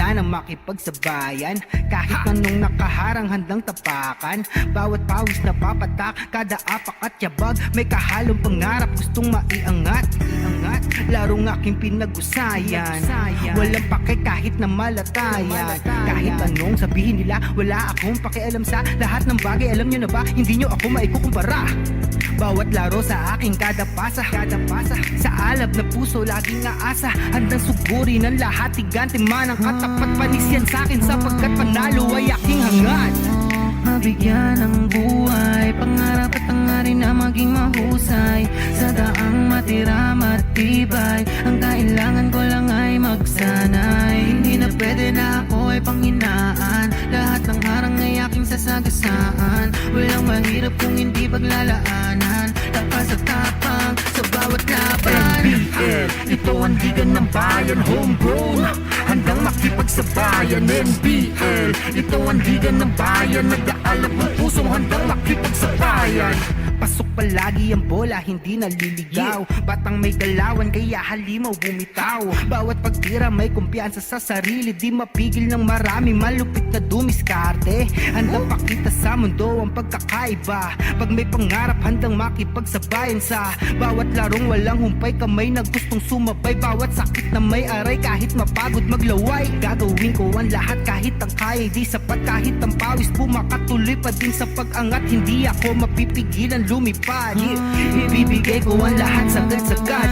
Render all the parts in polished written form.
handa na makipagsabayan. Kahit anong nakaharang handang tapakan. Bawat pawis na papatak, kada apak at yabag, may kahalong pangarap gustong maiangat. Larong aking pinag-usayan, walang pake kahit na malatayan. Kahit anong sabihin nila, wala akong pakialam sa lahat ng bagay. Alam nyo na ba, hindi nyo ako maikukumpara. Bawat laro sa aking kada pasa, sa alab na puso laging aasa. Handang sugurin ang lahat, tigante man ang katapat. Panis yan sa'kin sapagkat panalo ay aking hangad. Mabigyan ng buhay, pangarap at hangarin na maging mahusay. Sa daang matira matibay, ang kailangan ko lang ay magsanay. Hindi na pwede na ako ay panghinaan, lahat ng harang ay aking sasagasaan. Walang mahirap kung hindi paglalaanan, tapas at tapang sa bawat laban. NBL, ito ang liga ng bayan, homegrown, handang makipagsabayan. NBL, ito ang liga ng bayan, nag-aalap ng pusong handang makipagsabayan. Pasok palagi ang bola, hindi naliligaw. Batang may galawan, kaya halimaw bumitaw. Bawat pagtira may kumpiyansa sa sarili, di mapigil ng marami, malupit na dumiskarte. Handang pakita sa mundo ang pagkakaiba. Pag may pangarap, handang makipagsabayan sa bawat larong walang humpay, kamay na gustong sumabay. Bawat sakit na may aray, kahit mapagod maglaway. Gagawin ko ang lahat kahit ang kaya di sapat. Kahit ang pawis pumakatuloy pa din sa pag-angat, hindi ako mapipigilan lumipad. Ibibigay ko ang lahat sagad-sagad.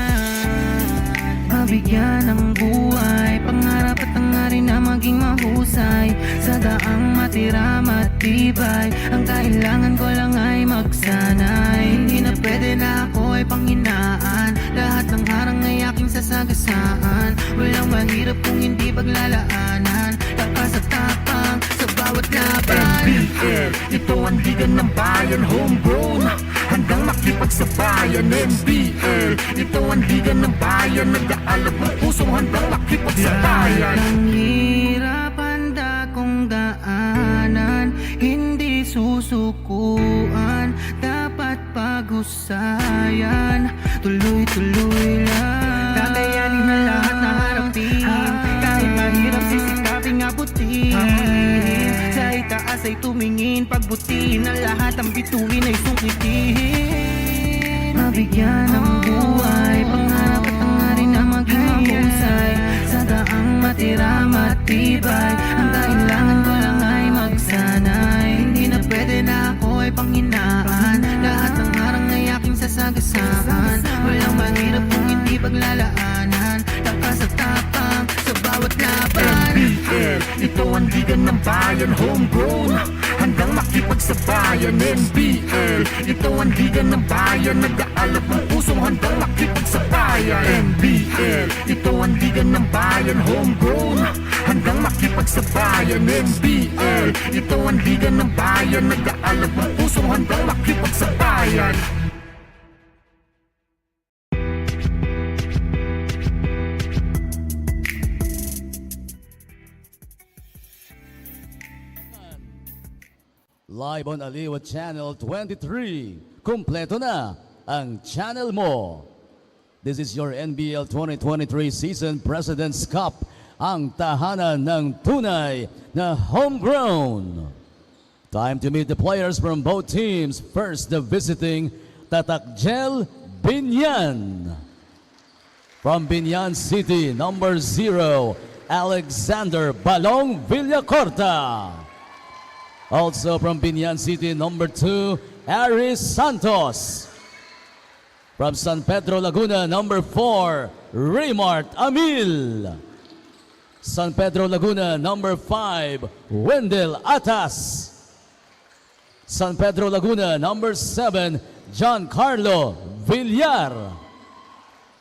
Mabigyan ng buhay, pangarap at hangarin na maging mahusay. Sa daang matira matibay, ang kailangan ko lang ay magsanay. Hindi na pwede na ako ay panghinaan, lahat ng harang ay aking sasagasaan. Walang mahirap kung hindi paglalaanan, takas at tapang sa bawat laban. NBL, ito ang liga ng bayan, homegrown, handang makipagsabayan. NBL, ito ang liga ng bayan, nag-aalap ng pusong handang makipagsabayan. Ang hirap handa kong daanan, hindi susukuan, dapat pag-usayan. Tuloy-tuloy lang, kakayanin na lahat na harapin, kahit mahirap sisikaping abutin. Sa itaas ay tumingin, pagbutiin ang lahat, ang bituin ay sungkitin. Mabigyan ng buhay, pangarap at hangarin na maging mahusay. Sa daang matira matibay, ang kailangan ko lang ay magsanay. Hindi na pwede na ako ay panghinaan, lahat ng harang ay aking sasagasaan. Walang mahirap kung hindi paglalaanan, takas at tapang sa bawat laban. NBL, ito ang liga ng bayan, homegrown, handang makipagsabayan. NBL, ito ang liga ng bayan, nag-aalap ng pusong handang makipagsabayan. NBL, ito ang liga ng bayan, homegrown, handang makipagsabayan. NBL, ito ang liga ng bayan, nag-aalap ng pusong handang makipagsabayan. Live on Aliwa Channel 23. Kompleto na ang channel mo. This is your NBL 2023 Season President's Cup. Ang tahanan ng tunay na homegrown. Time to meet the players from both teams. First, the visiting Tatak Biñan. From Biñan City, number 0, Alexander Balong Villacorta. Also from Biñan City, number 2, Aris Santos. From San Pedro, Laguna, number 4, Raymart Amil. San Pedro, Laguna, number 5, Wendell Atas. San Pedro, Laguna, number 7, John Carlo Villar.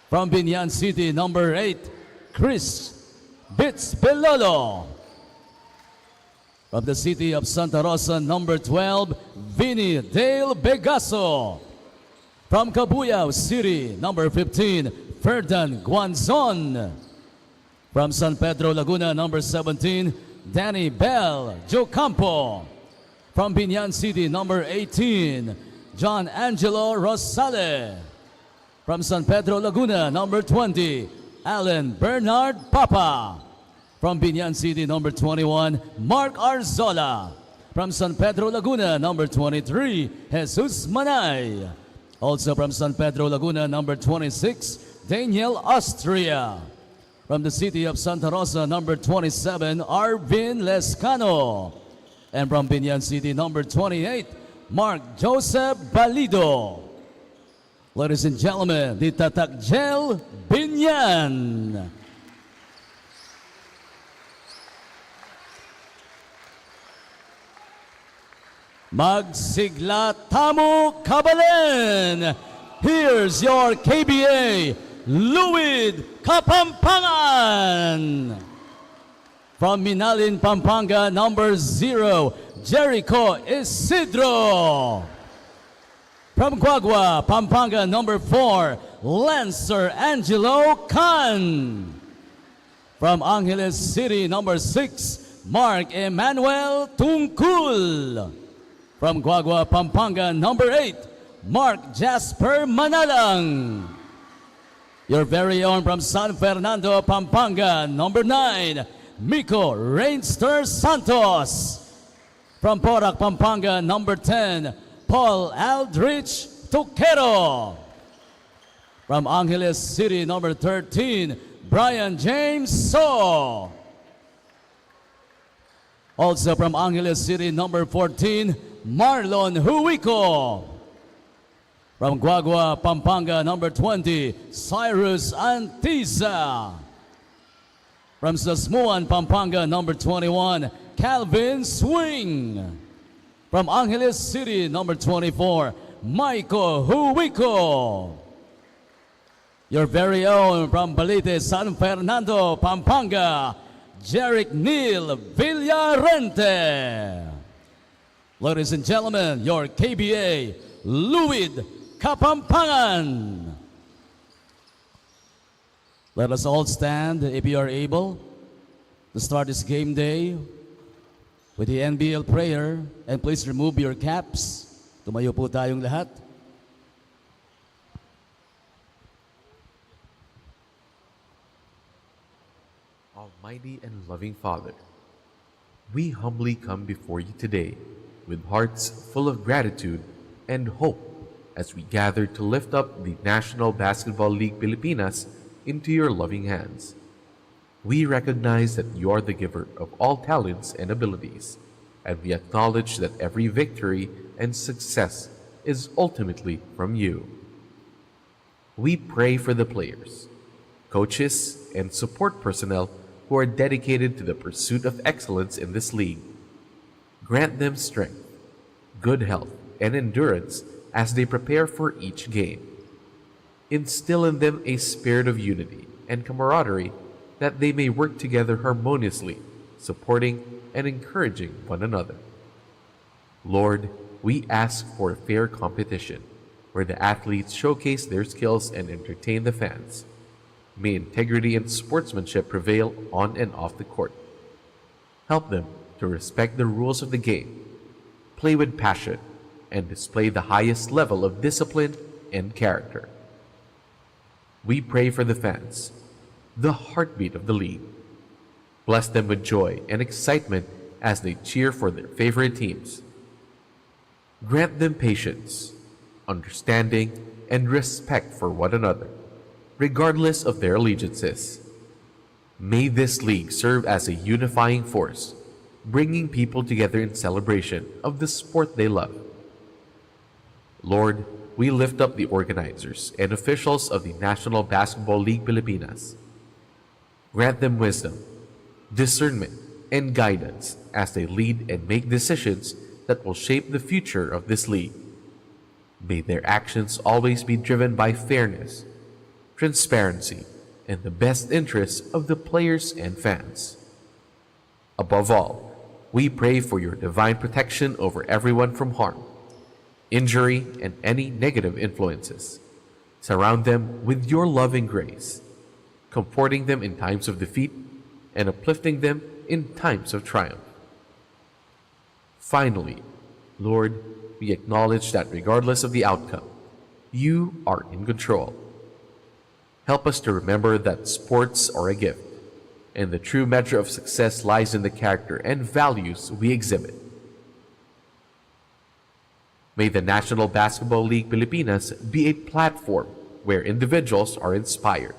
From Biñan City, number 8, Chris Bits Belolo. From the city of Santa Rosa, number 12, Vinny Dale Begaso. From Cabuyao City, number 15, Ferdan Guanzon. From San Pedro, Laguna, number 17, Danny Bell Jocampo. From Biñan City, number 18, John Angelo Rosale. From San Pedro, Laguna, number 20, Alan Bernard Papa. From Biñan City, number 21, Mark Arzola. From San Pedro, Laguna, number 23, Jesus Manay. Also from San Pedro, Laguna, number 26, Daniel Austria. From the city of Santa Rosa, number 27, Arvin Lescano. And from Biñan City, number 28, Mark Joseph Balido. Ladies and gentlemen, the Tatak Gel Biñan. Magsigla Tamu Kabalen. Here's your KBA Luid Kapampangan. From Minalin, Pampanga, number 0, Jericho Isidro. From Guagua, Pampanga, number 4, Lancer Angelo Khan. From Angeles City, number 6, Mark Emmanuel Tungkul. From Guagua, Pampanga, number 8, Mark Jasper Manalang. Your very own from San Fernando, Pampanga, number 9, Miko Rainster Santos. From Porac, Pampanga, number 10, Paul Aldrich Toquero. From Angeles City, number 13, Brian James So. Also from Angeles City, number 14, Marlon Huico. From Guagua, Pampanga, number 20, Cyrus Antiza. From Sasmuan, Pampanga, number 21, Calvin Swing. From Angeles City, number 24, Michael Huico. Your very own from Balite, San Fernando, Pampanga, Jerick Neil Villarente. Ladies and gentlemen, your KBA Luid Kapampangan. Let us all stand if you are able to start this game day with the NBL prayer, and please remove your caps. Tumayo po tayong lahat. Almighty and loving Father, we humbly come before you today with hearts full of gratitude and hope as we gather to lift up the National Basketball League Pilipinas into your loving hands. We recognize that you are the giver of all talents and abilities, and we acknowledge that every victory and success is ultimately from you. We pray for the players, coaches, and support personnel who are dedicated to the pursuit of excellence in this league. Grant them strength, good health, and endurance as they prepare for each game. Instill in them a spirit of unity and camaraderie that they may work together harmoniously, supporting and encouraging one another. Lord, we ask for a fair competition where the athletes showcase their skills and entertain the fans. May integrity and sportsmanship prevail on and off the court. Help them to respect the rules of the game, play with passion, and display the highest level of discipline and character. We pray for the fans, the heartbeat of the league. Bless them with joy and excitement as they cheer for their favorite teams. Grant them patience, understanding, and respect for one another, regardless of their allegiances. May this league serve as a unifying force, bringing people together in celebration of the sport they love. Lord, we lift up the organizers and officials of the National Basketball League Pilipinas. Grant them wisdom, discernment, and guidance as they lead and make decisions that will shape the future of this league. May their actions always be driven by fairness, transparency, and the best interests of the players and fans. Above all, we pray for your divine protection over everyone from harm, injury, and any negative influences. Surround them with your loving grace, comforting them in times of defeat and uplifting them in times of triumph. Finally, Lord, we acknowledge that regardless of the outcome, you are in control. Help us to remember that sports are a gift, and the true measure of success lies in the character and values we exhibit. May the National Basketball League Pilipinas be a platform where individuals are inspired,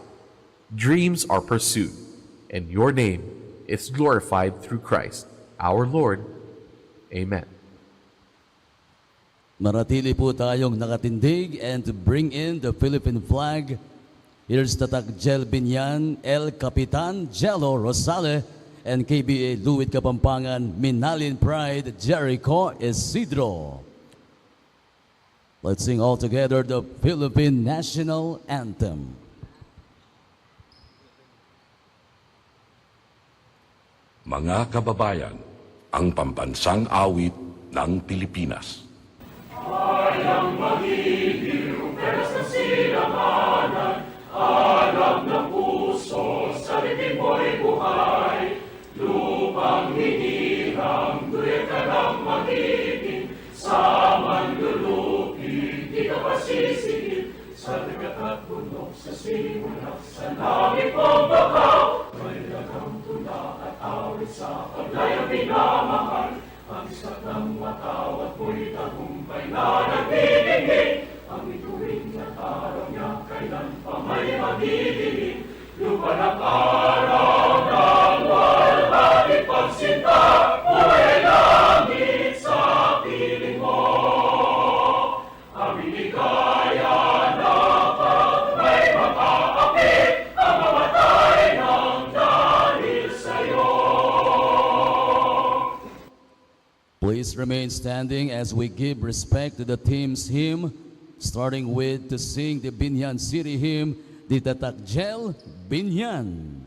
dreams are pursued, and your name is glorified through Christ, our Lord. Amen. Manatili po tayong nakatindig and to bring in the Philippine flag. Here's Tatak Jel Biñan, El Capitan Jello Rosale, and KBA Luid Kapampangan, Minalin Pride, Jericho Isidro. Let's sing all together the Philippine National Anthem. Mga kababayan, ang pambansang awit ng Pilipinas. Please remain standing as we give respect to the team's hymn, starting with to sing the Biñan City hymn, the Tatak Jel Biñan.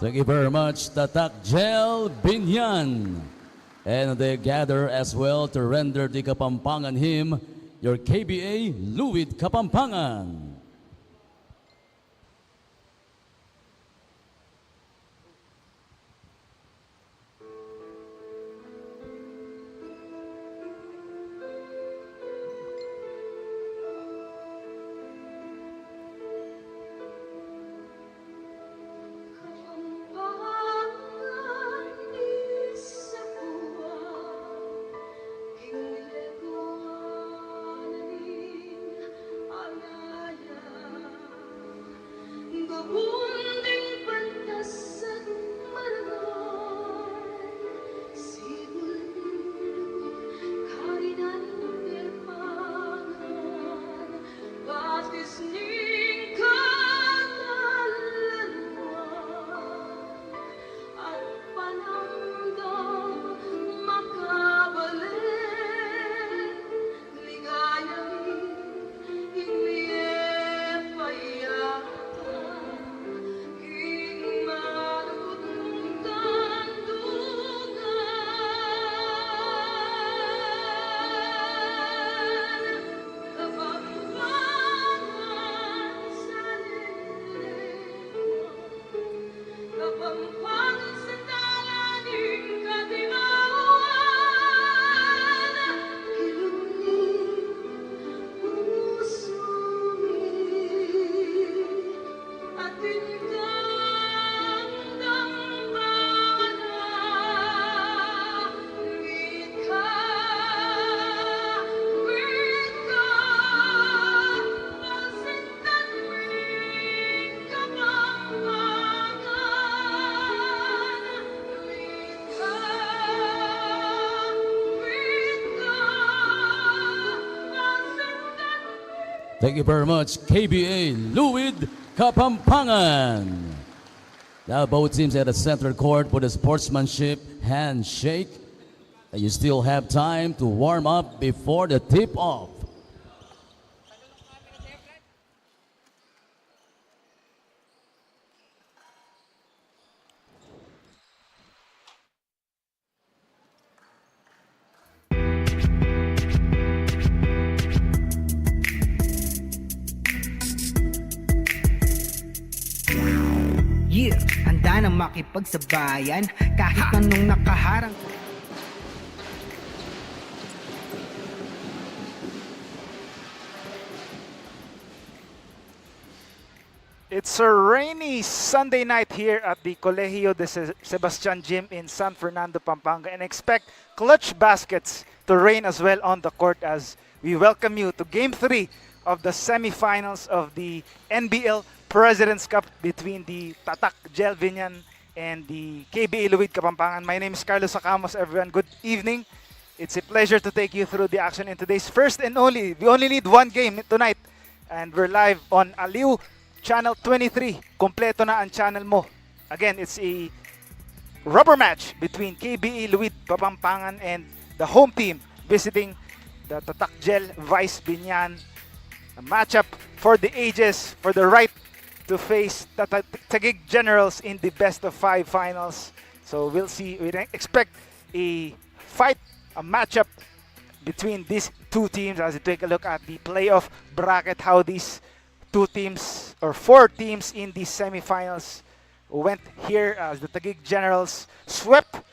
Thank you very much, Tatak Jel Biñan. And they gather as well to render the Kapampangan hymn, your KBA Luid Kapampangan. Thank you very much, KBA Luid Kapampangan. Now both teams at the center court for the sportsmanship handshake. And you still have time to warm up before the tip-off. Yeah, handa na makipagsabayan kahit anong nakaharang. It's a rainy Sunday night here at the Colegio de Sebastian Gym in San Fernando, Pampanga, and expect clutch baskets to rain as well on the court as we welcome you to Game 3 of the semifinals of the NBL President's Cup between the Tatak Biñan and the KBA Luid Kapampangan. My name is Carlos Sacamos, everyone. Good evening. It's a pleasure to take you through the action in today's first and only. We only need one game tonight, and we're live on Aliw Channel 23. Kompleto na ang channel mo. Again, it's a rubber match between KBA Luid Kapampangan and the home team visiting the Tatak Vice Biñan. A matchup for the ages, for the right to face the Taguig Generals in the best-of-5 finals. So we'll see. We expect a fight, a matchup between these two teams as we take a look at the playoff bracket, how these two teams or four teams in the semifinals went here as the Taguig Generals swept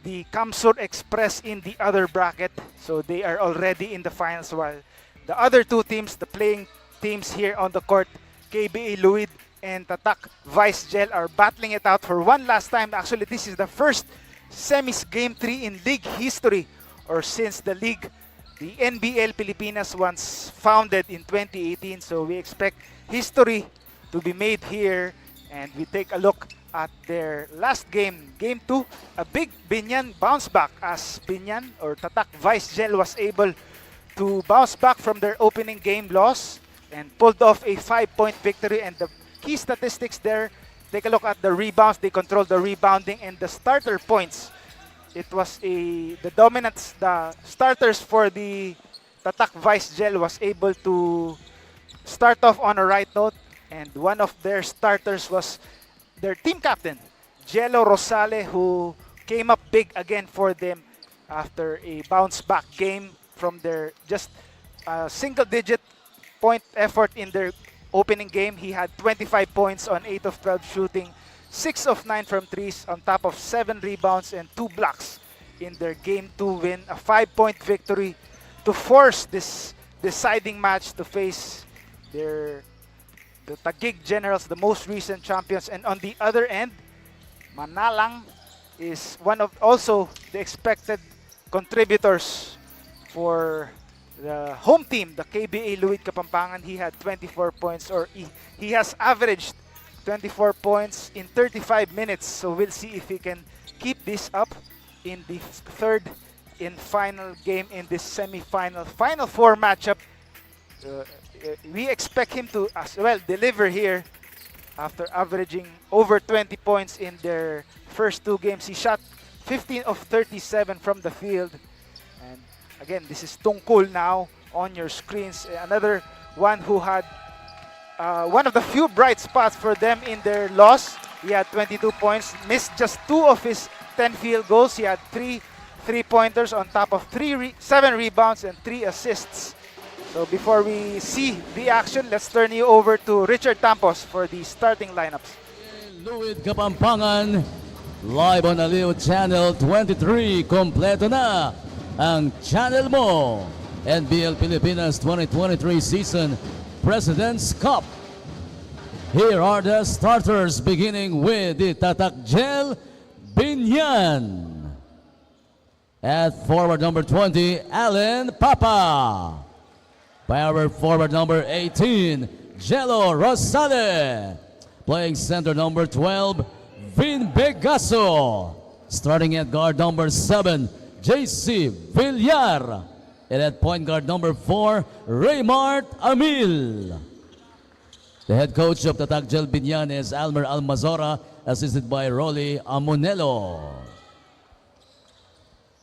the Kamsur Express in the other bracket. So they are already in the finals, while the other two teams, the playing teams here on the court, KBA Luid and Tatak Vice Gel, are battling it out for one last time. Actually, this is the first semis Game 3 in league history, or since the league, the NBL Pilipinas, once founded in 2018. So we expect history to be made here, and we take a look at their last game, Game 2, a big Biñan bounce back as Biñan or Tatak Vice Gel was able to bounce back from their opening game loss and pulled off a 5-point victory. And the key statistics there, take a look at the rebounds. They controlled the rebounding and the starter points. It was the dominance, the starters for the Tatak Vice Gel was able to start off on a right note, and one of their starters was their team captain, Jello Rosale, who came up big again for them after a bounce back game from their just single-digit point effort in their opening game. He had 25 points on 8 of 12 shooting, 6 of 9 from threes, on top of 7 rebounds and 2 blocks in their Game 2 win. A 5-point victory to force this deciding match to face the Taguig Generals, the most recent champions. And on the other end, Manalang is one of also the expected contributors for the home team, the KBA Luid Kapampangan. He had 24 points, or he has averaged 24 points in 35 minutes. So we'll see if he can keep this up in the third and final game in this semi-final, Final Four matchup. We expect him to as well deliver here after averaging over 20 points in their first two games. He shot 15 of 37 from the field. And again, this is Tungkol now on your screens. Another one who had one of the few bright spots for them in their loss. He had 22 points, missed just 2 of his 10 field goals. He had 3 3-pointers on top of 7 rebounds and 3 assists. So before we see the action, let's turn you over to Richard Tampos for the starting lineups. Luid Kapampangan, live on Aliw Channel 23. Kompleto na ang channel mo. NBL Pilipinas 2023 Season President's Cup. Here are the starters, beginning with the Tatak Biñan. At forward number 20, Allen Papa. Power forward number 18, Jello Rosale. Playing center number 12, Vin Begaso. Starting at guard number 7, JC Villar. And at point guard number 4, Raymart Amil. The head coach of Tatak Biñan is Almer Almazora, assisted by Rolly Amonelo.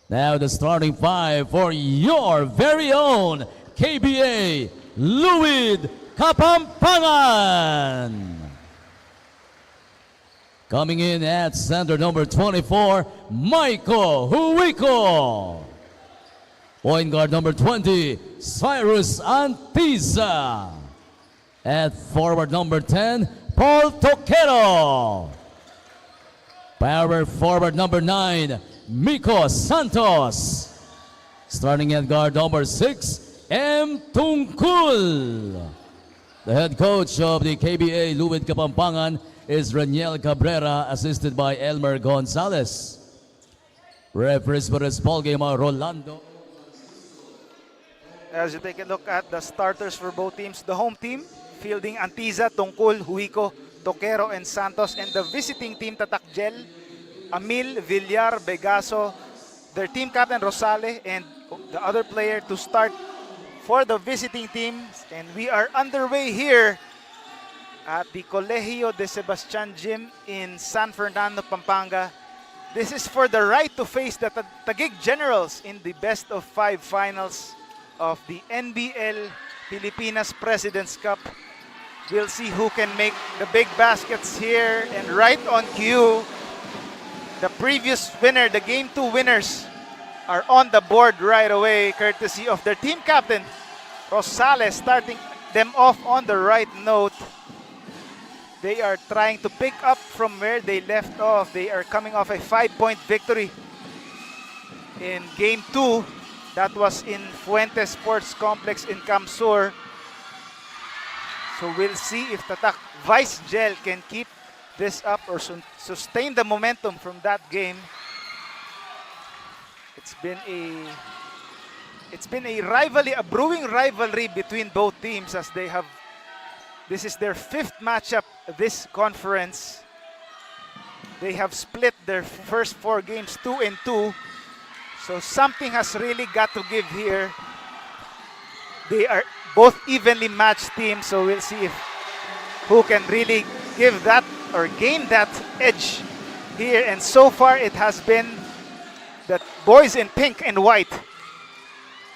Now the starting 5 for your very own KBA Luid Kapampangan. Coming in at center number 24, Maiko Huico. Point guard number 20, Cyrus Antiza. At forward number 10, Paul Toquero. Power forward number 9, Miko Santos. Starting at guard number 6, M. Tungkul. The head coach of the KBA Luid Kapampangan is Raniel Cabrera, assisted by Elmer Gonzalez. Referees for this ball game are Rolando. As you take a look at the starters for both teams, the home team fielding Antiza, Tungkol, Huico, Toquero, and Santos, and the visiting team Tatak Gel, Amil, Villar, Begaso, their team captain Rosale, and the other player to start for the visiting teams. And we are underway here at the Colegio de Sebastian Gym in San Fernando, Pampanga. This is for the right to face the Taguig Generals in the best of 5 finals of the NBL Pilipinas President's Cup. We'll see who can make the big baskets here. And right on cue, the previous winner, the Game 2 winners, are on the board right away, courtesy of their team captain, Rosales, starting them off on the right note. They are trying to pick up from where they left off. They are coming off a 5-point victory in Game 2. That was in Fuentes Sports Complex in Camsur. So we'll see if Tatak Vice Gel can keep this up or sustain the momentum from that game. It's been a rivalry, a brewing rivalry between both teams, as they have. This is their 5th matchup this conference. They have split their first 4 games 2-2. So something has really got to give here. They are both evenly matched teams, so we'll see if who can really give that or gain that edge here. And so far it has been the boys in pink and white,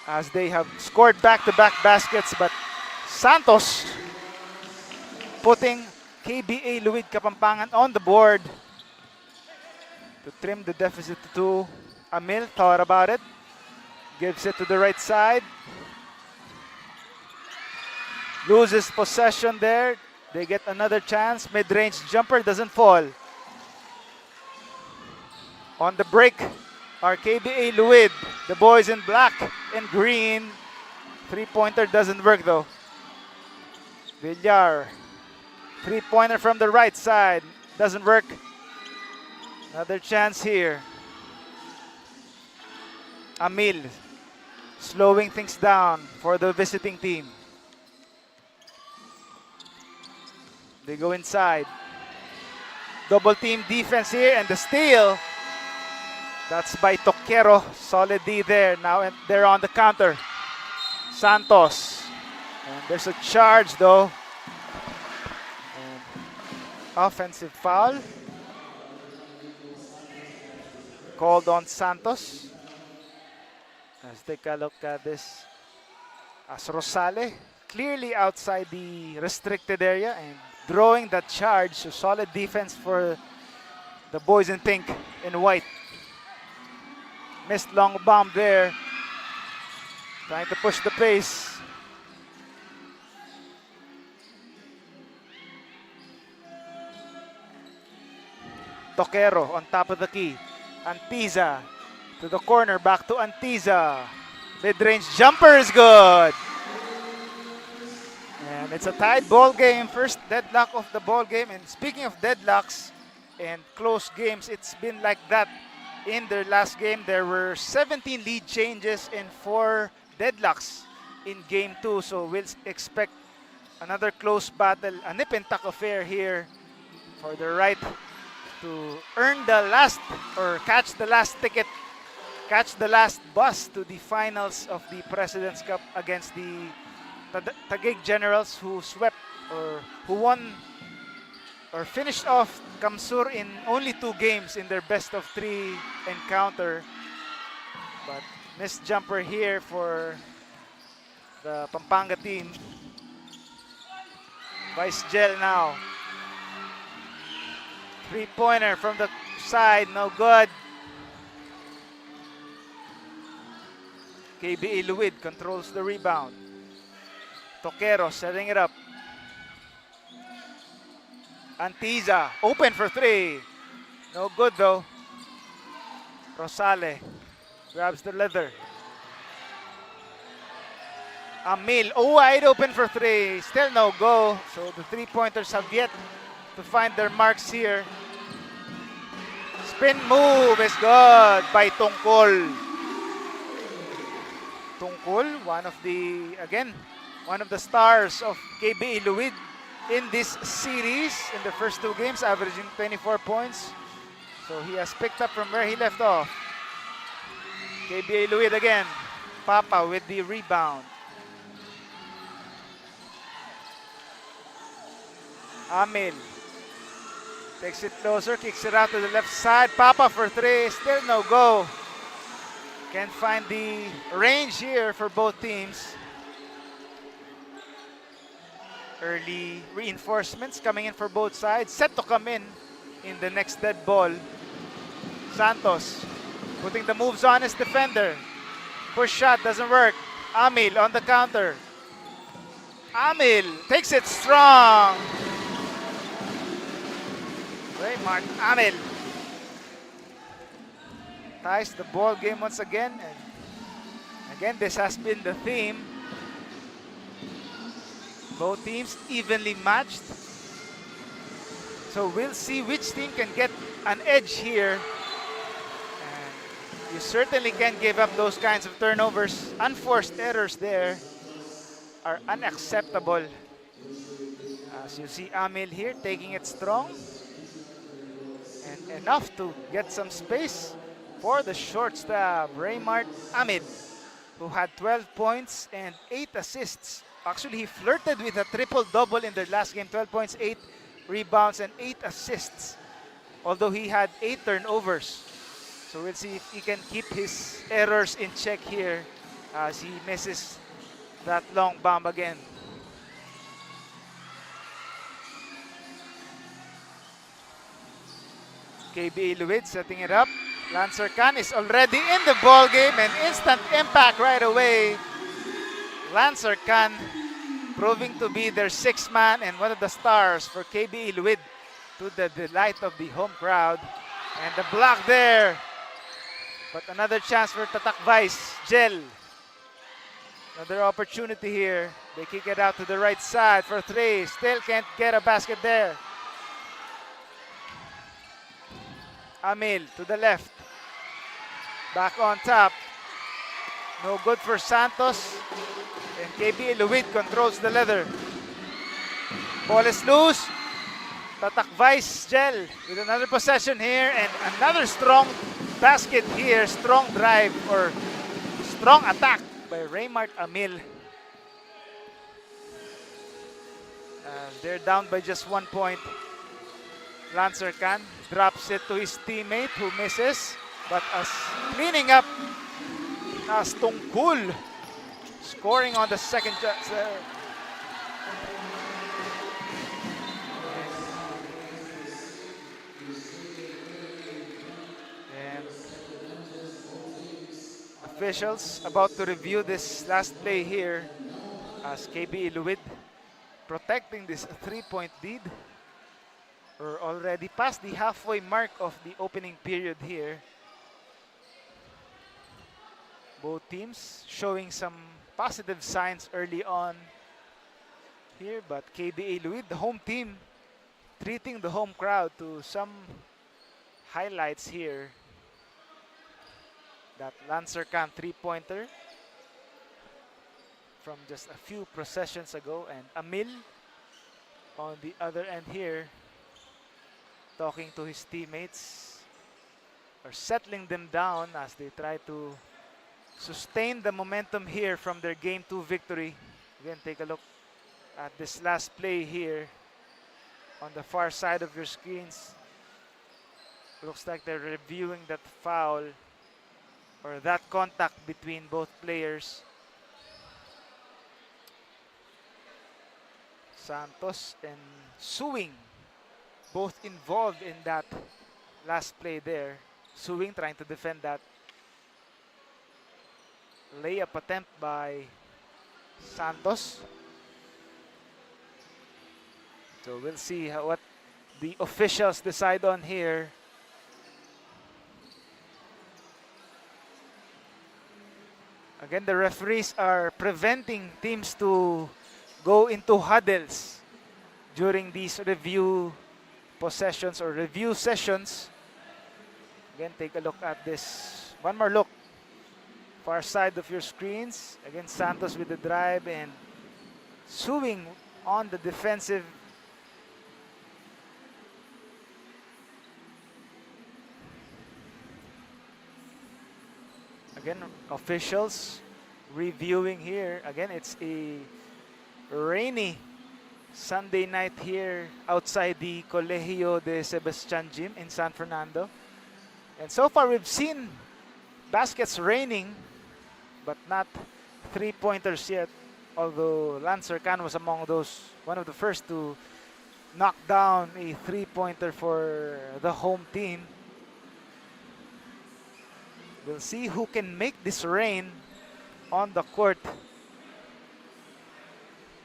as they have scored back-to-back baskets. But Santos putting KBA Luid Kapampangan on the board to trim the deficit to 2. Amil thought about it, gives it to the right side, loses possession there. They get another chance. Mid-range jumper doesn't fall. On the break are KBA Luid, the boys in black and green. 3-pointer doesn't work though. Villar, 3-pointer from the right side, doesn't work. Another chance here. Amil slowing things down for the visiting team. They go inside. Double team defense here, and the steal. That's by Toquero. Solid D there. Now they're on the counter. Santos. And there's a charge though. And offensive foul called on Santos. Let's take a look at this. As Rosale clearly outside the restricted area and drawing that charge. So solid defense for the boys in pink and white. Missed long bomb there. Trying to push the pace. Toquero on top of the key. Antiza to the corner, back to Antiza. Mid-range jumper is good. And it's a tied ball game. First deadlock of the ball game. And speaking of deadlocks and close games, it's been like that in their last game. There were 17 lead changes and 4 deadlocks in game 2. So we'll expect another close battle, a nip and tuck affair here for the right to earn the last or catch the last ticket catch the last bus to the finals of the President's Cup against the Taguig Generals, who swept or who won or finished off Kamsur in only 2 games in their best of 3 encounter. But missed jumper here for the Pampanga team. Vice Gel now. 3-pointer from the side, no good. KBA Luid controls the rebound. Toquero setting it up. Antiza open for 3. No good though. Rosale grabs the leather. Amil wide open for 3. Still no go. So the 3-pointers have yet to find their marks here. Spin move is good by Tungkol. Tungkol, one of the stars of KBA Luid in this series in the first 2 games, averaging 24 points. So he has picked up from where he left off. KBA Luid again. Papa with the rebound. Amil takes it closer, kicks it out to the left side. Papa for 3, still no go. Can't find the range here for both teams. Early reinforcements coming in for both sides. Set to come in the next dead ball. Santos putting the moves on his defender. Push shot doesn't work. Amil on the counter. Amil takes it strong. Raymart Amil ties the ball game once again, and again this has been the theme. Both teams evenly matched, so we'll see which team can get an edge here. And you certainly can't give up those kinds of turnovers. Unforced errors there are unacceptable. As you see, Amil here taking it strong, and enough to get some space for the shortstop, Raymart Amid, who had 12 points and 8 assists. Actually, he flirted with a triple-double in their last game, 12 points, 8 rebounds, and 8 assists, although he had 8 turnovers. So we'll see if he can keep his errors in check here as he misses that long bomb again. KBA Luid setting it up. Lancer Khan is already in the ball game, and instant impact right away. Lancer Khan proving to be their 6th man and one of the stars for KBA Luid, to the delight of the home crowd. And the block there. But another chance for Tatak Vice. Gel. Another opportunity here. They kick it out to the right side for 3. Still can't get a basket there. Amil to the left. Back on top. No good for Santos. And KBA Luid controls the leather. Ball is loose. Tatak Vice Gel with another possession here, and another strong basket here. Strong drive or strong attack by Raymart Amil. They're down by just 1 point. Lancer Khan drops it to his teammate who misses, but as cleaning up as Tungkol scoring on the second shot. And officials about to review this last play here as KBA Luid protecting this 3-point lead. We're already past the halfway mark of the opening period here. Both teams showing some positive signs early on here, but KBA Luid, the home team, treating the home crowd to some highlights here. That Lancer Khan 3-pointer from just a few possessions ago, and Amil on the other end here talking to his teammates. are settling them down as they try to sustain the momentum here from their Game 2 victory. Again, take a look at this last play here on the far side of your screens. Looks like they're reviewing that foul or that contact between both players. Santos and Suing both involved in that last play there. Suing trying to defend that layup attempt by Santos. So we'll see what the officials decide on here. Again, the referees are preventing teams to go into huddles during these review possessions or review sessions. Again, take a look at this. One more look. Far side of your screens. Again, Santos with the drive and Suing on the defensive. Again, officials reviewing here. Again, it's a rainy Sunday night here outside the Colegio de Sebastian Gym in San Fernando. And so far we've seen baskets raining, but not three-pointers yet. Although Lancer Khan was among those, one of the first to knock down a three-pointer for the home team. We'll see who can make this rain on the court.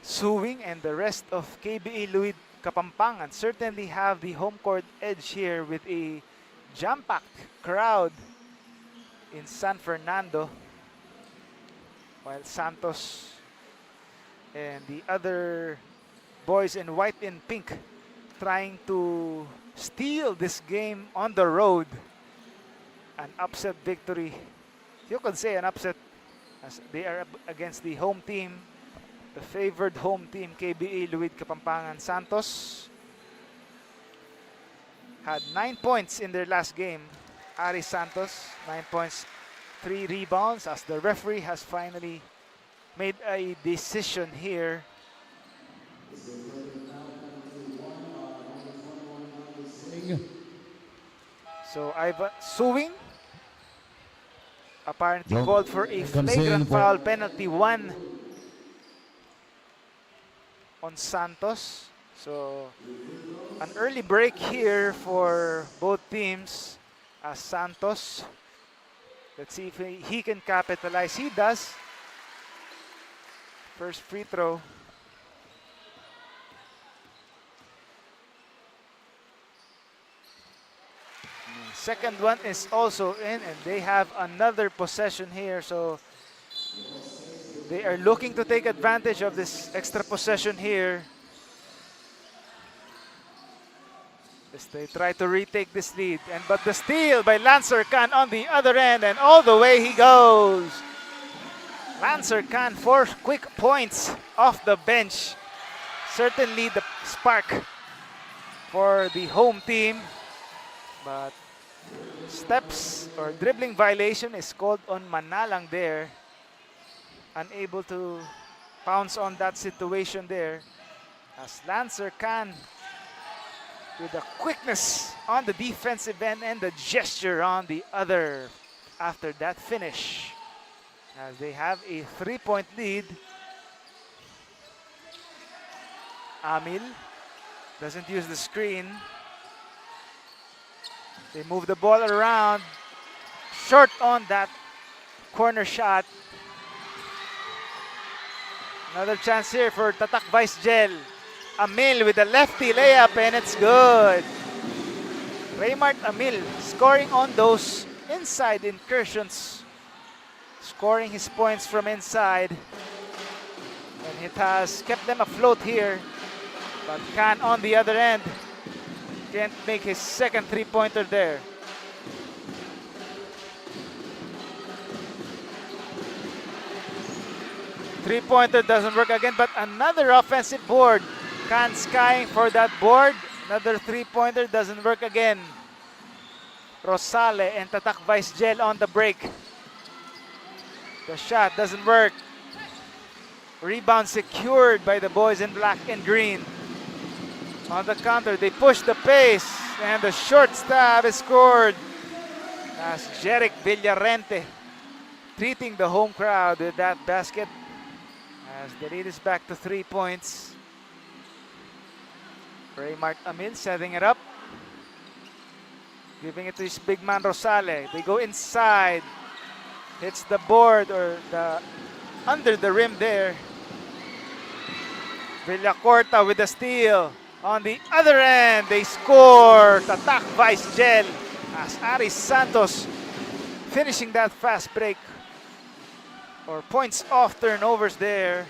Suing and the rest of KBA Luid Kapampangan certainly have the home court edge here with a jam-packed crowd in San Fernando, while Santos and the other boys in white and pink trying to steal this game on the road. An upset victory. You could say an upset as they are against the home team, the favored home team, KBA Luid Kapampangan. Santos had 9 points in their last game. Ari Santos, 9 points, 3 rebounds, as the referee has finally made a decision here. So Ivan Suing apparently called for a flagrant foul penalty, 1 on Santos. So an early break here for both teams as Santos. Let's see if he can capitalize. He does. First free throw. Second one is also in, and they have another possession here. So they are looking to take advantage of this extra possession here as they try to retake this lead. But the steal by Lancer Khan on the other end, and all the way he goes. Lancer Khan, 4 quick points off the bench. Certainly the spark for the home team, but steps or dribbling violation is called on Manalang there. Unable to pounce on that situation there, as Lancer Khan with the quickness on the defensive end and the gesture on the other after that finish, as they have a 3-point lead. Amil doesn't use the screen. They move the ball around. Short on that corner shot. Another chance here for Tatak Vice Gel. Amil with a lefty layup, and it's good. Raymart Amil scoring on those inside incursions. Scoring his points from inside. And it has kept them afloat here. But Khan on the other end can't make his second three-pointer there. Three-pointer doesn't work again, but another offensive board. Khan skying for that board. Another three-pointer doesn't work again. Rosale and Tatak Vice Gel on the break. The shot doesn't work. Rebound secured by the boys in black and green. On the counter, they push the pace, and the short stab is scored. As Jeric Villarente treating the home crowd with that basket. As the lead is back to 3 points. Raymart Amil setting it up. Giving it to his big man Rosale. They go inside. Hits the board or the under the rim there. Villacorta with the steal. On the other end, they score. Tatak Vice Gel as Aris Santos finishing that fast break. Or points off turnovers there.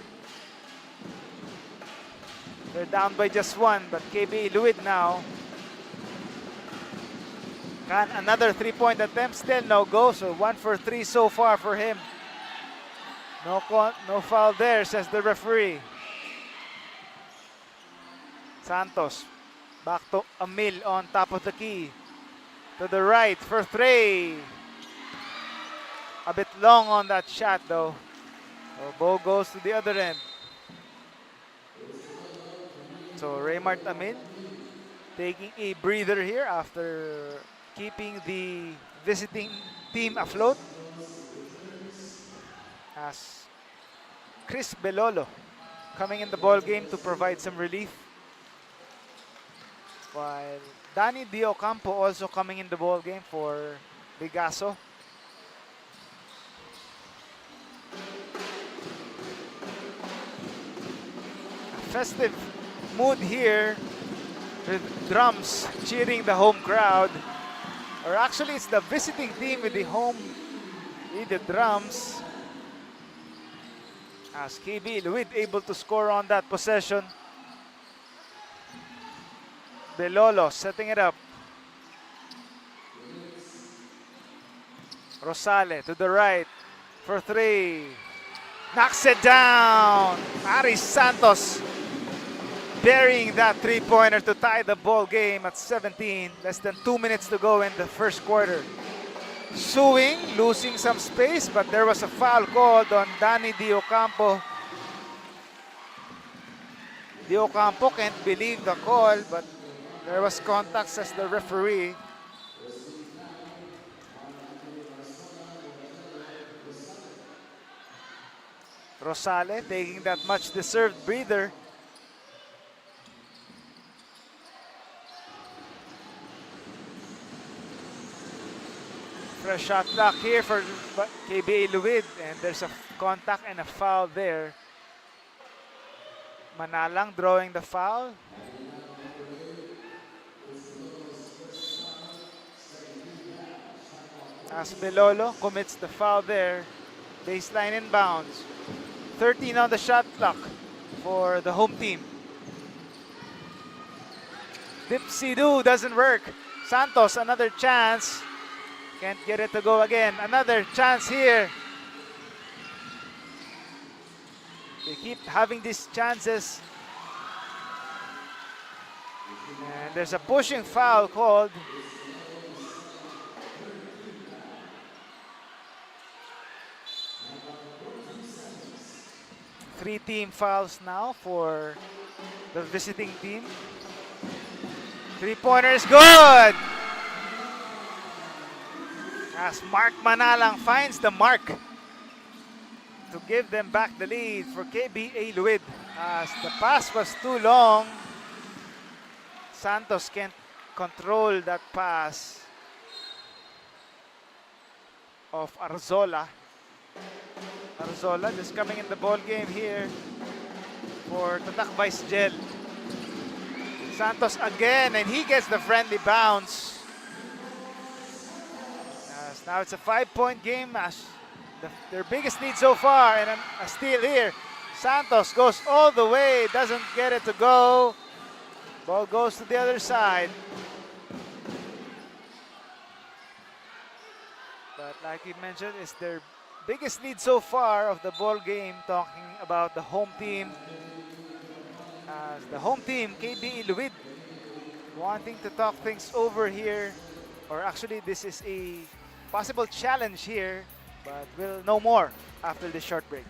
They're down by just one, but KBA Luid now. Can another 3-point attempt, still no go, so 1 for 3 so far for him. No foul there, says the referee. Santos, back to Amil on top of the key. To the right for 3. A bit long on that shot though. So ball goes to the other end. So Raymart Amil taking a breather here after keeping the visiting team afloat. As Chris Belolo coming in the ball game to provide some relief. While Danny Diocampo also coming in the ball game for Bigaso. Festive mood here with drums cheering the home crowd. Or actually it's the visiting team with the drums. As KB Luid able to score on that possession. Belolo setting it up. Rosale to the right for 3. Knocks it down. Aris Santos burying that 3-pointer to tie the ball game at 17. Less than 2 minutes to go in the first quarter. Suing, losing some space, but there was a foul called on Danny Diocampo. Diocampo can't believe the call, but there was contact, says the referee. Rosale taking that much-deserved breather. Fresh shot clock here for KBA Luid, and there's a contact and a foul there. Manalang drawing the foul. As Belolo commits the foul there. Baseline inbounds. 13 on the shot clock for the home team. Dipsy-do doesn't work. Santos, another chance. Can't get it to go again. Another chance here. They keep having these chances. And there's a pushing foul called. Three team fouls now for the visiting team. 3-pointer is good! As Mark Manalang finds the mark to give them back the lead for KBA Luid. As the pass was too long, Santos can't control that pass of Arzola. Arzola just coming in the ball game here for Tatak Vice Gel. Santos again, and he gets the friendly bounce. Now it's a 5-point game. Their biggest lead so far, and a steal here. Santos goes all the way, doesn't get it to go. Ball goes to the other side. But like you mentioned, it's their biggest lead so far of the ball game, talking about the home team. As the home team, KBA Luid, wanting to talk things over here or actually this is a possible challenge here, but we'll know more after this short break.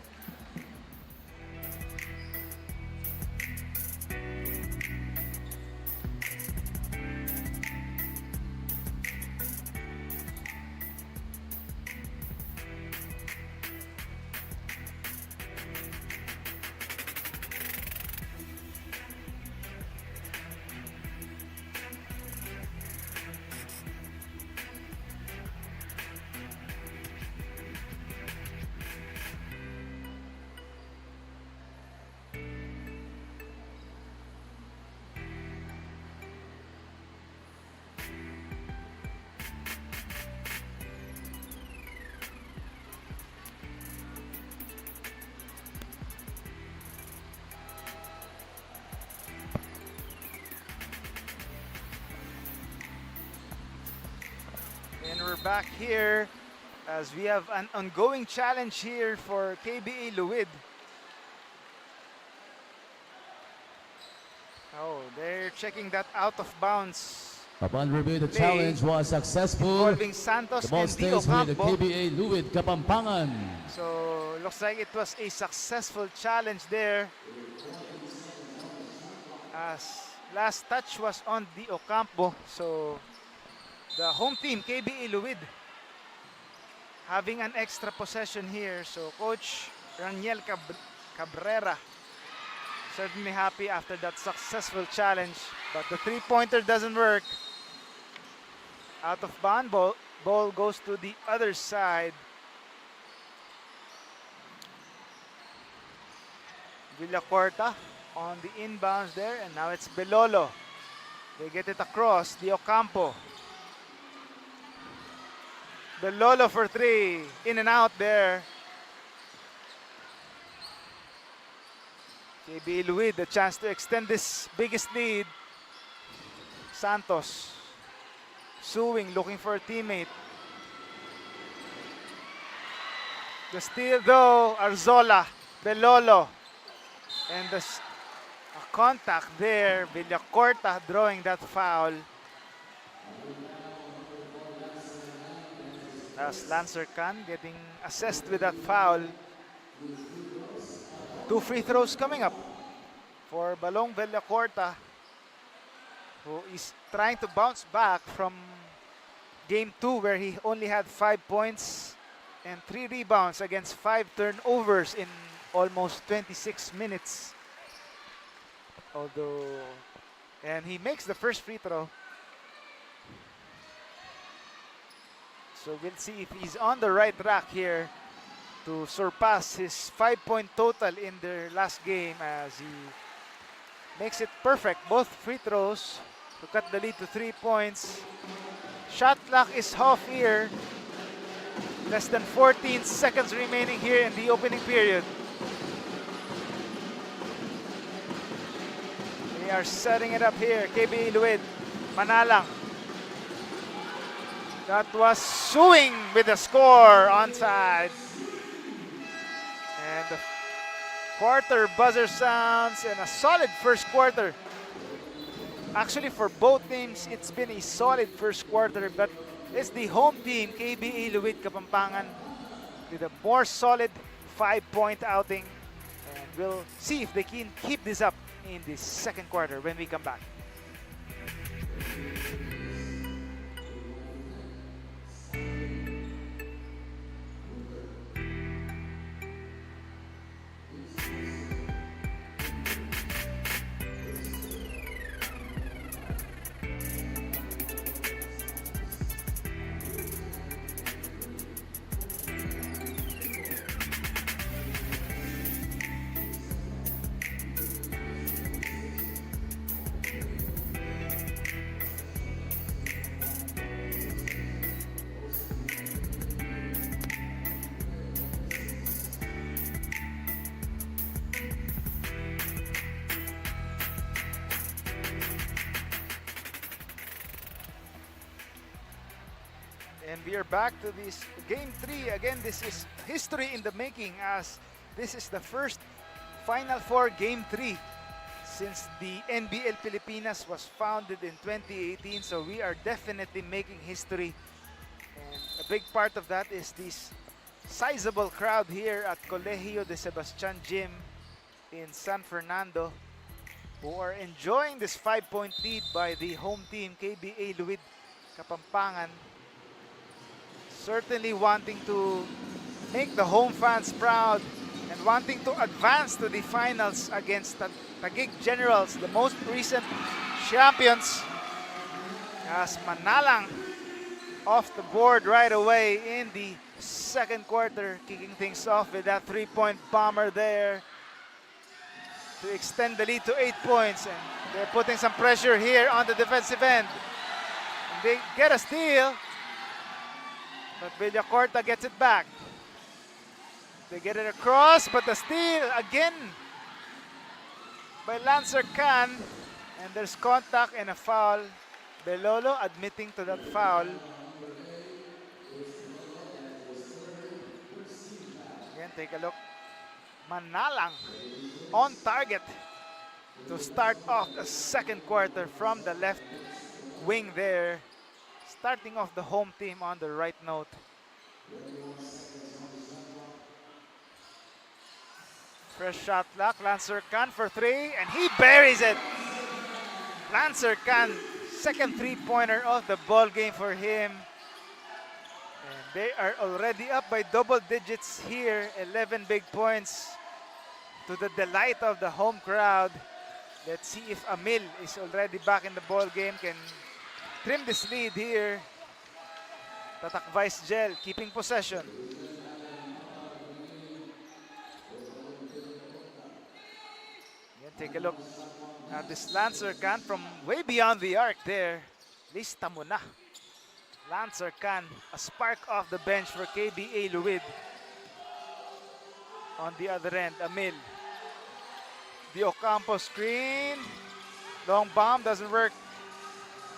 And we're back here as we have an ongoing challenge here for KBA Luid. Oh, they're checking that out of bounds. Upon review, the Play challenge was successful. involving Santos The ball and Dio stays with the Campo. KBA Luid Kapampangan. So looks like it was a successful challenge there. As last touch was on the Ocampo. So the home team, KBA Luid, having an extra possession here. So Coach Raniel Cabrera certainly happy after that successful challenge. But the three-pointer doesn't work. Out of bound, ball goes to the other side. Villacorta on the inbounds there, and now it's Belolo. They get it across, the Ocampo. Belolo for three, in and out there. KB Luid, the chance to extend this biggest lead. Santos, suing, looking for a teammate. The steal though, Arzola, Belolo. And the contact there, Villacorta drawing that foul. As Lancer Khan getting assessed with that foul. 2 free throws coming up for Balong Villacorta, who is trying to bounce back from game 2 where he only had 5 points and 3 rebounds against 5 turnovers in almost 26 minutes. And he makes the first free throw. So we'll see if he's on the right track here to surpass his 5-point total in their last game, as he makes it perfect. Both free throws to cut the lead to 3 points. Shot clock is off here. Less than 14 seconds remaining here in the opening period. They are setting it up here. KBA Luid, Manalang. That was suing with the score onside. And the quarter buzzer sounds, and a solid first quarter. Actually, for both teams, it's been a solid first quarter, but it's the home team, KBA Luid Kapampangan, with a more solid 5-point outing. And we'll see if they can keep this up in the second quarter when we come back. And we are back to this game 3. Again, this is history in the making, as this is the first Final Four game 3 since the NBL Pilipinas was founded in 2018. So we are definitely making history. And a big part of that is this sizable crowd here at Colegio de Sebastian Gym in San Fernando, who are enjoying this 5-point lead by the home team, KBA Luid Kapampangan. Certainly wanting to make the home fans proud and wanting to advance to the finals against Taguig Generals, the most recent champions. As Manalang off the board right away in the second quarter, kicking things off with that 3-point bomber there to extend the lead to 8 points. And they're putting some pressure here on the defensive end. And they get a steal, but Villacorta gets it back. They get it across, but the steal again by Lancer Khan. And there's contact and a foul. Belolo admitting to that foul. Again, take a look. Manalang on target to start off the second quarter from the left wing there. Starting off the home team on the right note. Fresh shot clock, Lancer Khan for 3, and he buries it. Lancer Khan, second three-pointer of the ball game for him. And they are already up by double digits here, 11 big points to the delight of the home crowd. Let's see if Amil is already back in the ball game, can trim this lead here. Tatak Vice Gel keeping possession. Again, take a look at this Lancer Khan from way beyond the arc there. Lista mo na. Lancer Khan, a spark off the bench for KBA Luid. On the other end, Amil. The Ocampo screen. Long bomb doesn't work.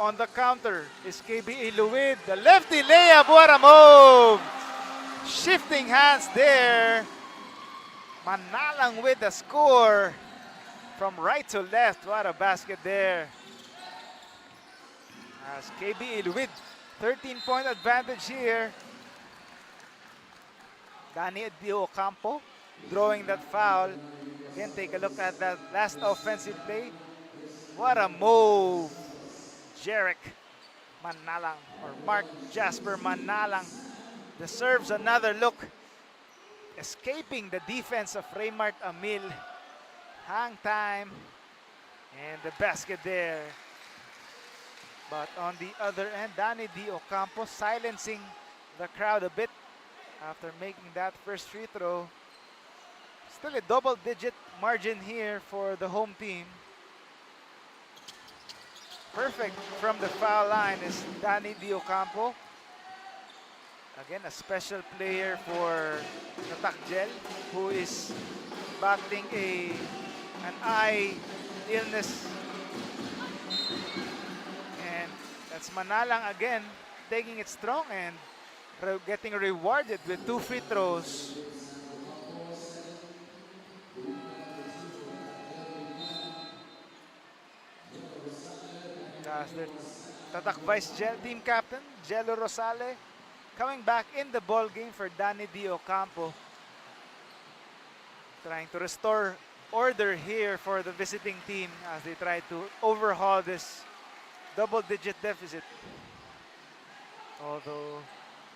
On the counter is KBA Luid. The lefty layup, what a move! Shifting hands there. Manalang with the score. From right to left, what a basket there. As KBA Luid, 13-point advantage here. Danny Di Ocampo drawing that foul. Again, take a look at that last offensive play. What a move. Jarek Manalang, or Mark Jasper Manalang, deserves another look. Escaping the defense of Raymart Amil. Hang time. And the basket there. But on the other end, Danny Di Ocampo silencing the crowd a bit after making that first free throw. Still a double-digit margin here for the home team. Perfect from the foul line is Danny Di Ocampo. Again, a special player for Tatak Gel, who is battling an eye illness. And that's Manalang again, taking it strong and getting rewarded with 2 free throws. As the Tatak Vice Gel team captain, Jello Rosale, coming back in the ball game for Danny Di Ocampo. Trying to restore order here for the visiting team as they try to overhaul this double-digit deficit. Although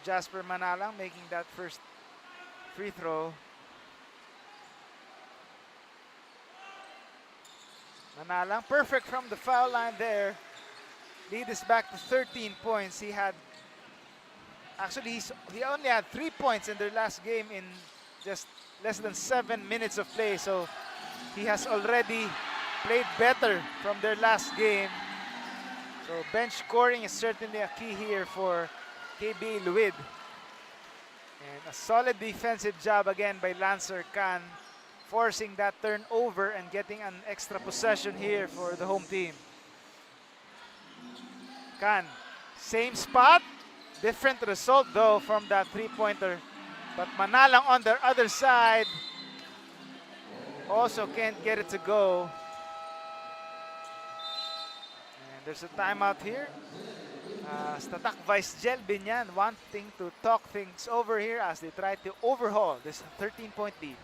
Jasper Manalang making that first free throw. Manalang perfect from the foul line there. Lead is back to 13 points. He only had 3 points in their last game in just less than 7 minutes of play. So he has already played better from their last game. So bench scoring is certainly a key here for KBA Luid. And a solid defensive job again by Lancer Khan, forcing that turnover and getting an extra possession here for the home team. Khan, same spot, different result though from that three-pointer. But Manalang on the other side also can't get it to go. there's a timeout here. Tatak Vice Gel Biñan wanting to talk things over here as they try to overhaul this 13-point lead.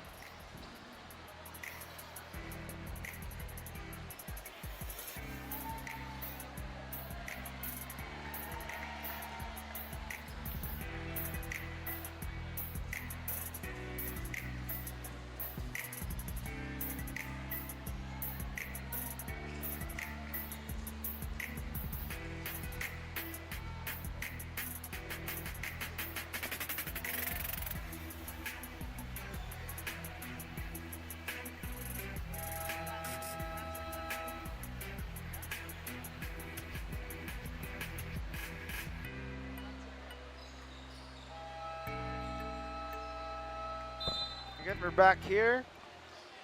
Again, we're back here.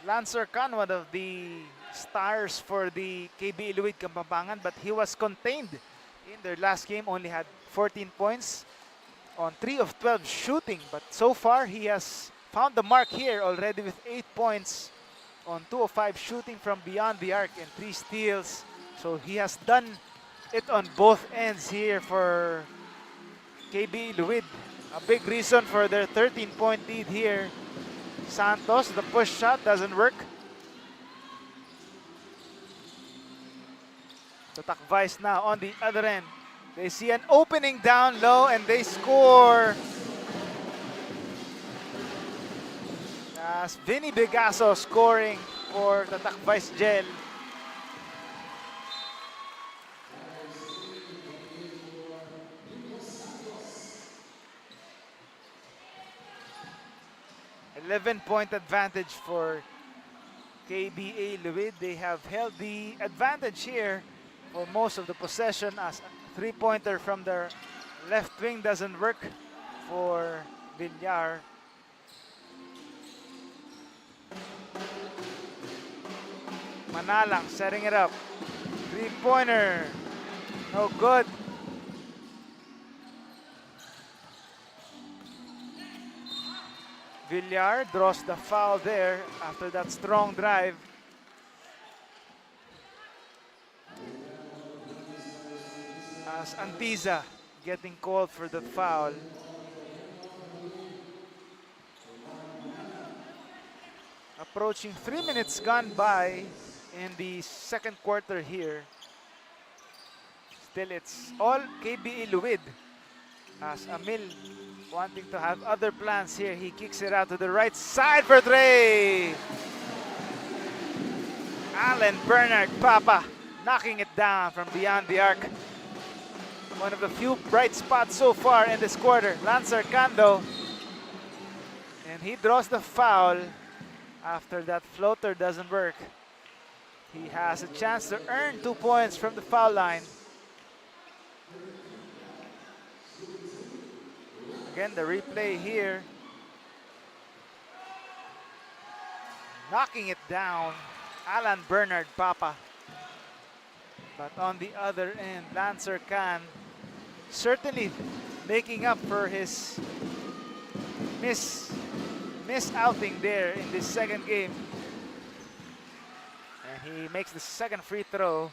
Lancer Khan, one of the stars for the KBA Luid Kapampangan, but he was contained in their last game. Only had 14 points on 3 of 12 shooting, but so far he has found the mark here already with 8 points on 2 of 5 shooting from beyond the arc and 3 steals. So he has done it on both ends here for KBA Luid. A big reason for their 13-point lead here. Santos, the push shot doesn't work. Tatak Vice now on the other end. They see an opening down low and they score. As Vinny Bigaso scoring for Tatak Vice Gel. .11 advantage for KBA Luid. They have held the advantage here for most of the possession as a 3-pointer from their left wing doesn't work for Villar. Manalang setting it up. 3-pointer. No good. Villar draws the foul there after that strong drive. As Antiza getting called for the foul. Approaching 3 minutes gone by in the second quarter here. Still, it's all KBA Luid as Amil wanting to have other plans here. He kicks it out to the right side for three. Alan Bernard Papa knocking it down from beyond the arc. One of the few bright spots so far in this quarter. Lancer Kando. And he draws the foul after that floater doesn't work. He has a chance to earn 2 points from the foul line. Again, the replay here. Knocking it down, Alan Bernard Papa. But on the other end, Lancer Khan certainly making up for his miss outing there in this second game. And he makes the second free throw.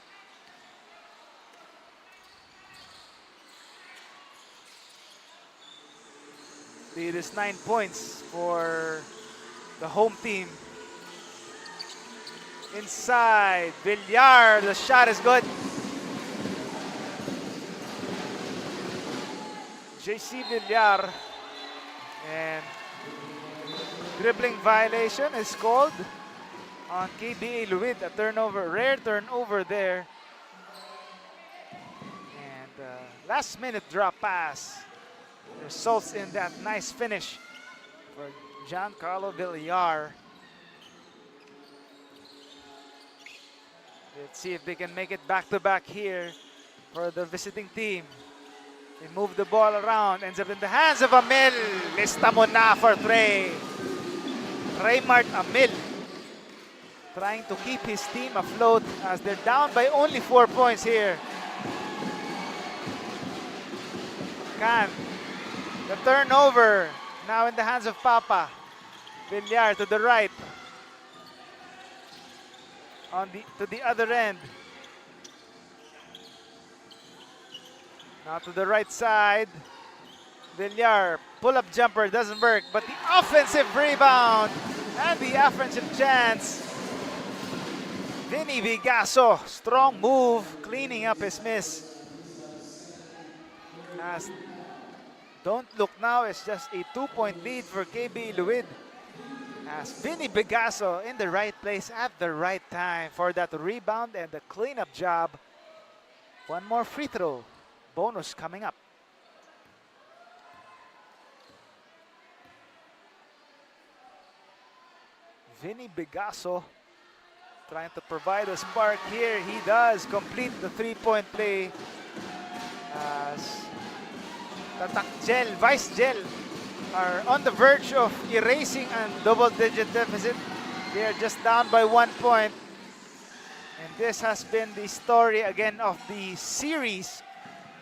It is 9 points for the home team. Inside, Villar, the shot is good. JC Villar, and dribbling violation is called on KBA Luid. A turnover, rare turnover there. And last minute drop pass results in that nice finish for Giancarlo Villar. Let's see if they can make it back-to-back here for the visiting team. They move the ball around, ends up in the hands of Amil. Lista mo na for three. Raymart Amil trying to keep his team afloat as they're down by only 4 points here. Khan, the turnover now in the hands of Papa. Villar to the right. To the other end. Now to the right side. Villar, pull-up jumper doesn't work, but the offensive rebound and the offensive chance. Vinny Vigaso, strong move, cleaning up his miss. As don't look now, it's just a 2-point lead for KBA Luid. As Vinny Vigaso in the right place at the right time for that rebound and the cleanup job. One more free throw, bonus coming up. Vinny Vigaso trying to provide a spark here. He does complete the three-point play as Tatak Gel, Vice Gel are on the verge of erasing a double-digit deficit. They are just down by 1 point. And this has been the story again of the series,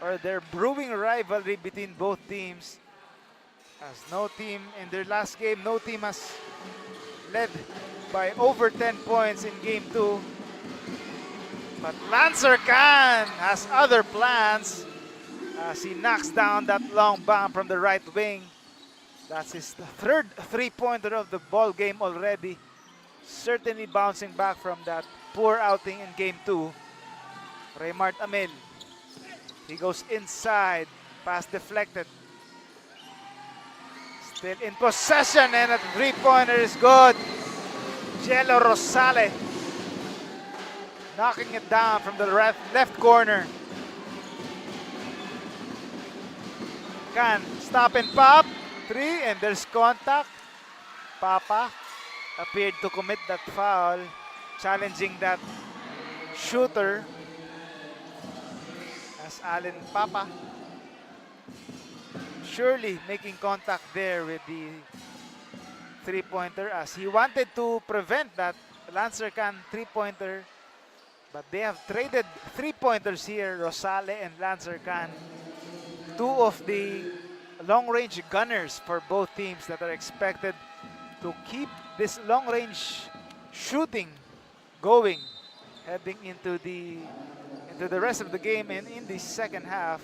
or their brewing rivalry between both teams. As no team in their last game, no team has led by over 10 points in game 2. But Lancer Khan has other plans as he knocks down that long bomb from the right wing. That's his third three-pointer of the ball game already. Certainly bouncing back from that poor outing in game 2. Raymart Amel. He goes inside. Pass deflected. Still in possession, and a three-pointer is good. Jello Rosale knocking it down from the left corner. Can stop and pop. 3, and there's contact. Papa appeared to commit that foul, challenging that shooter as Allen Papa surely making contact there with the three-pointer as he wanted to prevent that Lancer Khan three-pointer, but they have traded three-pointers here, Rosale and Lancer Khan, two of the long-range gunners for both teams that are expected to keep this long-range shooting going heading into the rest of the game and in the second half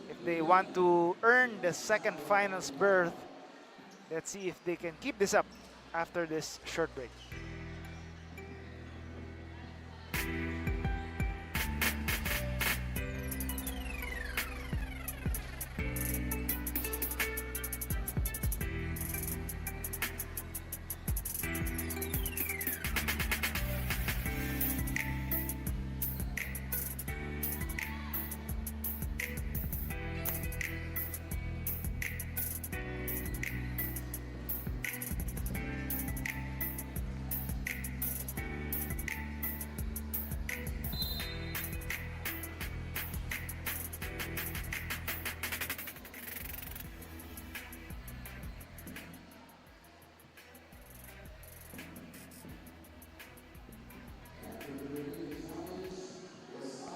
if they want to earn the second finals berth. Let's see if they can keep this up after this short break.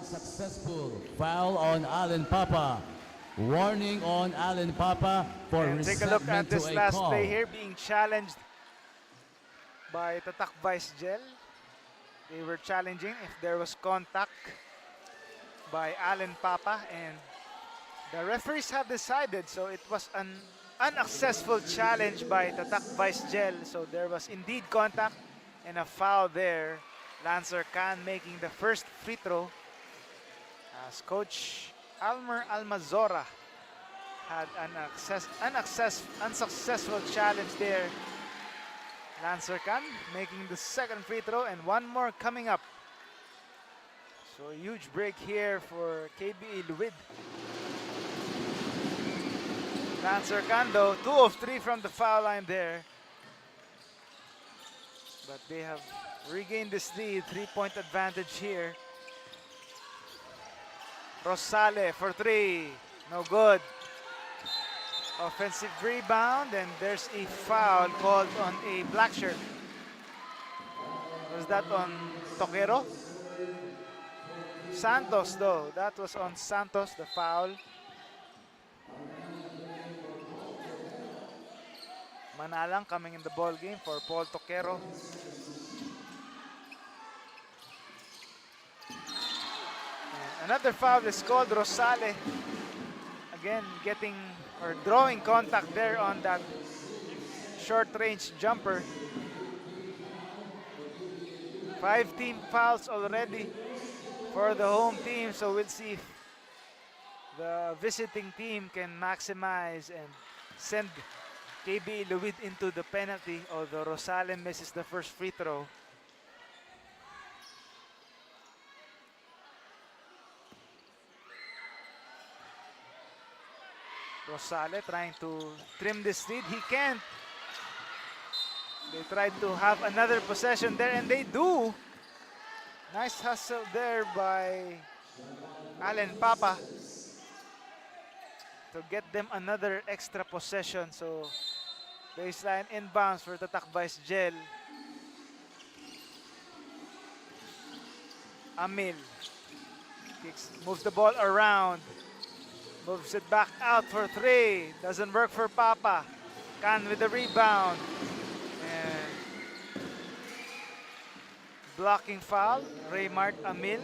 Successful foul on Allen Papa. Warning on Allen Papa for And take a look at resetment to this a last call. play here being challenged by Tatak Vice Gel. They were challenging if there was contact by Allen Papa, and the referees have decided, so it was an unsuccessful challenge by Tatak Vice Gel. So there was indeed contact and a foul there. Lancer Khan making the first free throw as Coach Almer Almazora had an unsuccessful challenge there. Lancer Khan making the second free throw and one more coming up. So a huge break here for KBA Luid. Lancer Khan though, 2 of 3 from the foul line there. But they have regained this lead, 3-point advantage here. Rosale for 3, no good. Offensive rebound, and there's a foul called on a black shirt. Was that on Toquero? Santos though, that was on Santos, the foul. Manalang coming in the ball game for Paul Toquero. And another foul is called. Rosale again getting or drawing contact there on that short range jumper. 5 team fouls already for the home team, so we'll see if the visiting team can maximize and send KBA Luid into the penalty, although Rosales misses the first free throw. Rosales trying to trim this lead. He can't. They tried to have another possession there, and they do. Nice hustle there by Allen Papa to get them another extra possession. So baseline inbounds for Tatak Vice Gel. Amil moves the ball around. Moves it back out for 3. Doesn't work for Papa. Can with the rebound. And blocking foul. Raymart Amil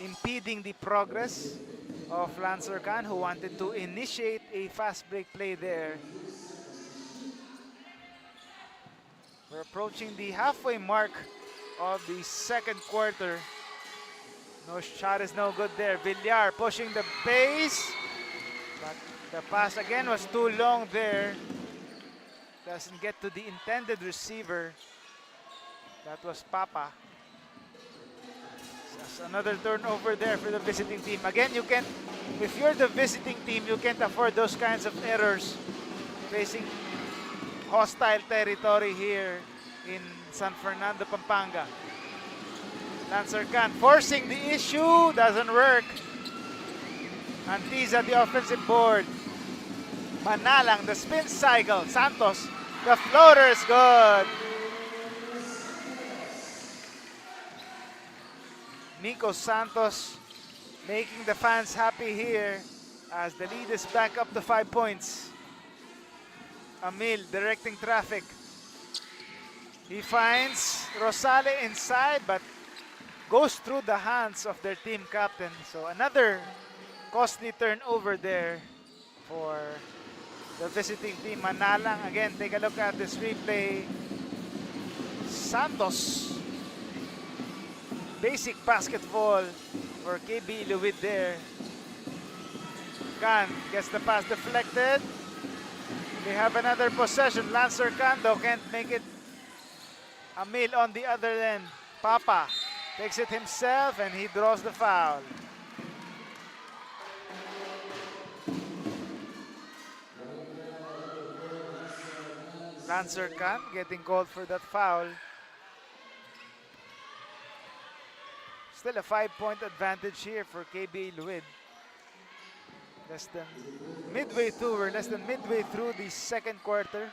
impeding the progress of Lancer Khan, who wanted to initiate a fast break play there. We're approaching the halfway mark of the second quarter. No shot is no good there. Villar pushing the base, but the pass again was too long there. Doesn't get to the intended receiver. That was Papa. That's another turnover there for the visiting team. Again, you can't, if you're the visiting team, you can't afford those kinds of errors facing hostile territory here in San Fernando, Pampanga. Lancer Khan forcing the issue, doesn't work. Antiza the offensive board. Manalang, the spin cycle. Santos, the floater is good. Nico Santos making the fans happy here as the lead is back up to 5 points. Amil directing traffic. He finds Rosales inside, but goes through the hands of their team captain. So another costly turnover there for the visiting team. Manalang, again, take a look at this replay. Santos, basic basketball for KB Luid there. Khan gets the pass deflected. They have another possession. Lancer Khan though can't make it. Amil on the other end. Papa takes it himself and he draws the foul. Lancer Khan getting called for that foul. Still a 5-point advantage here for KBA Luid. We're less than midway through the second quarter.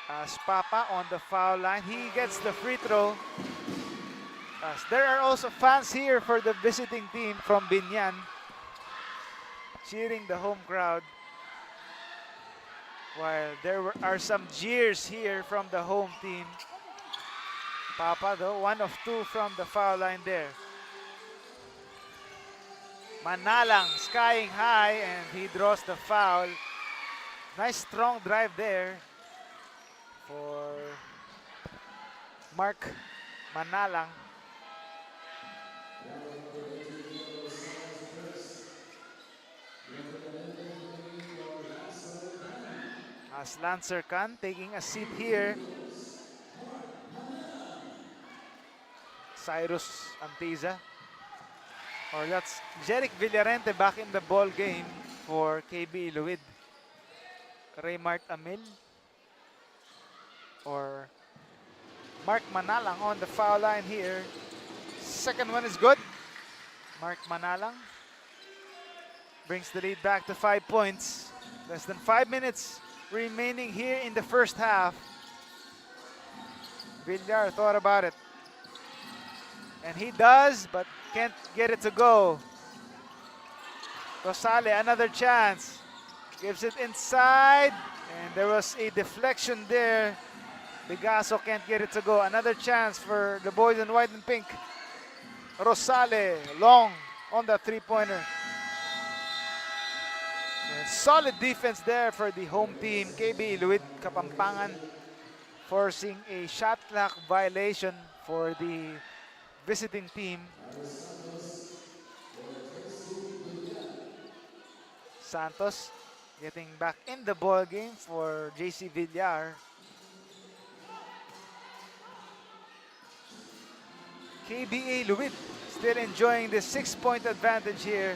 As Papa on the foul line, he gets the free throw. As there are also fans here for the visiting team from Biñan, cheering the home crowd, while there are some jeers here from the home team. Papa though, 1 of 2 from the foul line there. Manalang skying high and he draws the foul. Nice strong drive there for Mark Manalang. As Lancer Khan taking a seat here. Cyrus Antiza. Or that's Jeric Villarente back in the ball game for KB Luid. Raymart Amil. Or Mark Manalang on the foul line here. Second one is good. Mark Manalang brings the lead back to 5 points. Less than 5 minutes remaining here in the first half. Villar thought about it. And he does, but can't get it to go. Rosales, another chance. Gives it inside. And there was a deflection there. Bigaso can't get it to go. Another chance for the boys in white and pink. Rosale, long on the three-pointer. Solid defense there for the home team. KBA Luid Kapampangan forcing a shot clock violation for the visiting team. Santos getting back in the ball game for JC Villar. KBA Luid still enjoying the 6-point advantage here.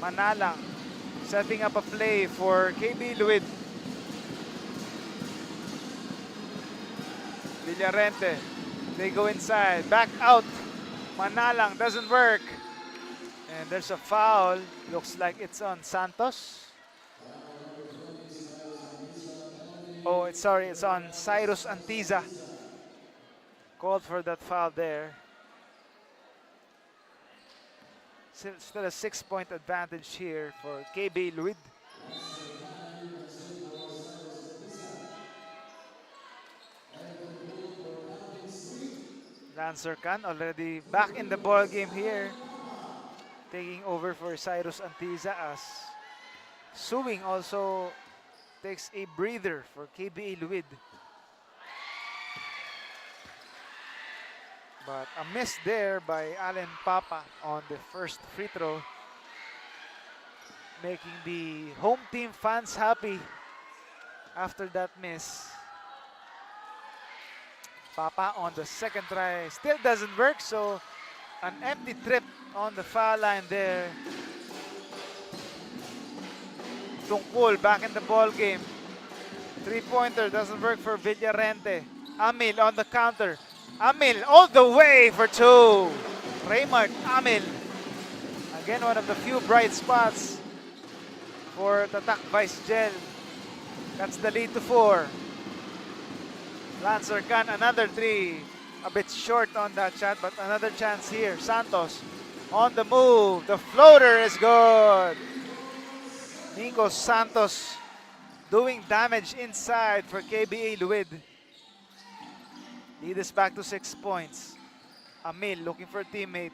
Manalang setting up a play for KBA Luid. Villarente, they go inside, back out. Manalang doesn't work. And there's a foul. Looks like it's on Santos. Oh, it's on Cyrus Antiza. Called for that foul there. Still a 6-point advantage here for KB Luid. Lancer Khan already back in the ball game here, taking over for Cyrus Antiza as Suwing also takes a breather for KBA Luid. But a miss there by Allen Papa on the first free throw, making the home team fans happy after that miss. Papa on the second try still doesn't work, so an empty trip on the foul line there. Tungkol back in the ball game. Three-pointer doesn't work for Villarente. Amil on the counter. Amil all the way for two. Raymart Amil. Again, one of the few bright spots for Tatak Vice Gel. That's the lead to 4. Lancer Khan, another three. A bit short on that shot, but another chance here. Santos on the move. The floater is good. Nico Santos doing damage inside for KBA Luid. Lead is back to 6 points. Amil looking for a teammate.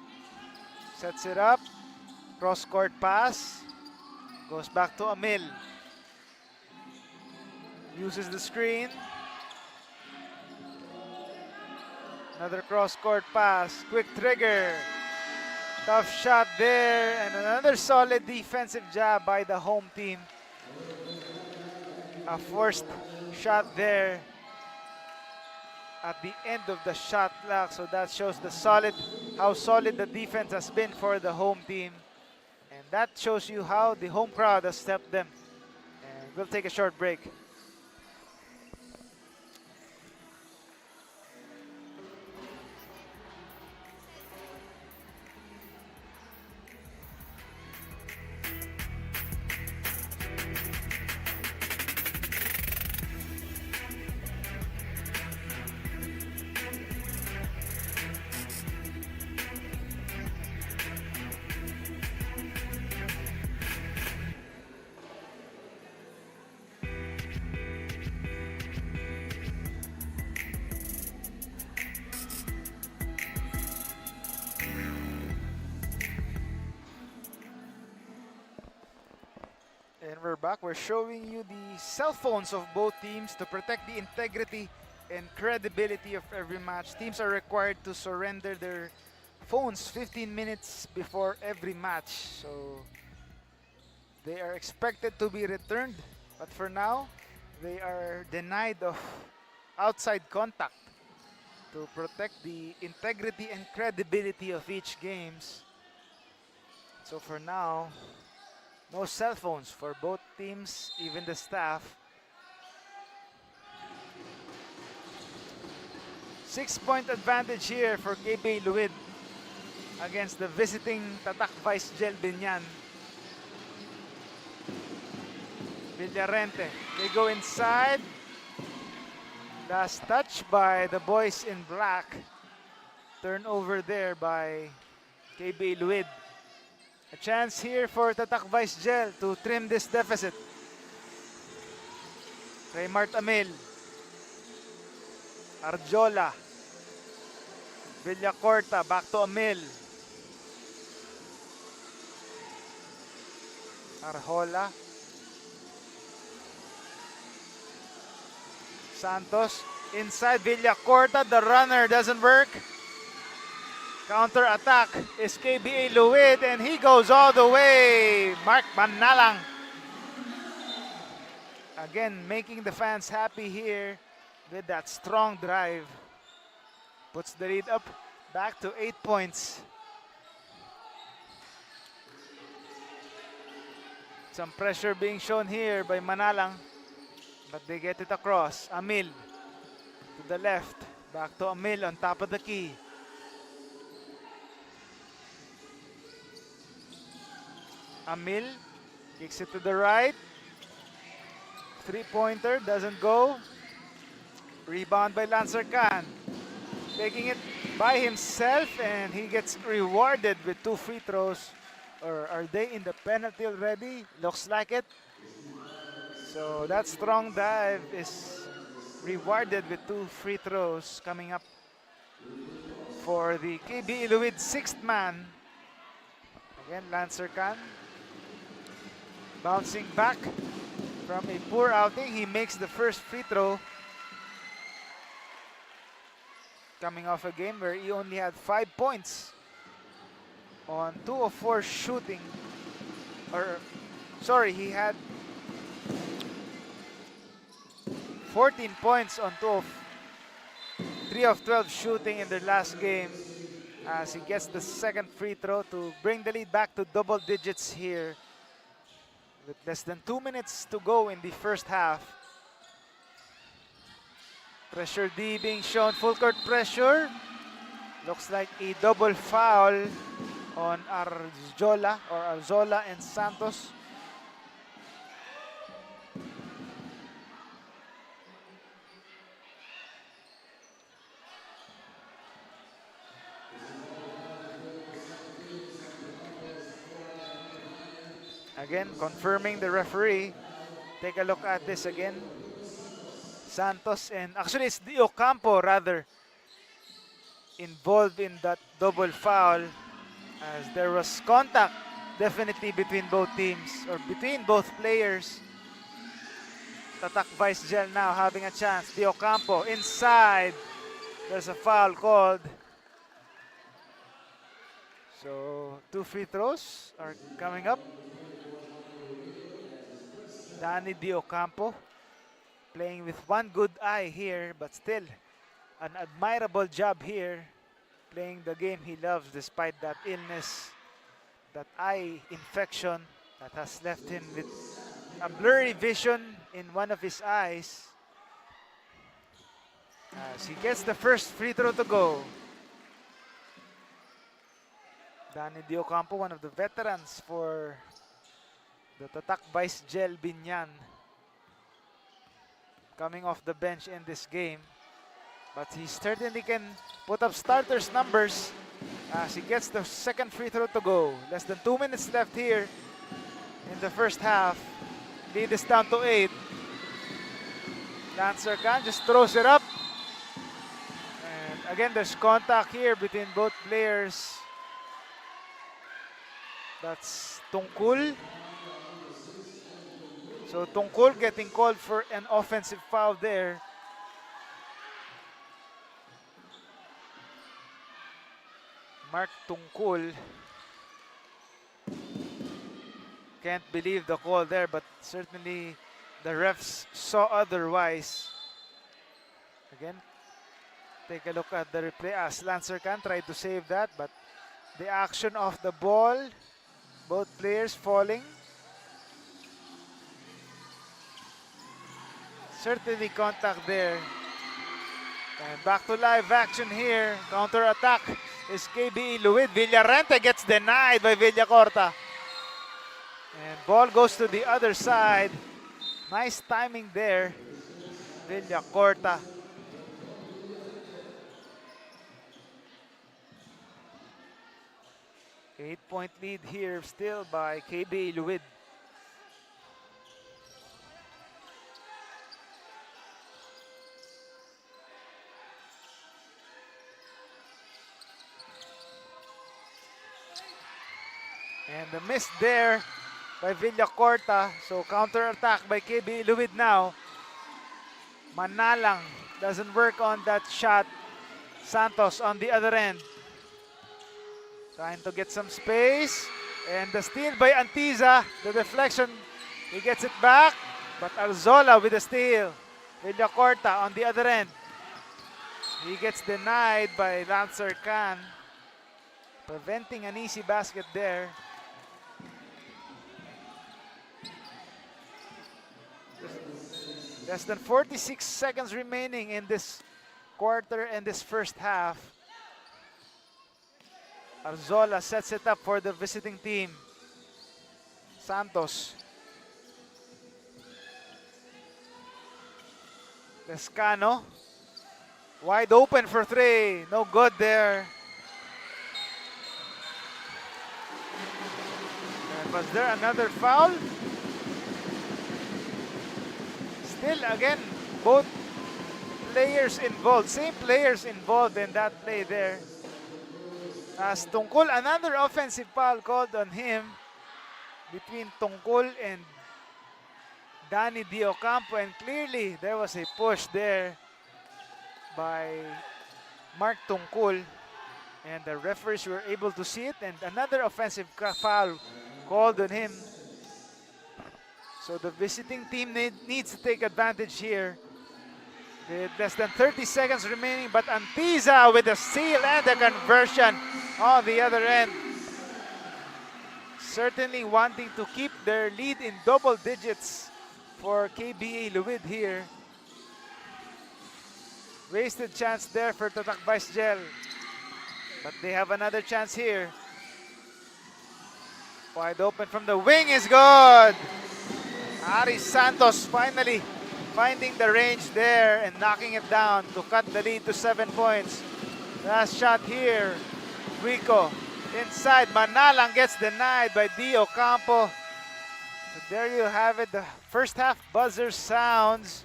Sets it up. Cross-court pass. Goes back to Amil. Uses the screen. Another cross-court pass. Quick trigger. Tough shot there. And another solid defensive job by the home team. A forced shot there at the end of the shot clock. So that shows how solid the defense has been for the home team. And that shows you how the home crowd has stepped them. And we'll take a short break. And we're back. We're showing you the cell phones of both teams to protect the integrity and credibility of every match. Teams are required to surrender their phones 15 minutes before every match. So they are expected to be returned. But for now, they are denied of outside contact to protect the integrity and credibility of each games. So for now, no cell phones for both teams, even the staff. 6-point advantage here for KB Luid against the visiting Tatak Vice Gel Biñan. Villarente, they go inside. Last touch by the boys in black. Turnover there by KB Luid. A chance here for Tatak Vice Gel to trim this deficit. Raymart Amil. Arjola. Villacorta back to Amil. Arjola. Santos inside Villacorta. The runner doesn't work. Counter attack is KBA Luid, and he goes all the way. Mark Manalang. Again, making the fans happy here with that strong drive. Puts the lead up back to 8 points. Some pressure being shown here by Manalang, but they get it across. Amil to the left. Back to Amil on top of the key. Amil kicks it to the right. Three-pointer doesn't go. Rebound by Lancer Khan. Taking it by himself, and he gets rewarded with 2 free throws. Or are they in the penalty already? Looks like it. So that strong dive is rewarded with 2 free throws coming up for the KBA Luid 6th man. Again, Lancer Khan bouncing back from a poor outing. He makes the first free throw. Coming off a game where he only had 5 points on 2 of 4 shooting. Or, sorry, he had 14 points on 3 of 12 shooting in their last game, as he gets the second free throw to bring the lead back to double digits here with less than 2 minutes to go in the first half. Pressure D being shown, full court pressure. Looks like a double foul on Arzola and Santos. Again, confirming the referee. Take a look at this again. Santos and actually it's Di Ocampo rather involved in that double foul, as there was contact definitely between both teams or between both players. Tatak Vice Gel now having a chance. Di Ocampo inside. There's a foul called. So 2 free throws are coming up. Danny Di Ocampo playing with one good eye here, but still an admirable job here, playing the game he loves despite that illness, that eye infection that has left him with a blurry vision in one of his eyes. As he gets the first free throw to go. Danny Di Ocampo, one of the veterans for the Tatak Vice Gel Biñan, coming off the bench in this game, but he certainly can put up starters numbers as he gets the second free throw to go. Less than 2 minutes left here in the first half. Lead is down to 8. Lancer Khan just throws it up, and again there's contact here between both players. That's Tungkol. So Tungkol getting called for an offensive foul there. Mark Tungkol. Can't believe the call there, but certainly the refs saw otherwise. Again, take a look at the replay as Lancer Khan tried to save that, but the action of the ball, both players falling. Certainly contact there. And back to live action here. Counter attack is KBA Luid. Villarente gets denied by Villacorta. And ball goes to the other side. Nice timing there. Villacorta. Eight-point lead here still by KBA Luid. And the miss there by Villacorta. So counter-attack by KBA Luid now. Manalang doesn't work on that shot. Santos on the other end. Trying to get some space. And the steal by Antiza. The deflection, he gets it back. But Arzola with the steal. Villacorta on the other end. He gets denied by Lancer Khan. Preventing an easy basket there. Less than 46 seconds remaining in this quarter and this first half. Arzola sets it up for the visiting team. Santos. Lescano. Wide open for three. No good there. And was there another foul? Still again, both players involved, same players involved in that play there. As Tungkol, another offensive foul called on him between Tungkol and Danny Diocampo, and clearly there was a push there by Mark Tungkol, and the referees were able to see it, and another offensive foul called on him. So the visiting team needs to take advantage here. With less than 30 seconds remaining, but Antiza with the steal and the conversion on the other end. Certainly wanting to keep their lead in double digits for KBA Luid here. Wasted chance there for Tatak Vice Gel. But they have another chance here. Wide open from the wing is good. Aris Santos finally finding the range there and knocking it down to cut the lead to 7 points. Last shot here. Rico inside. Manalang gets denied by Dio Campo. So there you have it. The first half buzzer sounds.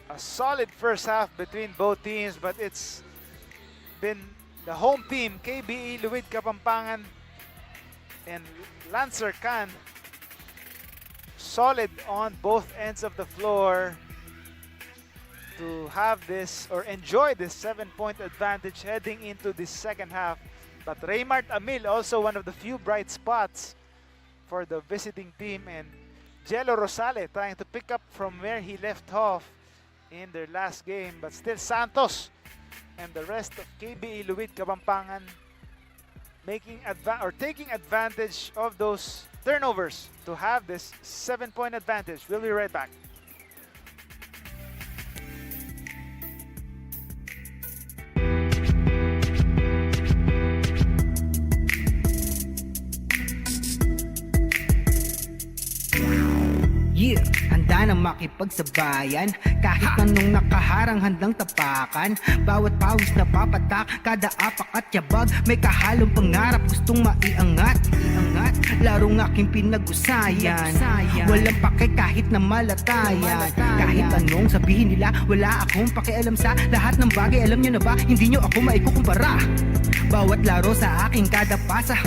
A solid first half between both teams, but it's been the home team, KBA Luid Kapampangan and Lancer Khan, solid on both ends of the floor to have this or enjoy this 7-point advantage heading into the second half. But Raymart Amil also one of the few bright spots for the visiting team, and Jello Rosale trying to pick up from where he left off in their last game. But still Santos and the rest of KBA Luid Kapampangan taking advantage of those turnovers to have this 7-point advantage. We'll be right back. Yeah, handa na makipagsabayan. Kahit anong nakaharang handang tapakan. Bawat pawis na papatak, kada apak at yabag. May kahalong pangarap, gustong maiangat. Larong aking pinag-usayan. Walang pake kahit na malatayan. Kahit anong sabihin nila, wala akong pakialam sa lahat ng bagay. Alam nyo na ba, hindi nyo ako maikukumpara. Bawat laro sa aking kada pasa.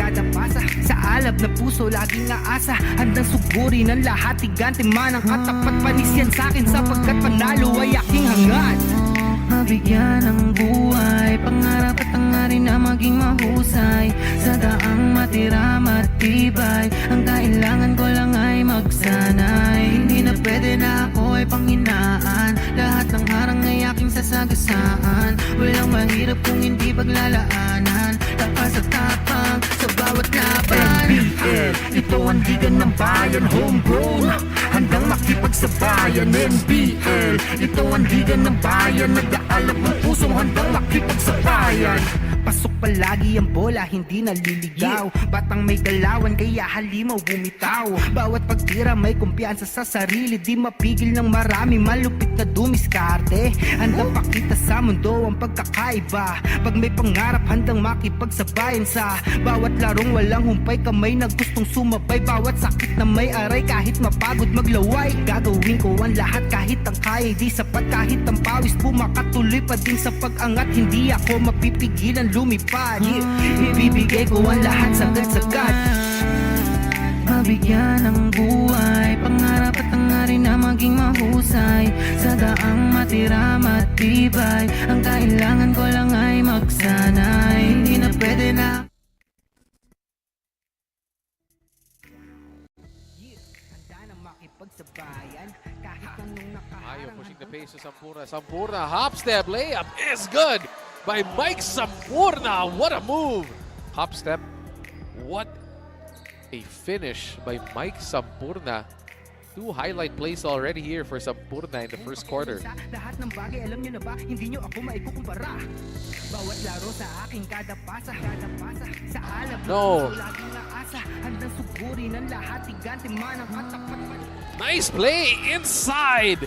Sa alab na puso, laging aasa. Handang sugurin ang lahat, tigante man ang katapat. Panis yan sa'kin sapagkat panalo ay aking hangad. Mabigyan ng buhay, pangarap at hangarin na maging mahusay. Sa daang matira matibay, ang kailangan ko lang ay magsanay. Hindi na pwede na ako ay panghinaan, lahat ng harang ay aking sasagasaan. Walang mahirap kung hindi paglalaanan, takas at tapang sa bawat laban. NBL, ito ang liga ng bayan, homegrown, handang makipagsabayan. NBL, ito ang liga ng bayan, nag-aalap ng pusong handang makipagsabayan. Pasok palagi ang bola, hindi naliligaw. Batang may galawan, kaya halimaw bumitaw. Bawat pagtira may kumpiyansa sa sarili, di mapigil ng marami, malupit na dumiskarte. Handang pakita sa mundo ang pagkakaiba. Pag may pangarap, handang makipagsabayan sa bawat larong walang humpay, kamay na gustong sumabay. Bawat sakit na may aray, kahit mapagod maglaway. Gagawin ko ang lahat kahit ang kaya di sapat, kahit ang pawis pumakatuloy pa din sa pag-angat. Hindi ako mapipigilan, mapipigilan lumipad. Ibibigay ko ang lahat sagad-sagad. Mabigyan ng buhay, pangarap at hangarin na maging mahusay. Sa daang matira matibay, ang kailangan ko lang ay magsanay. Hindi na pwede na Mayo pushing the pace to Sampurna. Sampurna, hop step, layup is good by Mike Sampurna. What a move! Hop step. What a finish by Mike Sampurna. 2 highlight plays already here for Sampurna in the first quarter. Lahat ng bagay, alam nyo na ba, hindi nyo ako maikukumpara. Bawat laro sa aking kada pasa, sa alab No. laging naasa, handang sugurin ang lahat, tigante man ang katapat. Nice play inside.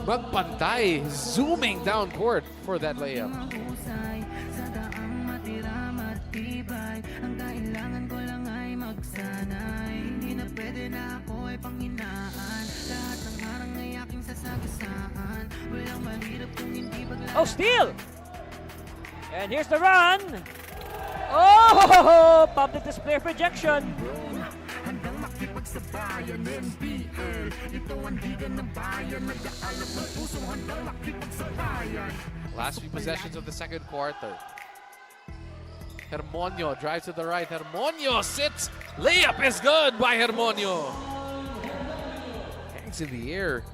Magpantay zooming down court for that layup. Mahusay, sa daang matira matibay, ang kailangan ko lang ay magsanay. Hindi na pwede na ako ay panghinaan, lahat ng harang ay aking sasagasaan. Walang mahirap kung hindi paglalaan. Oh, steal! And here's the run. Oh, public display of rejection. Handang makipagsabayan NBL. Ito ang liga ng bayan. Nag-aalap ng puso, handang makipagsabayan. Last few possessions of the second quarter. Hermonio drives to the right. Hermonio sits. Layup is good by Hermonio. Hangs in the air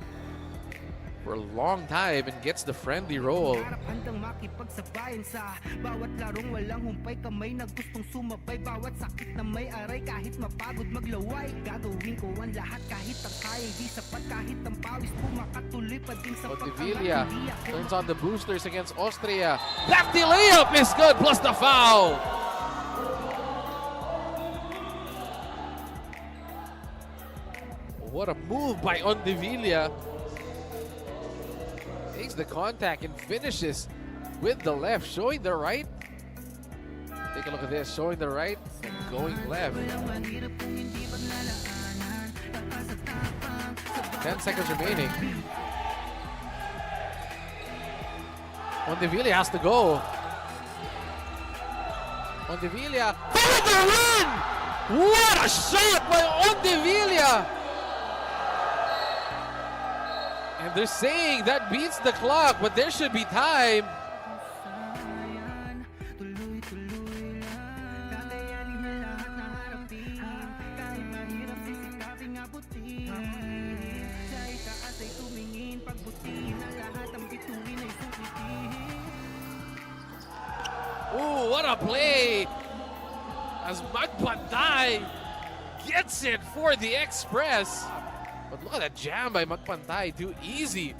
for a long time and gets the friendly roll. Handang makipagsabayan sa bawat larong walang humpay, kamay na gustong sumabay. Bawat sakit na may aray, kahit mapagod maglaway, gagawin ko ang lahat kahit ang kaya di sapat, kahit ang pawis pumakatuloy pa din sa Oldevilla turns on the boosters against Austria. Lefty layup is good plus the foul. What a move by Oldevilla. Takes the contact and finishes with the left, showing the right. Take a look at this, showing the right and going left. 10 seconds remaining. Oldevilla has to go. Oldevilla for the win! What a shot by Oldevilla! And they're saying that beats the clock, but there should be time. Ooh, what a play! As Magpantay gets it for the Express. But look at that jam by Magpantay. Too easy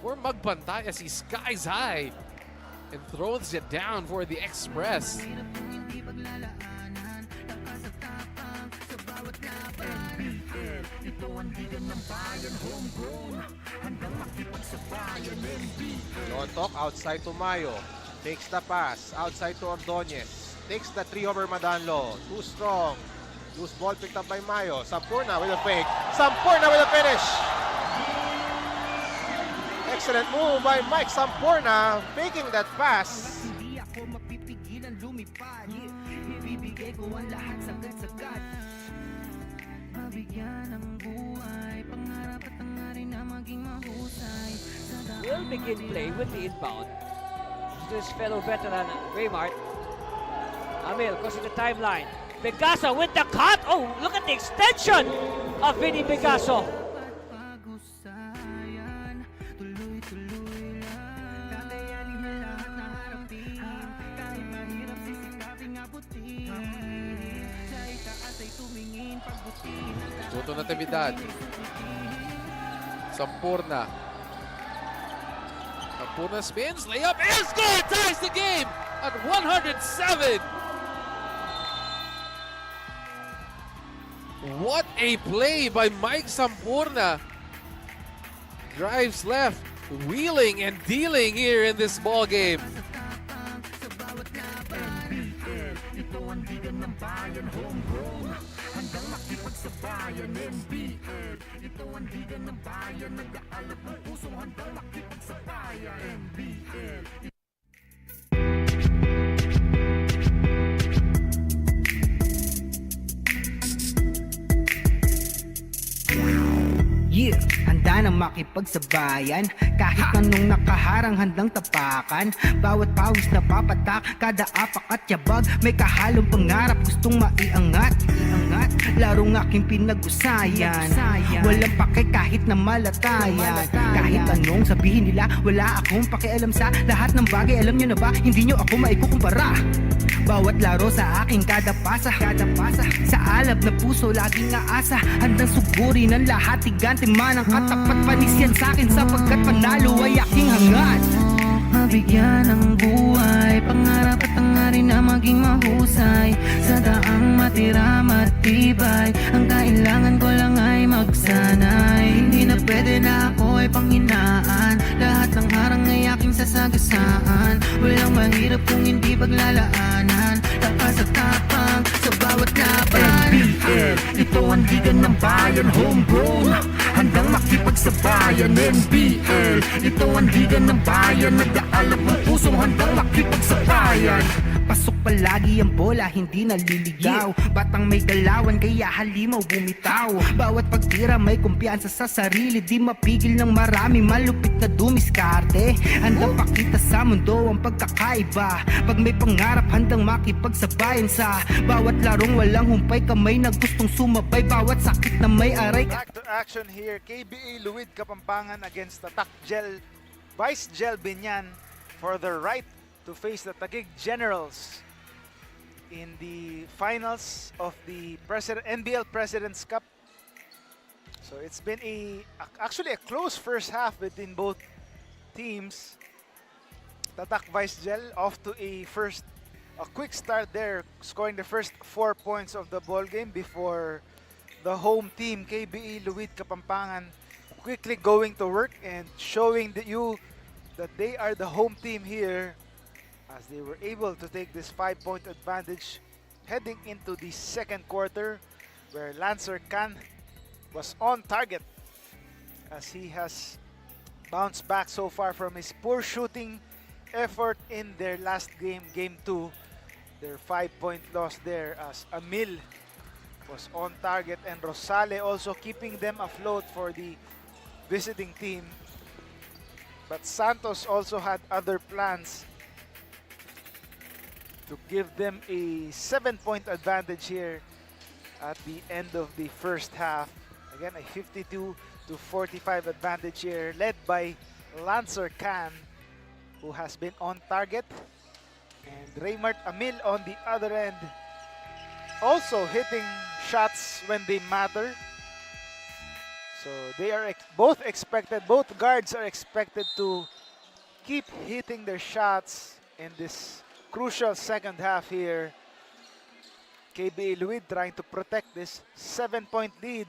for Magpantay as he skies high and throws it down for the Express. Tatak outside to Mayo. Takes the pass. Outside to Ordonez. Takes the 3 over Madanlo. Too strong. Loose ball picked up by Mayo. Sampurna with a fake. Sampurna with a finish. Excellent move by Mike Sampurna. Faking that pass. Hindi ako mapipigilan lumipad. Ibibigay ko ang lahat sagad-sagad. Mabigyan ng buhay, pangarap at hangarin na maging mahusay. Will begin play with the inbound. This fellow veteran, Raymart. Amil goes to the timeline. Picasso with the cut. Oh, look at the extension of Vinny Picasso. Pag-usayan, tuloy-tuloy lang. Kakayanin na lahat na harapin. Kahit mahirap sisikaping abutin. Sa itaas ay tumingin, pagbutin ang lahat. Soto Natividad. Sampurna. Sampurna spins. Layup is good. Ties the game at 107. What a play by Mike Sampurna. Drives left, wheeling and dealing here in this ball game. Ito ang liga ng bayan, homegrown. Handang makipagsabayan NBL. Ito ang liga ng bayan, nag-aalap ng puso, handang makipagsabayan NBL. handa na makipagsabayan. Kahit anong nakaharang handang tapakan. Bawat pawis na papatak, kada apak at yabag. May kahalong pangarap, gustong maiangat. Larong aking pinag-usayan. Walang pake kahit na malatayan. Kahit anong sabihin nila, wala akong pakialam sa lahat ng bagay. Alam nyo na ba, hindi nyo ako maikukumpara. Bawat laro sa aking kada pasa. Sa alab na puso, laging aasa. Handang sugurin ang lahat, tigante man ang katapat. Panis yan sa'kin sapagkat panalo ay aking hangad. Mabigyan ng buhay, pangarap at hangarin na maging mahusay. Sa daang matira matibay, ang kailangan ko lang ay magsanay. Hindi na pwede na ako ay panghinaan, lahat ng harang ay aking sasagasaan. Walang mahirap kung hindi paglalaanan, lakas at tapang sa bawat laban. NBL, ito ang liga ng bayan, homegrown, handang makipagsabayan. NBL, ito ang liga ng bayan, nag-aalap ng pusong handang makipagsabayan. Pasok palagi ang bola, hindi naliligaw. Batang may galawan, kaya halimaw bumitaw. Bawat pagtira may kumpiyansa sa sarili, di mapigil ng marami, malupit na dumiskarte. Handang pakita sa mundo ang pagkakaiba. Pag may pangarap, handang makipagsabayan sa bawat larong walang humpay. Kamay na gustong sumabay, bawat sakit na may aray. Back to action here. KBA Luid Kapampangan against Tatak Vice Gel Biñan for the right to face the Taguig Generals in the finals of the NBL President's Cup. So it's been actually a close first half between both teams. Tatak Vice Gel off to a quick start there, scoring the first 4 points of the ball game before the home team KBA Luid Kapampangan quickly going to work and showing you that they are the home team here, as they were able to take this 5-point advantage heading into the second quarter, where Lancer Khan was on target as he has bounced back so far from his poor shooting effort in their last game, Game 2. Their 5-point loss there, as Amil was on target and Rosale also keeping them afloat for the visiting team. But Santos also had other plans to give them a 7-point advantage here at the end of the first half. Again, a 52-45 advantage here, led by Lancer Khan, who has been on target, and Raymart Amil on the other end, also hitting shots when they matter. So they are both guards are expected to keep hitting their shots in this crucial second half here. KBA Luid trying to protect this 7-point lead.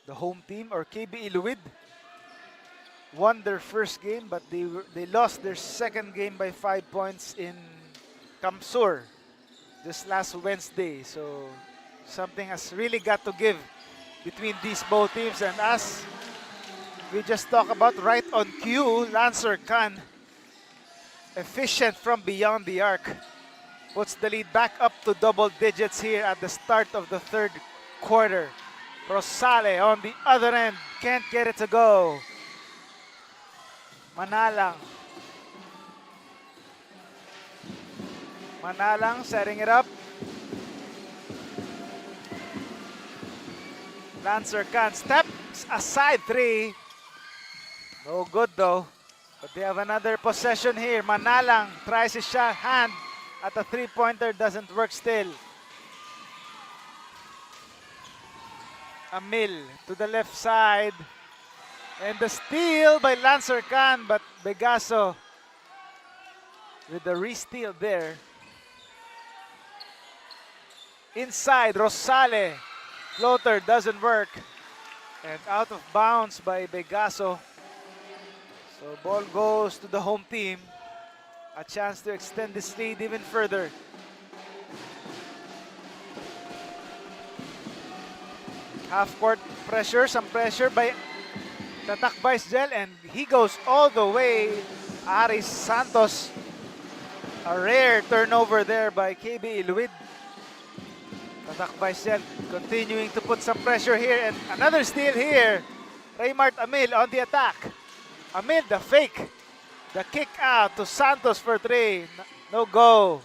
The home team, or KBA Luid, won their first game, but they lost their second game by 5 points in Kamsur just last Wednesday. So something has really got to give between these both teams. And as we just talked about, right on cue, Lancer Khan, efficient from beyond the arc, puts the lead back up to double digits here at the start of the third quarter. Rosale on the other end, can't get it to go. Manalang setting it up. Lancer Khan steps aside, 3. No good though. But they have another possession here. Manalang tries his shot, hand at the 3-pointer, doesn't work still. Amil to the left side. And the steal by Lancer Khan, but Begaso with the re-steal there. Inside, Rosale. Floater doesn't work. And out of bounds by Begaso. So ball goes to the home team. A chance to extend this lead even further. Half-court pressure, some pressure by Tatak Vice Gel, and he goes all the way. Aris Santos, a rare turnover there by KBA Luid. Tatak Vice continuing to put some pressure here, and another steal here. Raymart Amil on the attack. Amil, the fake. The kick out to Santos for three. No go.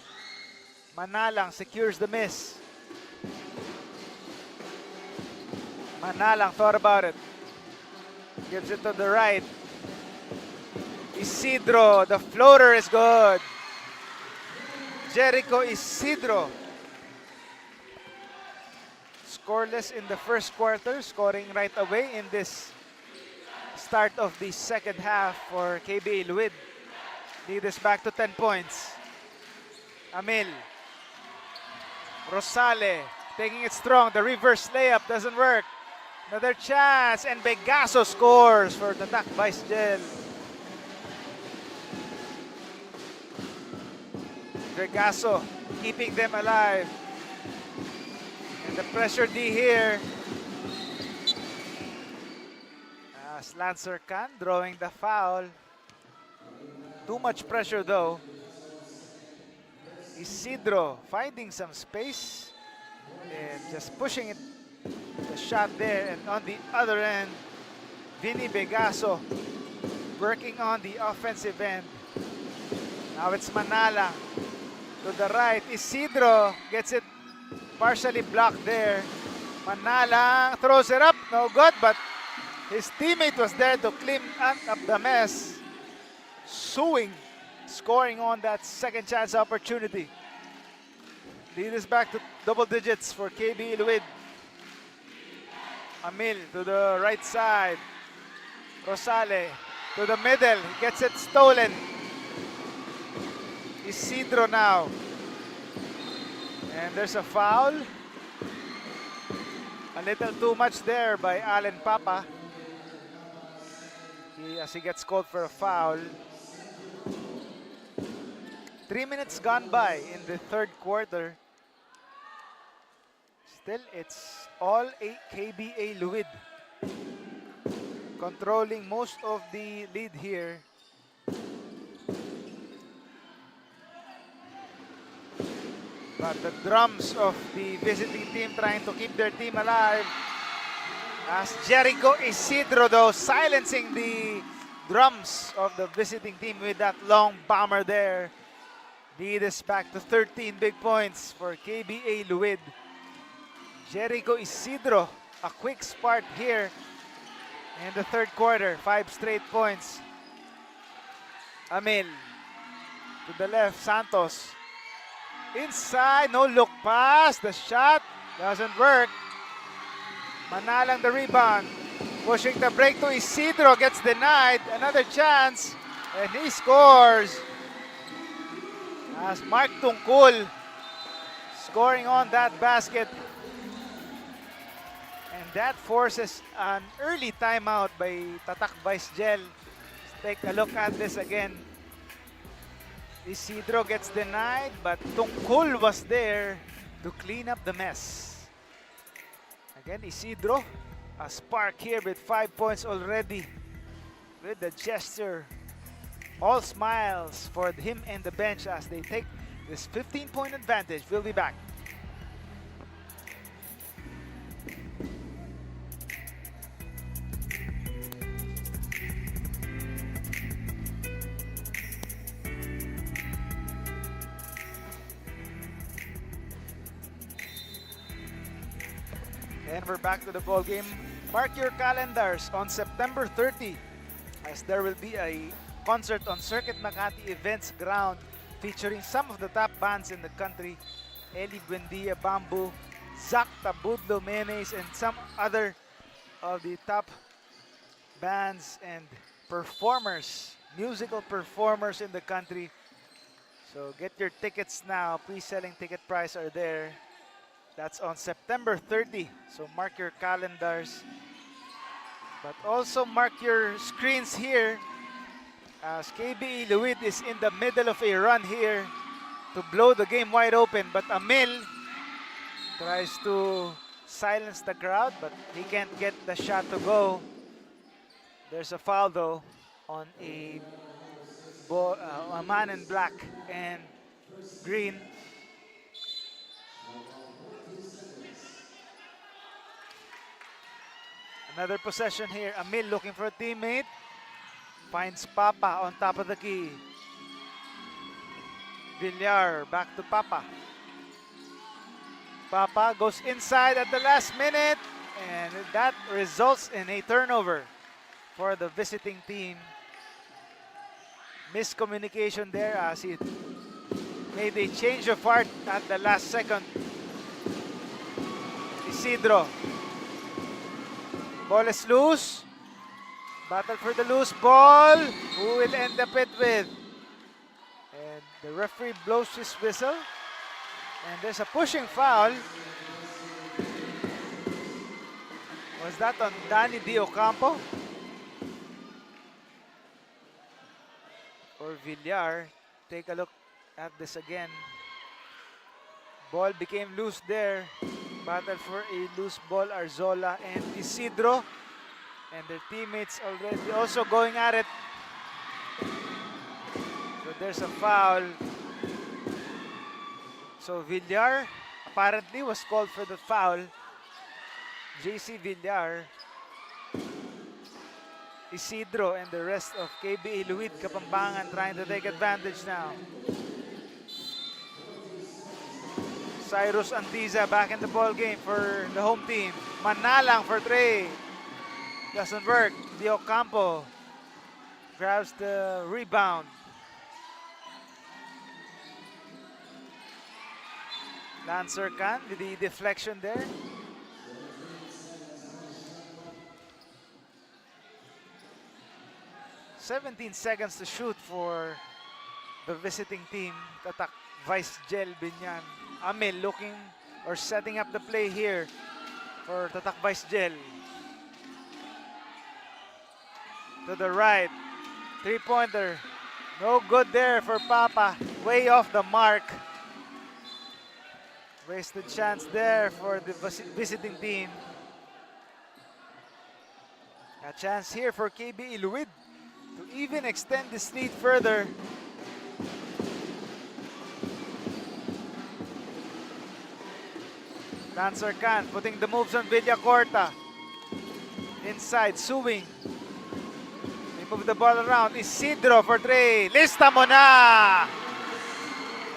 Manalang secures the miss. Manalang thought about it. Gives it to the right. Isidro, the floater is good. Jericho Isidro. Scoreless in the first quarter, scoring right away in this start of the second half for KBA Luid. Lead is back to 10 points. Amil. Rosale taking it strong. The reverse layup doesn't work. Another chance, and Begaso scores for Tatak Vice Gel. Begaso keeping them alive. And the pressure D here. As Lancer Khan drawing the foul. Too much pressure though. Isidro finding some space and just pushing it. The shot there, and on the other end, Vinny Begaso working on the offensive end. Now it's Manalang to the right. Isidro gets it partially blocked there. Manalang throws it up, no good, but his teammate was there to clean up the mess. Suing, scoring on that second chance opportunity. Lead is back to double digits for KBA Luid. Amil to the right side. Rosale to the middle. He gets it stolen. Isidro now. And there's a foul. A little too much there by Allen Papa. As he gets called for a foul. 3 minutes gone by in the third quarter. Still, it's all KBA Luid controlling most of the lead here. But the drums of the visiting team trying to keep their team alive. As Jericho Isidro though silencing the drums of the visiting team with that long bomber there. Lead is back to 13 big points for KBA Luid. Jericho Isidro, a quick spark here in the third quarter. 5 straight points. Amil to the left, Santos. Inside, no look pass. The shot doesn't work. Manalang the rebound. Pushing the break to Isidro, gets denied. Another chance, and he scores. As Mark Tungkol scoring on that basket. And that forces an early timeout by Tatak Vice Gel. Let's take a look at this again. Isidro gets denied, but Tungkol was there to clean up the mess. Again, Isidro, a spark here with 5 points already. With the gesture. All smiles for him and the bench as they take this 15-point advantage. We'll be back. And we're back to the ball game. Mark your calendars on September 30 as there will be a concert on Circuit Makati Events Ground featuring some of the top bands in the country. Eli Buendia, Bamboo, Zach Tabudlo, Menes, and some other of the top bands and performers, musical performers in the country. So get your tickets now. Pre-selling ticket price are there. That's on September 30. So mark your calendars. But also mark your screens here as KBA Luid is in the middle of a run here to blow the game wide open. But Amil tries to silence the crowd, but he can't get the shot to go. There's a foul though on a man in black and green. Another possession here. Amil looking for a teammate. Finds Papa on top of the key. Villar back to Papa. Papa goes inside at the last minute, and that results in a turnover for the visiting team. Miscommunication there as he made a change of heart at the last second. Isidro. Ball is loose. Battle for the loose ball. Who will end up it with? And the referee blows his whistle. And there's a pushing foul. Was that on Danny Di Ocampo? Or Villar? Take a look at this again. Ball became loose there. Battle for a loose ball, Arzola and Isidro. And their teammates already also going at it. So there's a foul. So Villar apparently was called for the foul. JC Villar. Isidro and the rest of KBA Luid Kapampangan trying to take advantage now. Cyrus Antiza back in the ball game for the home team. Manalang for three. Doesn't work. Di Ocampo grabs the rebound. Lancer Khan with the deflection there. "17 seconds to shoot for the visiting team. Tatak Vice Gel Biñan. Amel looking or setting up the play here for Tatak Vice Gel. To the right. Three-pointer. No good there for Papa. Way off the mark. Wasted chance there for the visiting team. A chance here for KBA Luid to even extend this lead further. Lancer Khan putting the moves on Villacorta. Inside, Suwing. They move the ball around. Isidro for three. Lista mo na!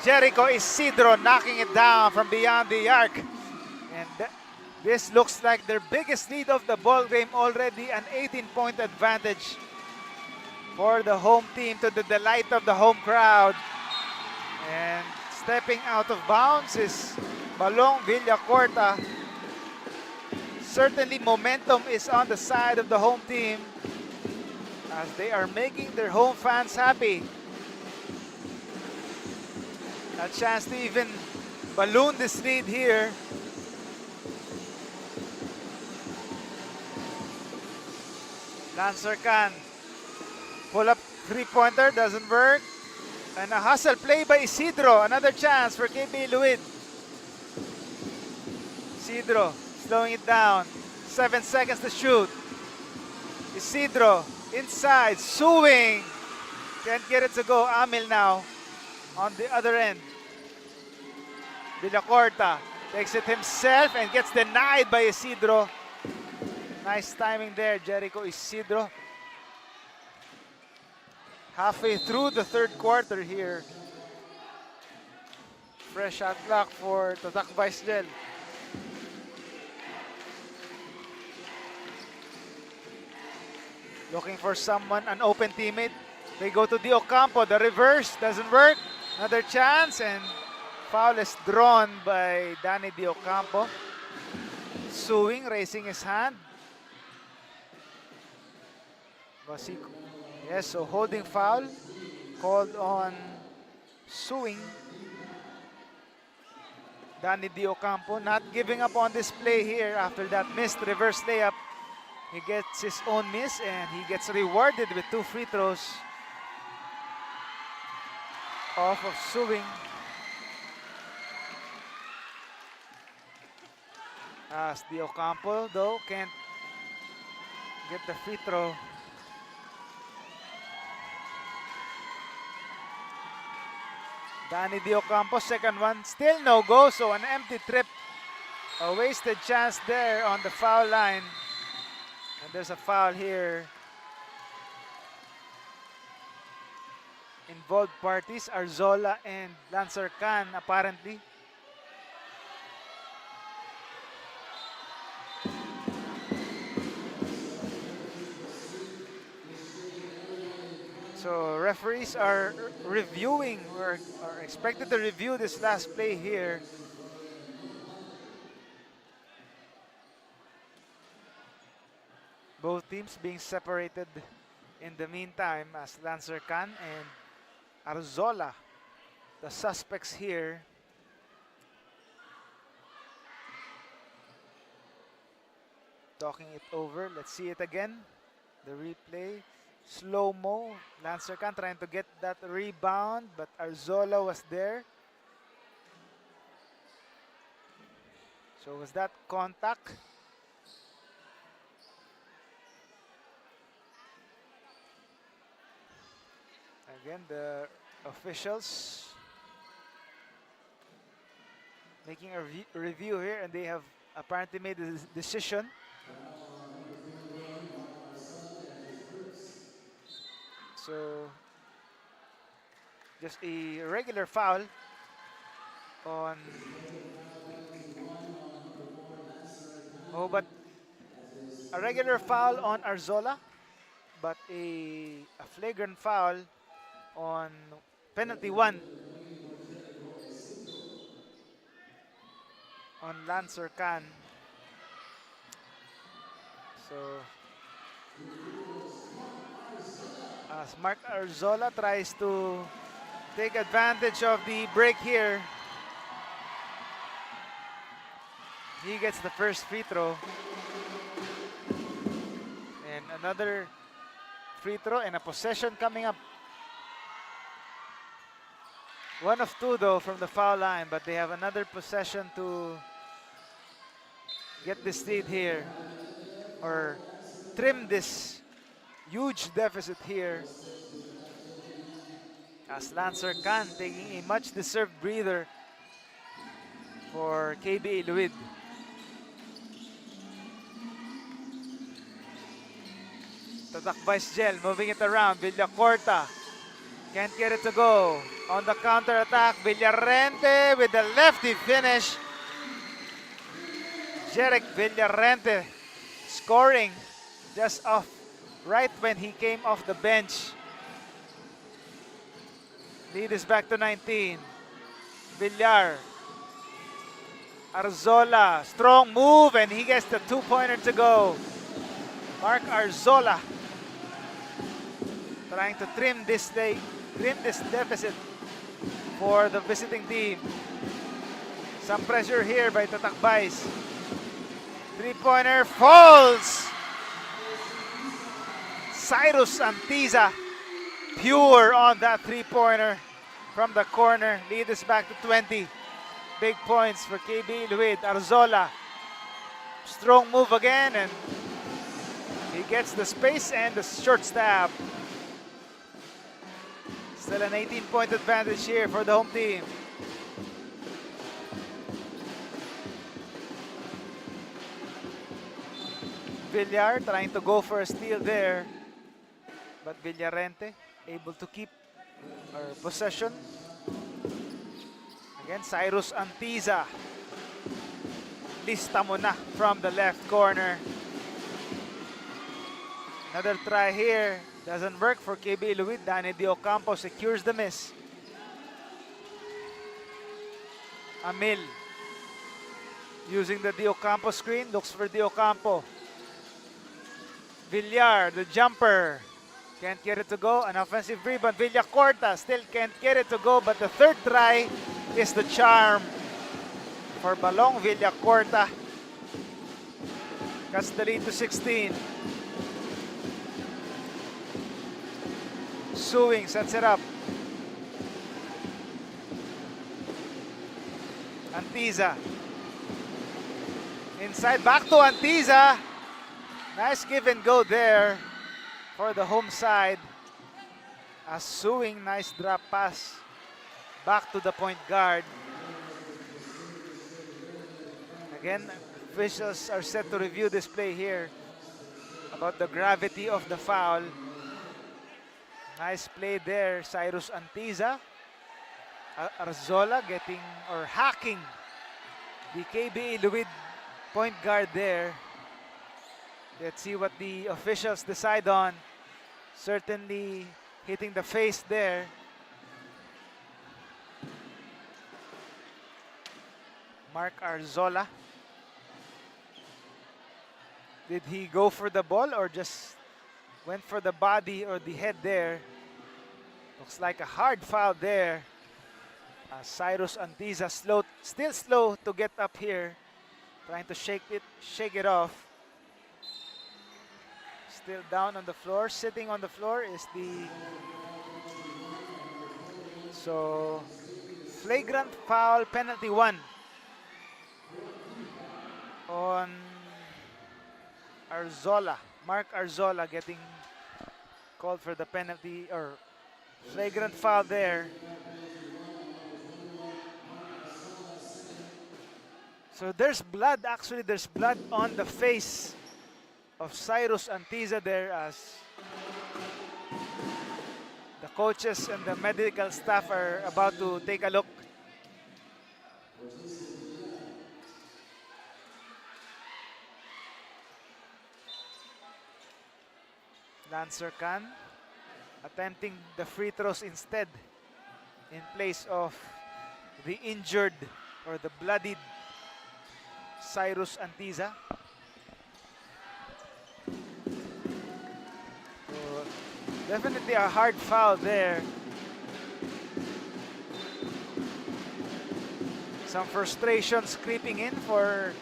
Jericho Isidro knocking it down from beyond the arc. And this looks like their biggest lead of the ball game already. An 18-point advantage for the home team to the delight of the home crowd. And stepping out of bounds is Balong Villacorta. Certainly momentum is on the side of the home team as they are making their home fans happy. A chance to even balloon this lead here. Lancer Khan. Pull up three-pointer, doesn't work. And a hustle play by Isidro. Another chance for KBA Luid. Isidro slowing it down. 7 seconds to shoot. Isidro inside. Suwing. Can't get it to go. Amil now on the other end. Villacorta takes it himself and gets denied by Isidro. Nice timing there, Jericho Isidro. Halfway through the third quarter here. Fresh shot clock for Tatak Vice Gel. Looking for someone, an open teammate. They go to Di Ocampo. The reverse doesn't work. Another chance and foul is drawn by Danny Di Ocampo. Suwing raising his hand. Basico. Yes, so holding foul called on Suwing. Danny Di Ocampo not giving up on this play here after that missed reverse layup. He gets his own miss and he gets rewarded with 2 free throws off of Suwing. As Di Ocampo though can't get the free throw. Danny Di Ocampo, second one, still no go, so an empty trip. A wasted chance there on the foul line. And there's a foul here. Involved parties, Arzola and Lancer Khan, apparently. So referees are reviewing or are expected to review this last play here. Both teams being separated in the meantime as Lancer Khan and Arzola, the suspects here. Talking it over. Let's see it again. The replay. Slow-mo. Lancer Khan trying to get that rebound, but Arzola was there. So was that contact? Again, the officials making a review here, and they have apparently made a decision. So just a regular foul on but a regular foul on Arzola, but a flagrant foul on penalty 1 on Lancer Khan. So as Mark Arzola tries to take advantage of the break here, he gets the first free throw. And another free throw and a possession coming up. 1 of 2 though from the foul line, but they have another possession to get this lead here or trim this huge deficit here, as Lancer Khan taking a much deserved breather for KBA Luid. Tatak Vice Gel moving it around. Villacorta can't get it to go. On the counter attack, Villarente with the lefty finish. Jeric Villarente scoring just off right when he came off the bench. Lead is back to 19. Villar. Arzola, strong move, and he gets the 2-pointer to go. Mark Arzola trying to trim this deficit for the visiting team. Some pressure here by Tatak Vice. 3-pointer falls. Cyrus Antiza, pure on that 3-pointer from the corner. Lead is back to 20. Big points for KB Luid. Arzola, strong move again, and he gets the space and the short stab. Still an 18-point advantage here for the home team. Villar trying to go for a steal there, but Villarente able to keep possession. Again, Cyrus Antiza. Lista mo na from the left corner. Another try here. Doesn't work for KB Luid. Danny Di Ocampo secures the miss. Amil using the Di Ocampo screen. Looks for Di Ocampo. Villar, the jumper. Can't get it to go. An offensive rebound. Villacorta still can't get it to go, but the third try is the charm for Balong Villacorta. Cuts the lead to 16. Suing sets it up. Antiza. Inside, back to Antiza. Nice give and go there for the home side. As Suing, nice drop pass back to the point guard. Again, officials are set to review this play here. A about the gravity of the foul. Nice play there, Cyrus Antiza. Arzola getting or hacking the KBA Luid point guard there. Let's see what the officials decide on. Certainly hitting the face there. Mark Arzola. Did he go for the ball or just went for the body or the head there? Looks like a hard foul there. Cyrus Antiza still slow to get up here. Trying to shake it off. Still down on the floor. Sitting on the floor is the... So, flagrant foul, penalty 1 on Arzola. Mark Arzola getting called for the penalty or flagrant foul there. So there's blood, actually there's blood on the face of Cyrus Antiza there as the coaches and the medical staff are about to take a look. Lancer Khan attempting the free throws instead in place of the injured or the bloodied Cyrus Antiza. So definitely a hard foul there. Some frustrations creeping in for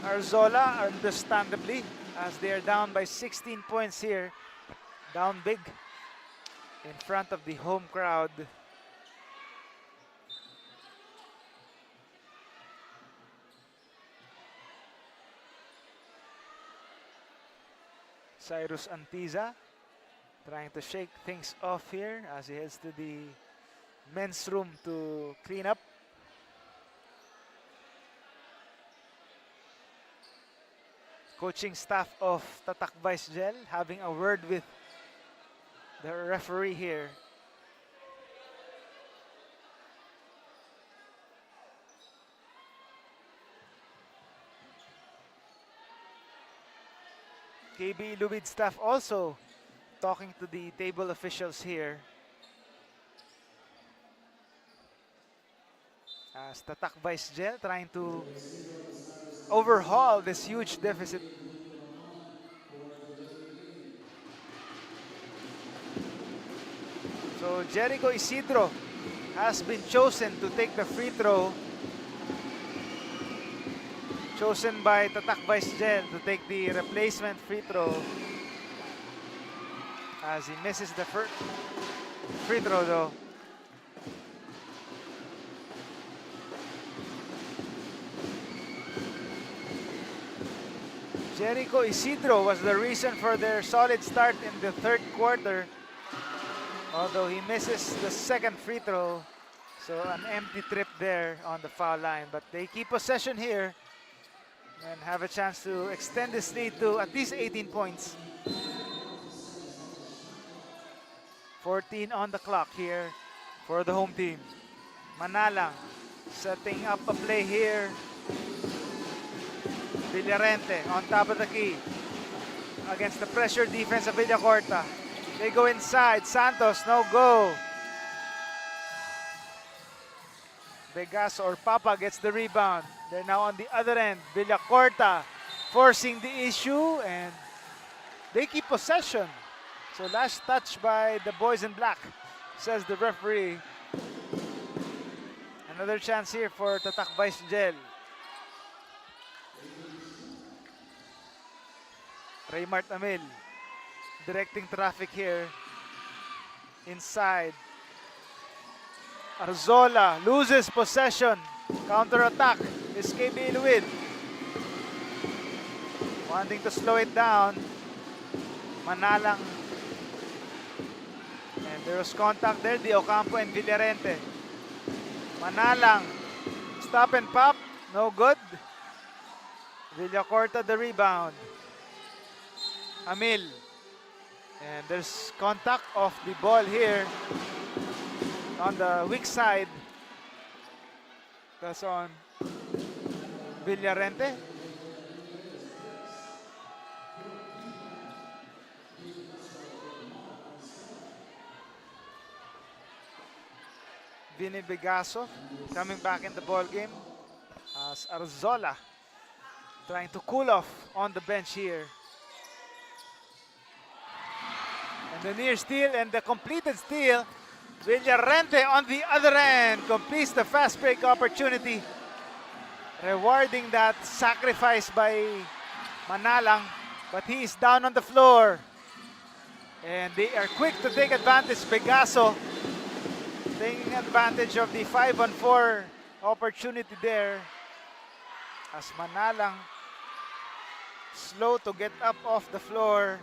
Arzola, understandably, as they are down by 16 points here. Down big in front of the home crowd. Cyrus Antiza trying to shake things off here as he heads to the men's room to clean up. Coaching staff of Tatak Vice Gel having a word with the referee here. KBA Luid staff also talking to the table officials here. As Tatak Vice Gel trying to overhaul this huge deficit. So Jericho Isidro has been chosen to take the free throw. Chosen by Tatak Vice Gel to take the replacement free throw. As he misses the first free throw though. Jericho Isidro was the reason for their solid start in the third quarter. Although he misses the second free throw. So an empty trip there on the foul line. But they keep possession here and have a chance to extend this lead to at least 18 points. 14 on the clock here for the home team. Manalang setting up a play here. Villarente on top of the key against the pressure defense of Villacorta. They go inside. Santos, no go. Vegas or Papa gets the rebound. They're now on the other end. Villacorta forcing the issue and they keep possession. So last touch by the boys in black, says the referee. Another chance here for Tatak Vice Gel. Raymart Amil directing traffic here inside. Arzola loses possession. Counter attack is KBA Luid. Wanting to slow it down. Manalang. And there was contact there. Di Ocampo and Villarente. Manalang. Stop and pop. No good. Villacorta the rebound. Amil. And there's contact of the ball here on the weak side. That's on Villarente. Vini Bigaso coming back in the ball game as Arzola trying to cool off on the bench here. And the near steal and the completed steal. Villarente on the other end completes the fast break opportunity, rewarding that sacrifice by Manalang, but he is down on the floor. And they are quick to take advantage. Pegaso taking advantage of the 5-on-4 opportunity there, as Manalang slow to get up off the floor.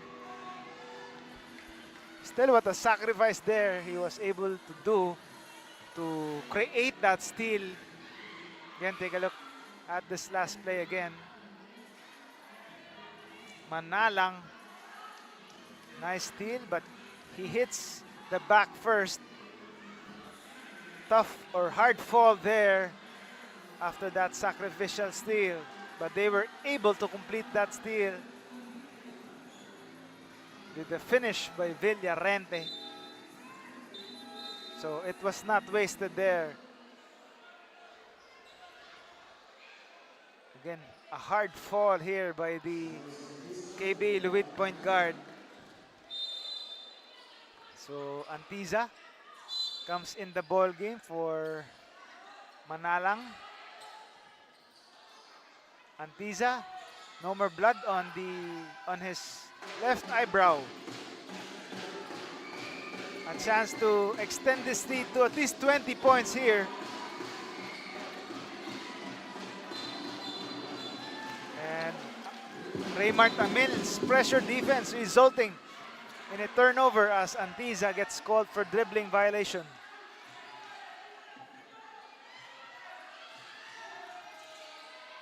Still, what a sacrifice there he was able to do to create that steal. Again, take a look at this last play again. Manalang, nice steal, but he hits the back first. Tough or hard fall there after that sacrificial steal, but they were able to complete that steal with the finish by Villarente. So it was not wasted there. Again, a hard fall here by the KBA Luid point guard. So Antiza comes in the ball game for Manalang. Antiza, no more blood on his left eyebrow. A chance to extend this lead to at least 20 points here. And Raymart Amil's pressure defense resulting in a turnover as Antiza gets called for dribbling violation.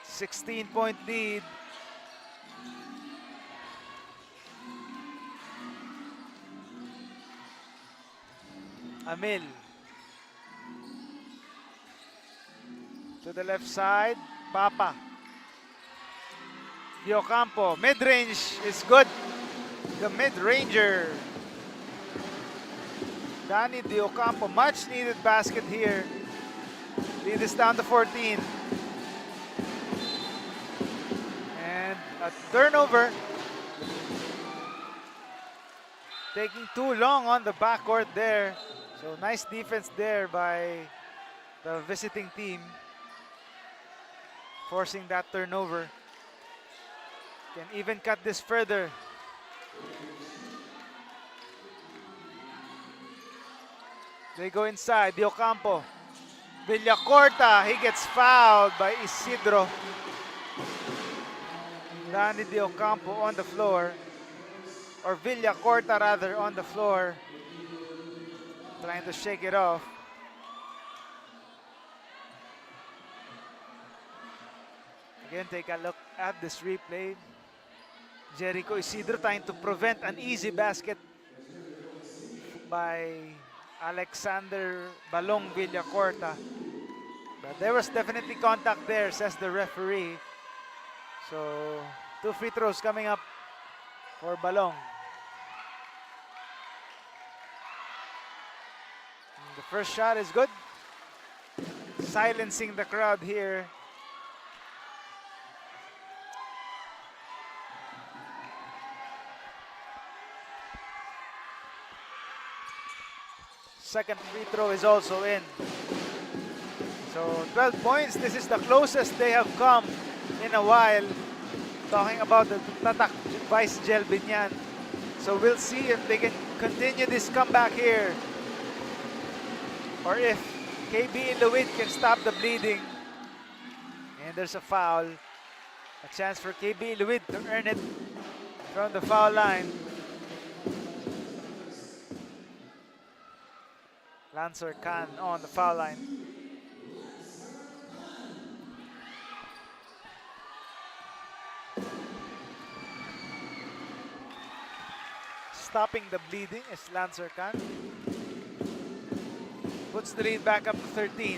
$16-point lead. Amil to the left side. Papa. Diocampo. Mid-range is good. The mid-ranger. Danny Diocampo. Much needed basket here. Lead is down to 14. And a turnover. Taking too long on the backcourt there. So nice defense there by the visiting team, forcing that turnover. Can even cut this further. They go inside. Diocampo. Villacorta. He gets fouled by Isidro. Danny Diocampo on the floor. Or Villacorta rather on the floor. Trying to shake it off. Again, take a look at this replay. Jericho Isidro trying to prevent an easy basket by Alexander Balong Villacorta. But there was definitely contact there, says the referee. So, 2 free throws coming up for Balong. The first shot is good. Silencing the crowd here. Second free throw is also in. So 12 points. This is the closest they have come in a while. Talking about the Tatak Vice Gel Biñan. So we'll see if they can continue this comeback here, or if KBA Luid can stop the bleeding. And there's a foul. A chance for KBA Luid to earn it from the foul line. Lancer Khan on the foul line. stopping the bleeding is Lancer Khan. Puts the lead back up to 13.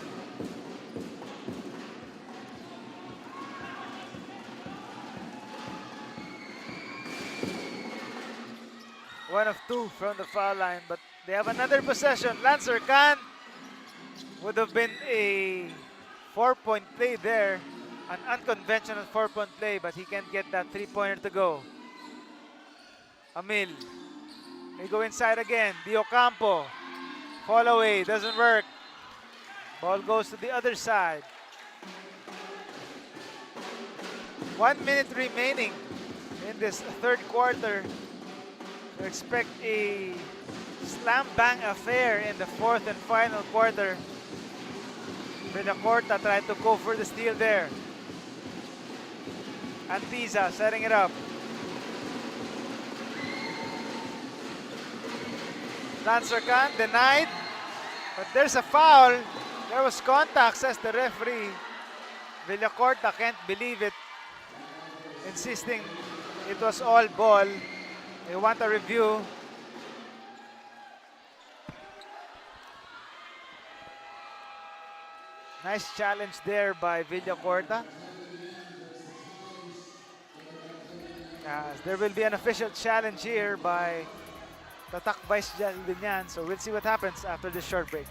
One of two from the foul line, but they have another possession. Lancer Khan would have been a 4-point play there, an unconventional 4-point play, but he can't get that 3-pointer to go. Amil, they go inside again. Diocampo, fall away, doesn't work. Ball goes to the other side. 1 minute remaining in this third quarter. We expect a slam bang affair in the fourth and final quarter. Villacorta tried to go for the steal there. Antiza setting it up. Lancer Khan denied, but there's a foul. There was contact, says the referee. Villacorta can't believe it, insisting it was all ball. They want a review. Nice challenge there by Villacorta. There will be an official challenge here by Tatak Vice Biñan, so we'll see what happens after this short break.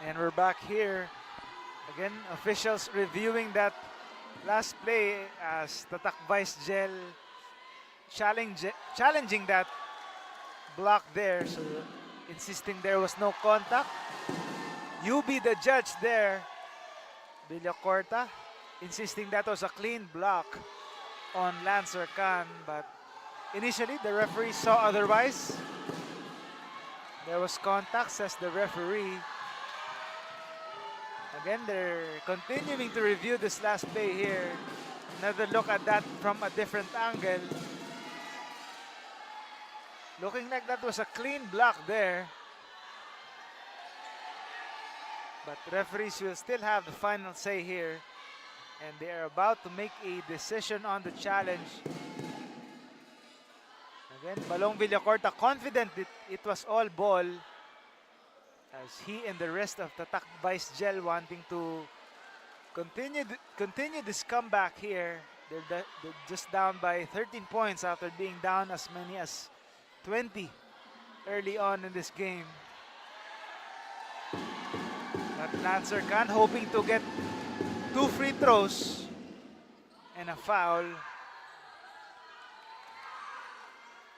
And we're back here. Again, officials reviewing that last play as Tatak Vice Gel challenging that block there. So insisting there was no contact. You be the judge there, Villacorta, insisting that was a clean block on Lancer Khan. But initially, the referee saw otherwise. There was contact, says the referee. Again, they're continuing to review this last play here. Another look at that from a different angle. Looking like that was a clean block there. But referees will still have the final say here. And they are about to make a decision on the challenge. Again, Balong Villacorta confident that it was all ball, as he and the rest of Tatak Vice Gel wanting to continue this comeback here. They're just down by 13 points after being down as many as 20 early on in this game. But Lancer Khan hoping to get 2 free throws and a foul.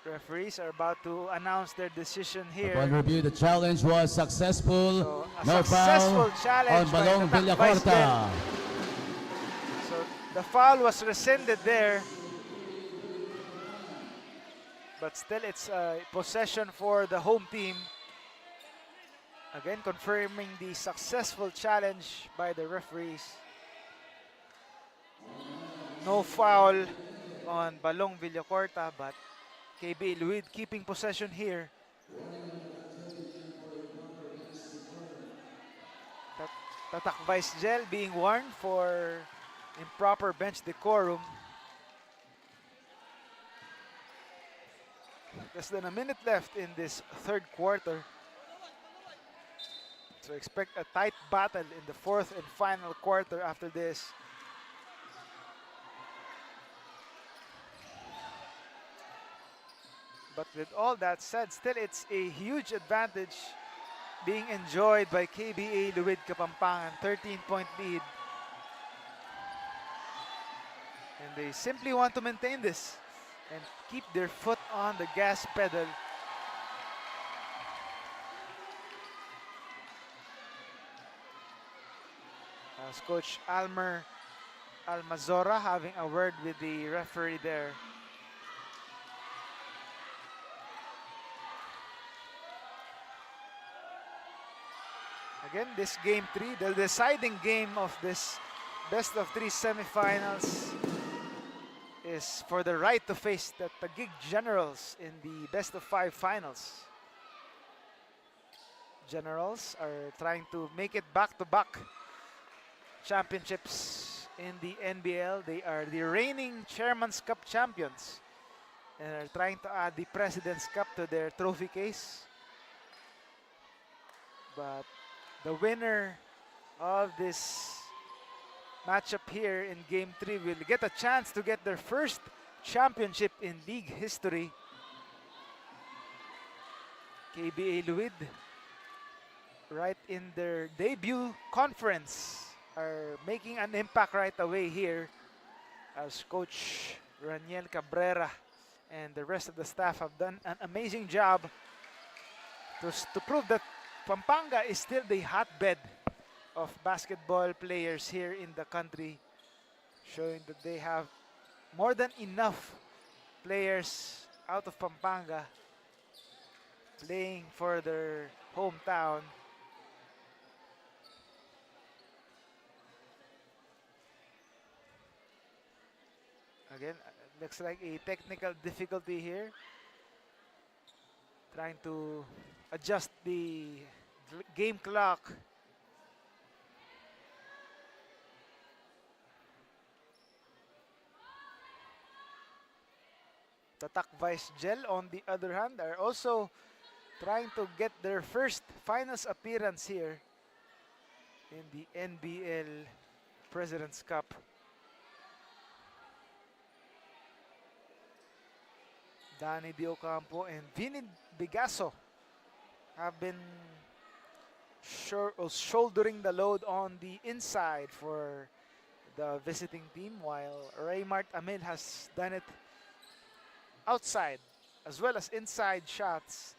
Referees are about to announce their decision here. Upon review, the challenge was successful. So, a no successful foul challenge on by Balong Tatak Vice Villacorta. Gel. So the foul was rescinded there. But still, it's a possession for the home team. Again, confirming the successful challenge by the referees. No foul on Balong Villacorta, but KBA Luid keeping possession here. Tatak Vice Gel being warned for improper bench decorum. Less than a minute left in this third quarter. So expect a tight battle in the fourth and final quarter after this. But with all that said, still it's a huge advantage being enjoyed by KBA Luid Kapampangan. 13-point lead. And they simply want to maintain this and keep their foot on the gas pedal. As Coach Almer Almazora having a word with the referee there. Again, this game 3, the deciding game of this best of 3 semifinals, is for the right to face the Taguig Generals in the best of 5 finals. Generals are trying to make it back-to-back championships in the NBL. They are the reigning Chairman's Cup champions and are trying to add the President's Cup to their trophy case. But the winner of this matchup here in Game 3 will get a chance to get their first championship in league history. KBA Luid, right in their debut conference, are making an impact right away here as Coach Raniel Cabrera and the rest of the staff have done an amazing job to prove that Pampanga is still the hotbed of basketball players here in the country, showing that they have more than enough players out of Pampanga playing for their hometown. Again, looks like a technical difficulty here. Trying to adjust the game clock. Tatak Vice Gel, on the other hand, are also trying to get their first finals appearance here in the NBL President's Cup. Danny Di Ocampo and Vinny Bigaso have been shouldering the load on the inside for the visiting team, while Raymart Amil has done it outside as well as inside shots.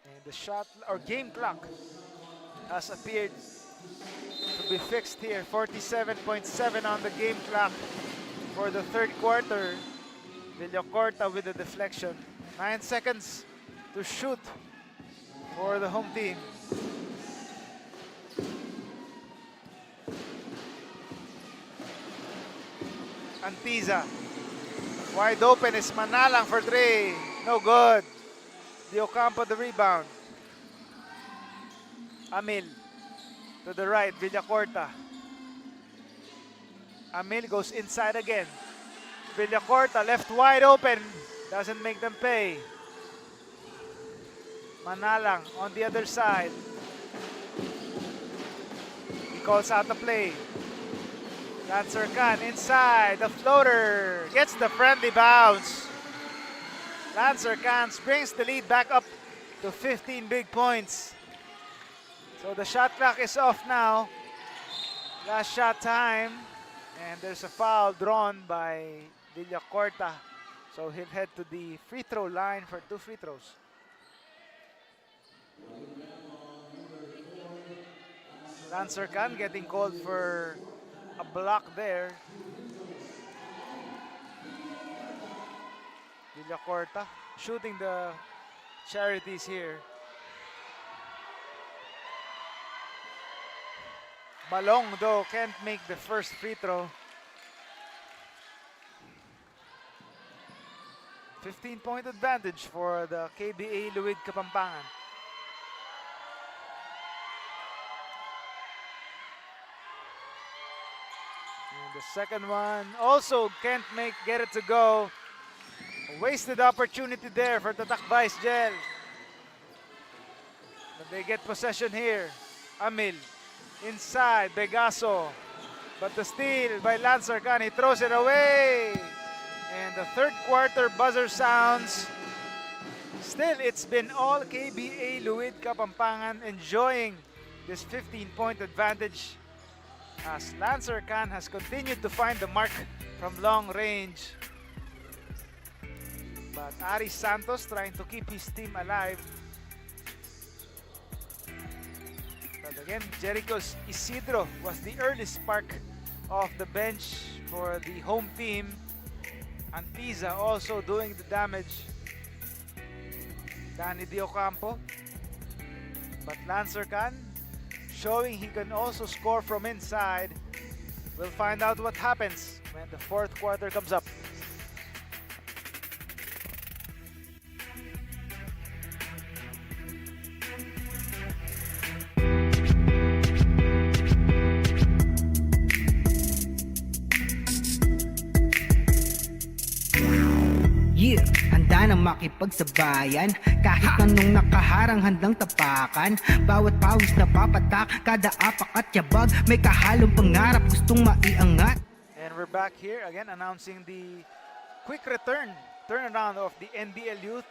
And the shot or game clock has appeared to be fixed here. 47.7 on the game clock for the third quarter. Villacorta with the deflection. 9 seconds to shoot for the home team. Antiza. Wide open is Manalang for 3. No good. Di Ocampo the rebound. Amil to the right. Villacorta. Amil goes inside again. Villacorta left wide open. Doesn't make them pay. Manalang on the other side. He calls out the play. Lancer Khan inside. The floater gets the friendly bounce. Lancer Khan brings the lead back up to 15 big points. So the shot clock is off now. Last shot time. And there's a foul drawn by Villacorta. So he'll head to the free throw line for 2 free throws. Lancer Khan getting called for a block there. Villacorta shooting the charities here. Malong though can't make the first free throw. 15-point advantage for the KBA Luid Kapampangan. And the second one also can't get it to go. A wasted opportunity there for Tatak Vice Gel. But they get possession here. Amil inside, Begaso. But the steal by Lancer Khan, he throws it away. And the third quarter buzzer sounds. Still, it's been all KBA Luid Kapampangan enjoying this 15-point advantage as Lancer Khan has continued to find the mark from long range. But Ari Santos trying to keep his team alive. But again, Jericho's Isidro was the early spark of the bench for the home team. Antiza also doing the damage. Danny Diocampo. But Lancer Khan showing he can also score from inside. We'll find out what happens when the fourth quarter comes up. Yeah, handa na makipagsabayan. Kahit anong nakaharang handang tapakan. Bawat pawis na papatak, kada apak at yabag. May kahalong pangarap gustong maiangat. And we're back here again announcing the quick turnaround of the NBL youth.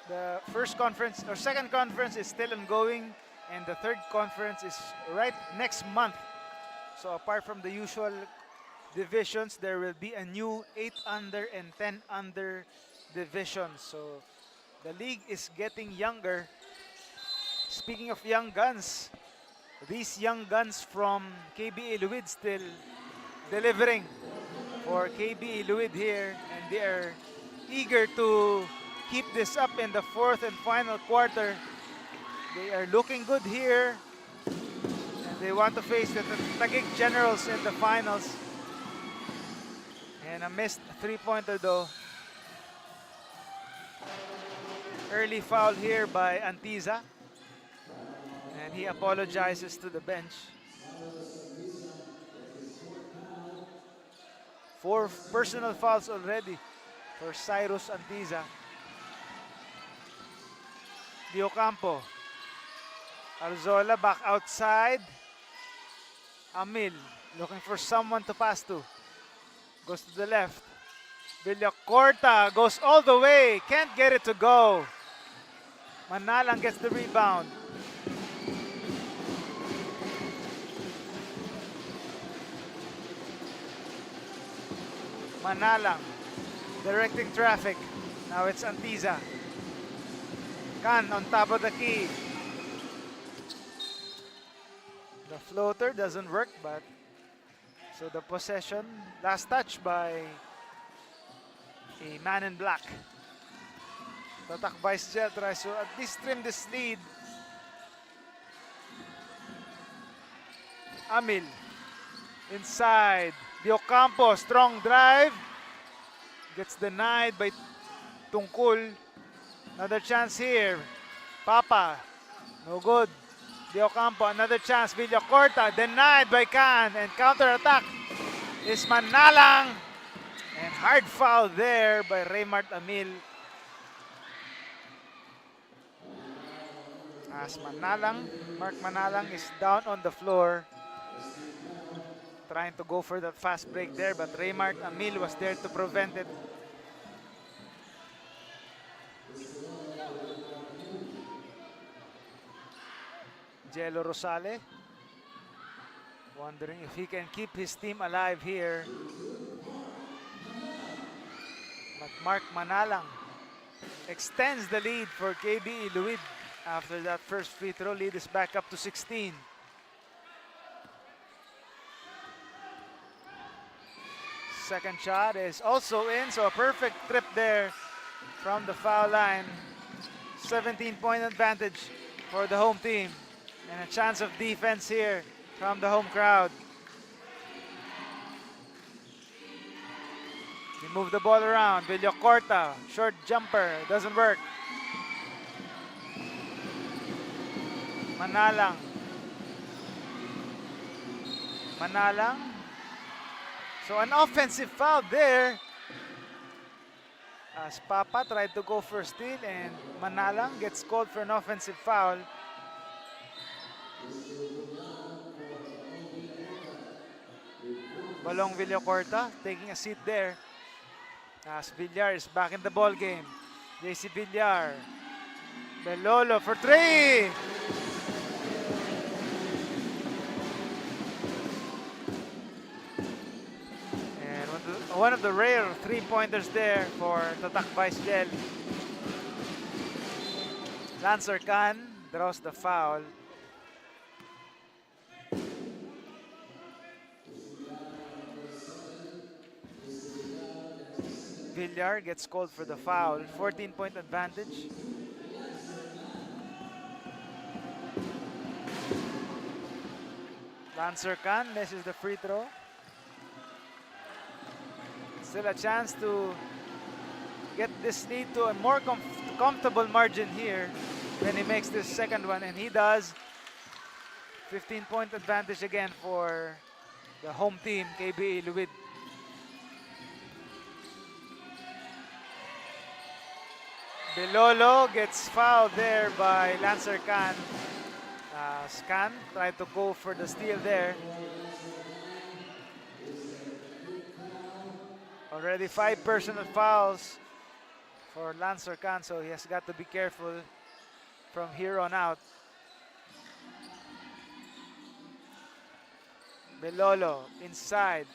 The first conference or second conference is still ongoing, and the third conference is right next month. So apart from the usual divisions, there will be a new 8 under and 10 under divisions. So the league is getting younger. Speaking of young guns, these young guns from KBA Luid still delivering for KBA Luid here, and they are eager to keep this up in the fourth and final quarter. They are looking good here, and they want to face the Taguig Generals in the finals. And a missed three-pointer though. Early foul here by Antiza, and he apologizes to the bench. 4 personal fouls already for Cyrus Antiza. Diocampo. Arzola back outside. Amil looking for someone to pass to. Goes to the left. Villacorta goes all the way. Can't get it to go. Manalang gets the rebound. Manalang directing traffic. Now it's Antiza. Khan on top of the key. The floater doesn't work, but so the possession, last touch by a man in black. Tatak Vice Gel tries to at least trim this lead. Amil inside. Diocampo, strong drive. Gets denied by Tungkol. Another chance here. Papa, no good. Diocampo, another chance. Villacorta, denied by Khan. And counter-attack is Manalang. And hard foul there by Raymart Amil. As Mark Manalang is down on the floor. Trying to go for that fast break there, but Raymart Amil was there to prevent it. Jello Rosale wondering if he can keep his team alive here. But Mark Manalang extends the lead for KBE Luid after that first free throw. Lead is back up to 16. Second shot is also in, so a perfect trip there from the foul line. 17-point advantage for the home team. And a chance of defense here from the home crowd. They move the ball around. Villacorta, short jumper, doesn't work. Manalang. So an offensive foul there. As Papa tried to go for a steal and Manalang gets called for an offensive foul. Balong Villacorta taking a seat there As Villar is back in the ball game. JC Villar. Belolo for three. And one of the rare three-pointers there for Tatak Vice Gel. Lancer Khan draws the foul. Villar gets called for the foul. 14-point advantage. Lancer Khan misses the free throw. Still a chance to get this lead to a more comfortable margin here when he makes this second one, and he does. 15-point advantage again for the home team, KBA Luid. Belolo gets fouled there by Lancer Khan. Scan tried to go for the steal there. Already 5 personal fouls for Lancer Khan, so he has got to be careful from here on out. Belolo inside.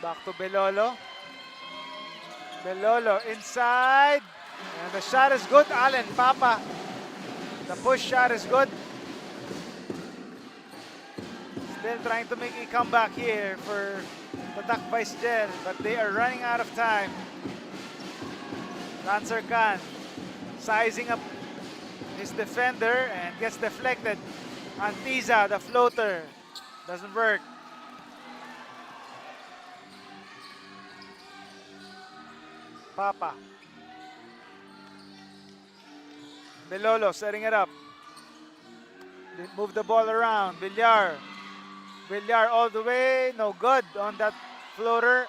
Back to Belolo. Belolo inside. And the shot is good. Allen Papa. The push shot is good. Still trying to make a comeback here for Tatak Vice Gel, but they are running out of time. Lancer Khan sizing up his defender and gets deflected. Antiza, the floater, doesn't work. Papa. Belolo setting it up. They move the ball around. Villar. Villar all the way. No good on that floater.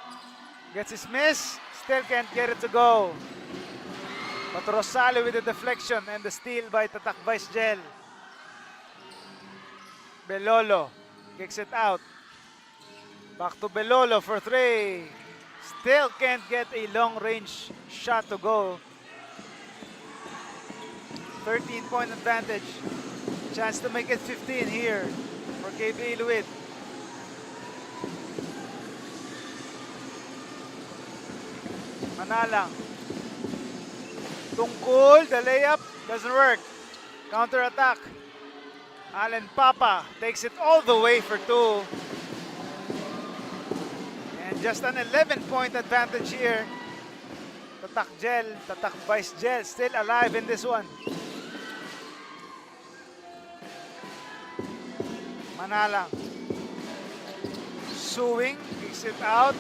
Gets his miss. Still can't get it to go. But Rosale with the deflection and the steal by Tatak Vice Gel. Belolo kicks it out. Back to Belolo for three. Still can't get a long-range shot to go. 13-point advantage. Chance to make it 15 here for KBA Luid. Manalang. Tungkol, the layup doesn't work. Counter attack. Allen Papa takes it all the way for two. And just an 11-point advantage here. Tatak Vice Gel still alive in this one. Manalang. Suing, kicks it out.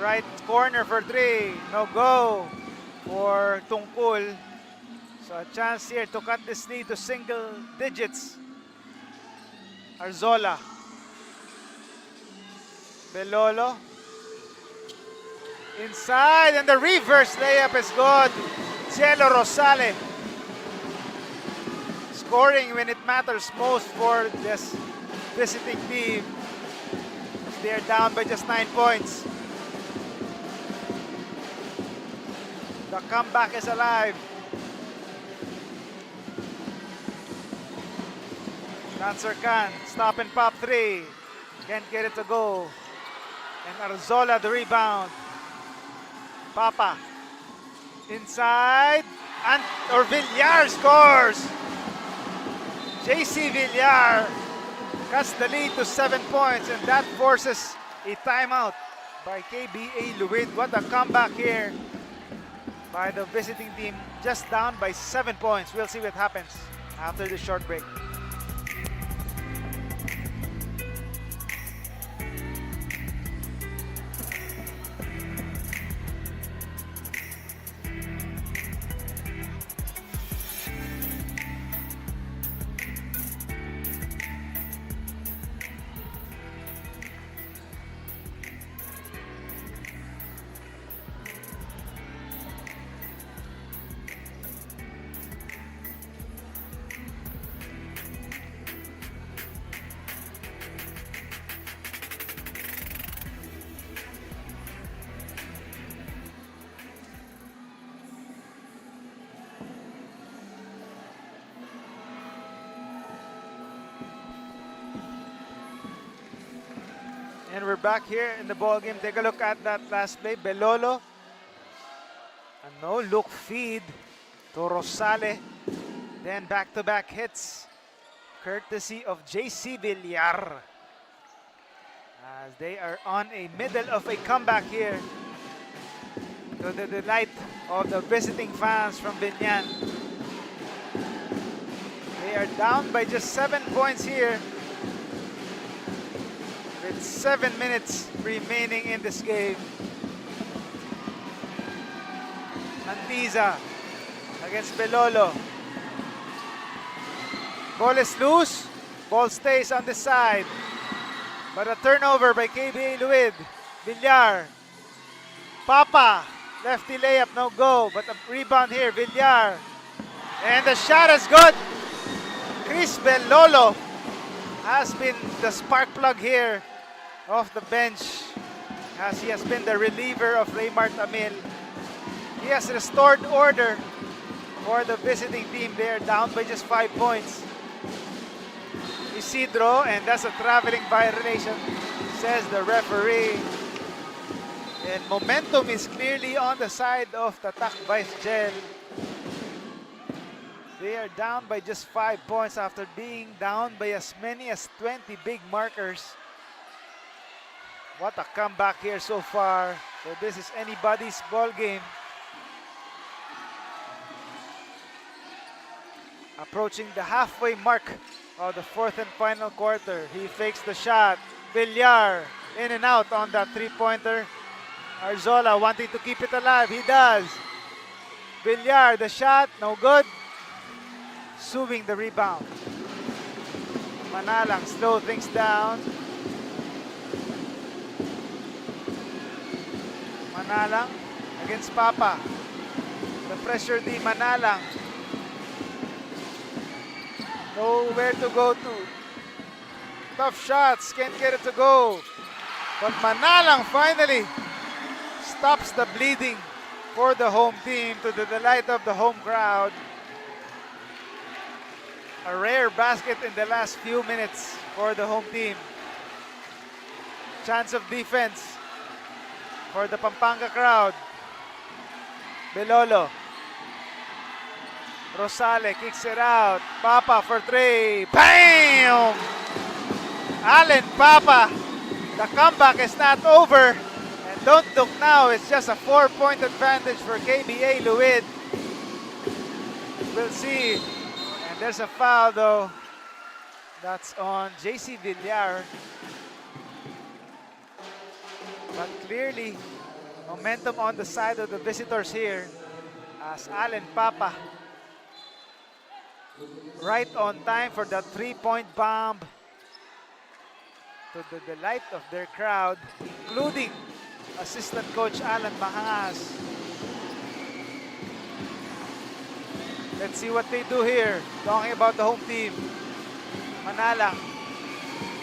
Right corner for three. No go for Tungkol. So a chance here to cut this lead to single digits. Arzola. Belolo. Inside, and the reverse layup is good. Cielo Rosale. Scoring when it matters most for this visiting team. They are down by just 9 points. The comeback is alive. Lancer Khan, stop and pop three. Can't get it to go. And Arzola the rebound. Papa. Inside. And Villar scores. JC Villar cuts the lead to 7 points, and that forces a timeout by KBA Luid. What a comeback here by the visiting team, just down by 7 points. We'll see what happens after this short break. back here in the ball game. Take a look at that last play. Belolo. A no-look feed to Rosale. Then back-to-back hits, courtesy of JC Villar. As they are on a middle of a comeback here, to the delight of the visiting fans from Biñan. They are down by just 7 points here, with 7 minutes remaining in this game. Antiza against Belolo. Ball is loose. Ball stays on the side. But a turnover by KBA Luid. Villar. Papa. Lefty layup, no go. But a rebound here, Villar. And the shot is good. Chris Belolo has been the spark plug here off the bench, as he has been the reliever of Raymart Amil. He has restored order for the visiting team. They are down by just 5 points. Isidro, and that's a traveling violation, says the referee. And momentum is clearly on the side of Tatak Vice Gel. They are down by just 5 points after being down by as many as 20 big markers. What a comeback here so far. So this is anybody's ball game. Approaching the halfway mark of the fourth and final quarter. He fakes the shot. Villar in and out on that three-pointer. Arzola wanting to keep it alive. He does. Villar, the shot, no good. Suing the rebound. Manalang slow things down. Manalang against Papa. The pressure D, Manalang. Nowhere to go to. Tough shots, can't get it to go. But Manalang finally stops the bleeding for the home team, to the delight of the home crowd. A rare basket in the last few minutes for the home team. Chance of defense for the Pampanga crowd. Belolo. Rosale kicks it out. Papa for three. Bam! Allen Papa. The comeback is not over. And don't look now, it's just a 4-point advantage for KBA Luid. We'll see. And there's a foul though. That's on JC Villar. But clearly, momentum on the side of the visitors here, as Allen Papa right on time for that 3-point bomb, to the delight of their crowd, including assistant coach Alan Mahangas. Let's see what they do here. Talking about the home team. Manalang.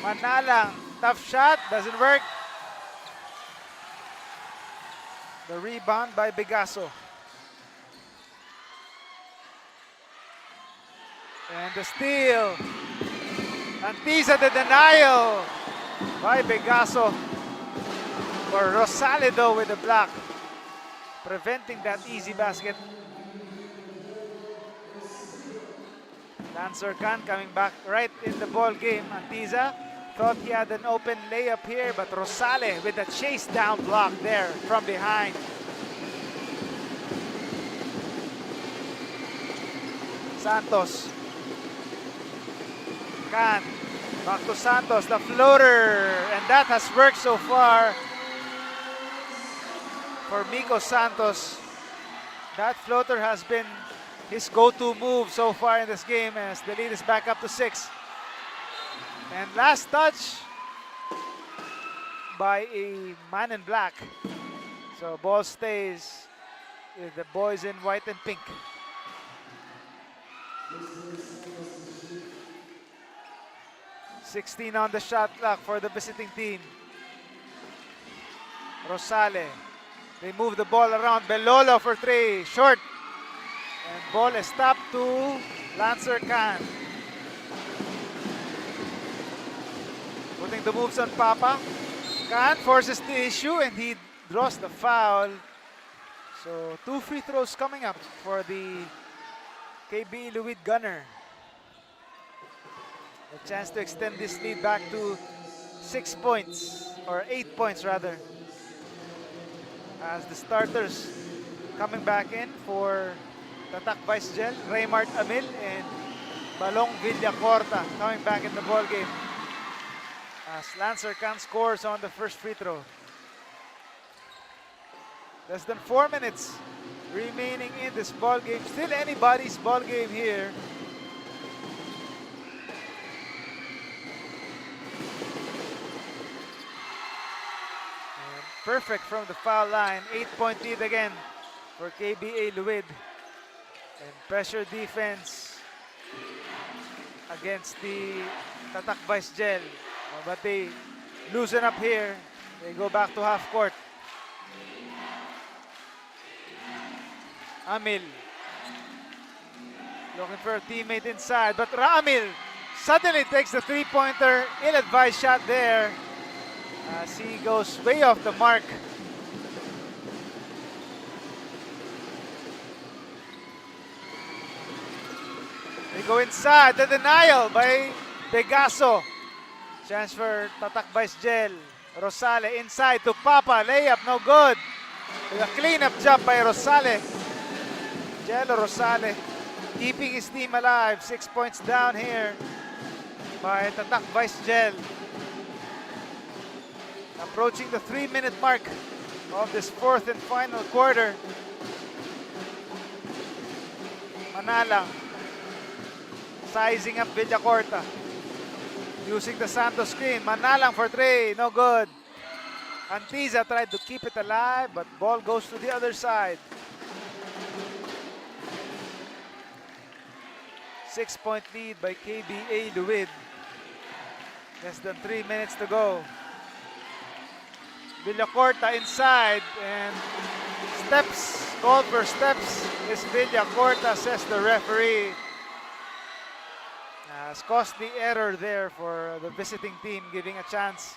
Manalang. Tough shot. Doesn't work. The rebound by Bigaso. And the steal. Antiza, the denial by Bigaso. For Rosalido with the block, preventing that easy basket. Lancer Khan coming back right in the ball game. Antiza thought he had an open layup here, but Rosale with a chase down block there from behind. Santos. Khan. Back to Santos, the floater. And that has worked so far for Miko Santos. That floater has been his go-to move so far in this game, as the lead is back up to 6. And last touch by a man in black. So ball stays with the boys in white and pink. .16 on the shot clock for the visiting team. Rosale. They move the ball around. Belolo for three. Short. And ball is stopped to Lancer Khan. Putting the moves on Papa. Khan forces the issue and he draws the foul. So 2 free throws coming up for the KBA Luid gunner. A chance to extend this lead back to 6 points, or 8 points rather. As the starters coming back in for Tatak Vice Gel, Raymart Amil and Balong Villacorta coming back in the ball game. As Lancer Khan scores on the first free throw. Less than 4 minutes remaining in this ball game. Still anybody's ball game here. And perfect from the foul line. 8-point lead again for KBA Luid. And pressure defense against the Tatak Vice Gel. But they loosen up here. They go back to half court. Amil looking for a teammate inside, but Ramil suddenly takes the three-pointer. Ill-advised shot there as he goes way off the mark. They go inside. The denial by Pegaso. Chance for Tatak Vice Gel. Rosale inside to Papa. Layup, no good. With a cleanup job by Rosale. Jello Rosale keeping his team alive. 6 points down here by Tatak Vice Gel. Approaching the 3-minute mark of this fourth and final quarter. Manalang sizing up Villacorta. Using the Santos screen. Manalang for three. No good. Antiza tried to keep it alive, but ball goes to the other side. 6-point lead by KBA Luid. Less than 3 minutes to go. Villacorta inside and steps. Called for steps is Villacorta, says the referee. Costly error there for the visiting team, giving a chance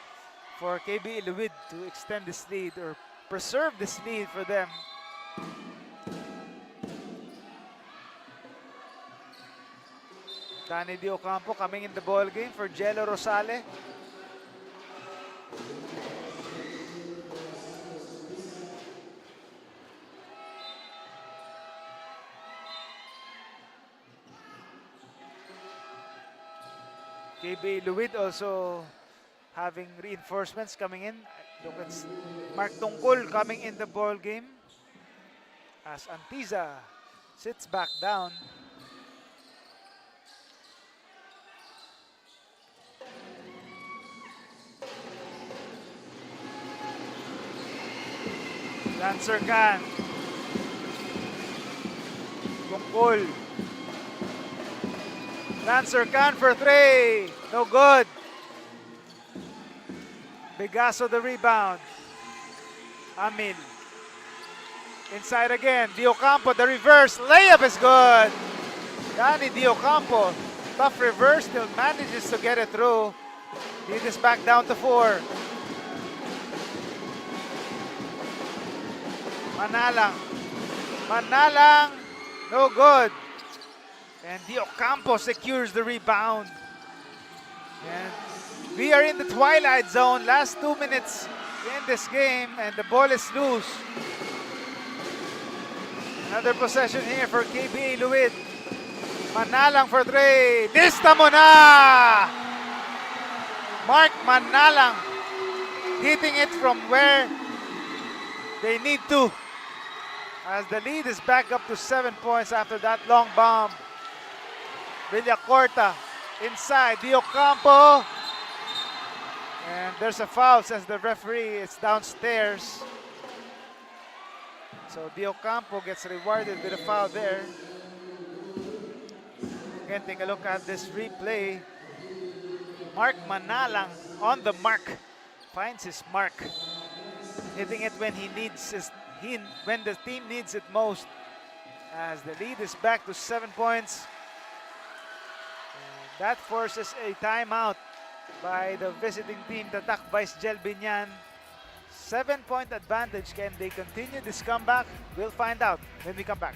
for KBA Luid to extend this lead or preserve this lead for them. Danny Di Ocampo coming in the ball game for Jello Rosale. KBA Luid also having reinforcements coming in. Look at Mark Tungkol coming in the ball game as Antiza sits back down. Lancer Khan. Tungkol. Lancer Khan for three. No good. Bigaso the rebound. Amil. Inside again. Di Ocampo the reverse. Layup is good. Danny Di Ocampo. Tough reverse. Still manages to get it through. Lead is back down to 4. Manalang. Manalang. No good. And Di Ocampo secures the rebound. And we are in the twilight zone. Last 2 minutes in this game and the ball is loose. Another possession here for KBA Luid. Manalang for three. Lista mo na! Mark Manalang hitting it from where they need to. As the lead is back up to 7 points after that long bomb. Villacorta inside. Di Ocampo. And there's a foul, says the referee. It's downstairs. So Di Ocampo gets rewarded with a foul there. Again, take a look at this replay. Mark Manalang on the mark. Finds his mark. Hitting it when he needs when the team needs it most. As the lead is back to 7 points. And that forces a timeout by the visiting team, Tatak Vice Gel Biñan. 7-point advantage. Can they continue this comeback? We'll find out when we come back.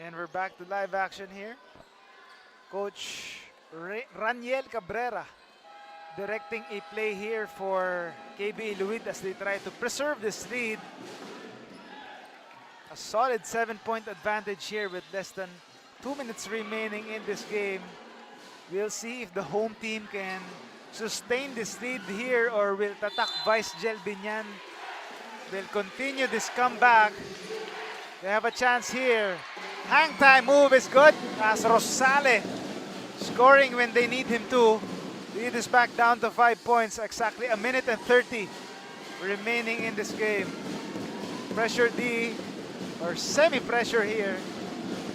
And we're back to live action here. Coach Raniel Cabrera directing a play here for KBA Luid as they try to preserve this lead. A solid 7-point advantage here with less than 2 minutes remaining in this game. We'll see if the home team can sustain this lead here, or will Tatak Vice Gel Biñan will continue this comeback. They have a chance here. Hang time move is good as Rosale scoring when they need him to. Lead is back down to 5 points. Exactly a minute and 30 remaining in this game. Pressure D or semi-pressure here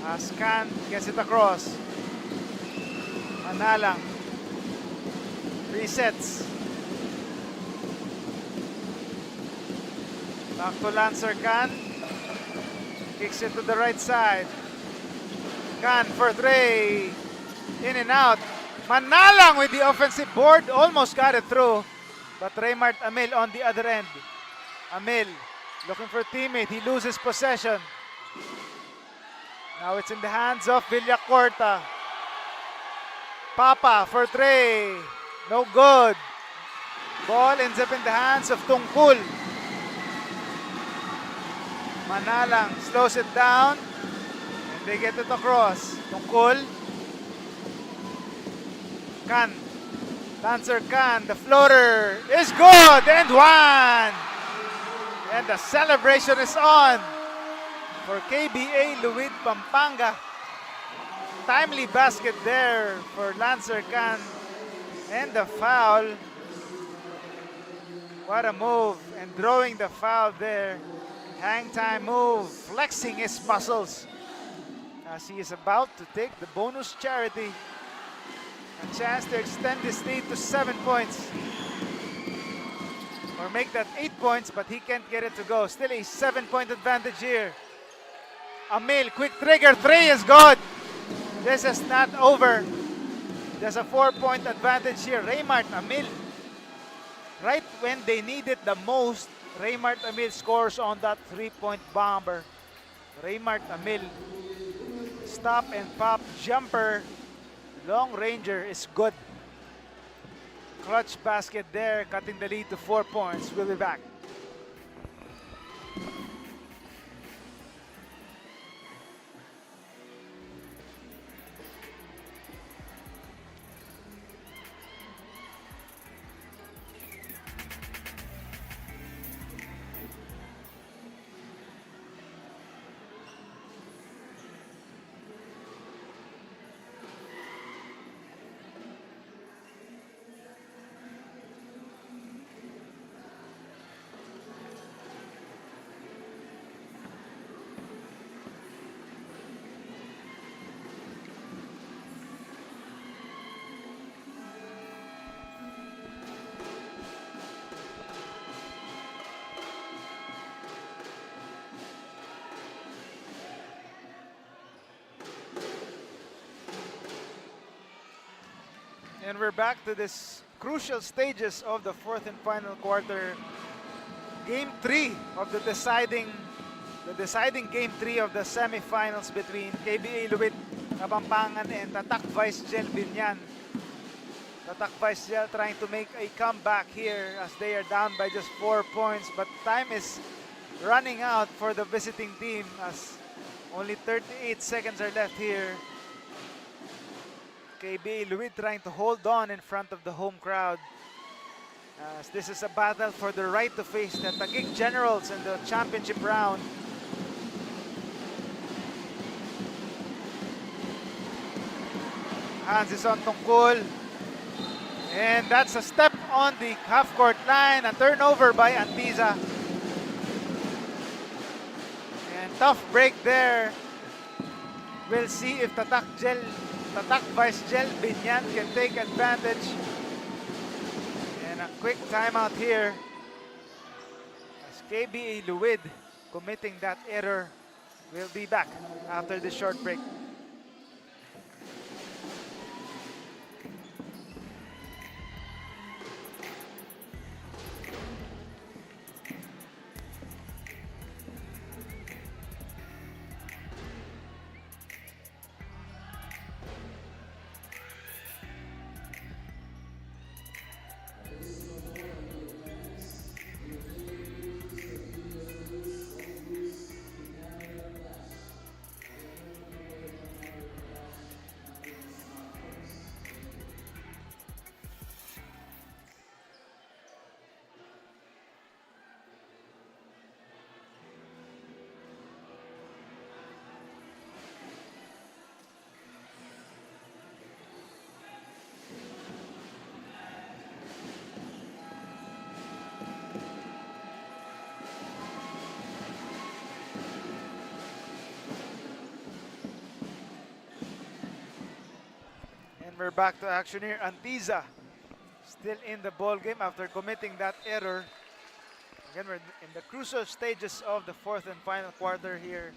as Can gets it across. Manalang resets. Back to Lancer Can. Kicks it to the right side. Can for three. In and out. Manalang with the offensive board. Almost got it through. But Raymart Amil on the other end. Amil looking for a teammate. He loses possession. Now it's in the hands of Villacorta. Papa for three. No good. Ball ends up in the hands of Tungkol. Manalang slows it down. And they get it across. Tungkol. Can. Lancer Can. The floater is good. And one. And the celebration is on for KBA Luid Pampanga. Timely basket there for Lancer Can. And the foul. What a move. And throwing the foul there. Hang time move. Flexing his muscles as he is about to take the bonus charity. A chance to extend this lead to 7 points. Or make that 8 points, but he can't get it to go. Still a 7-point advantage here. Amil, quick trigger, three is good. This is not over. There's a 4-point advantage here. Raymart Amil, right when they need it the most, Raymart Amil scores on that 3-point bomber. Raymart Amil, stop and pop jumper, long ranger is good. Clutch basket there, cutting the lead to 4 points. We'll be back. And we're back to this crucial stages of the fourth and final quarter. Game 3 of the deciding game 3 of the semifinals between KBA Luid Kapampangan and Tatak Vice Gel Biñan. Tatak Vice Gel trying to make a comeback here as they are down by just 4 points, but time is running out for the visiting team as Only 38 seconds are left here. KBA Luid trying to hold on in front of the home crowd, as this is a battle for the right to face the Taguig Generals in the championship round. Hands is on Tungkol. And that's a step on the half-court line. A turnover by Antiza. And tough break there. We'll see if Tatak Vice Gel Biñan can take advantage. And a quick timeout here, as KBA Luid committing that error. We'll be back after this short break. We're back to action here. Antiza still in the ball game after committing that error. Again, we're in the crucial stages of the fourth and final quarter here.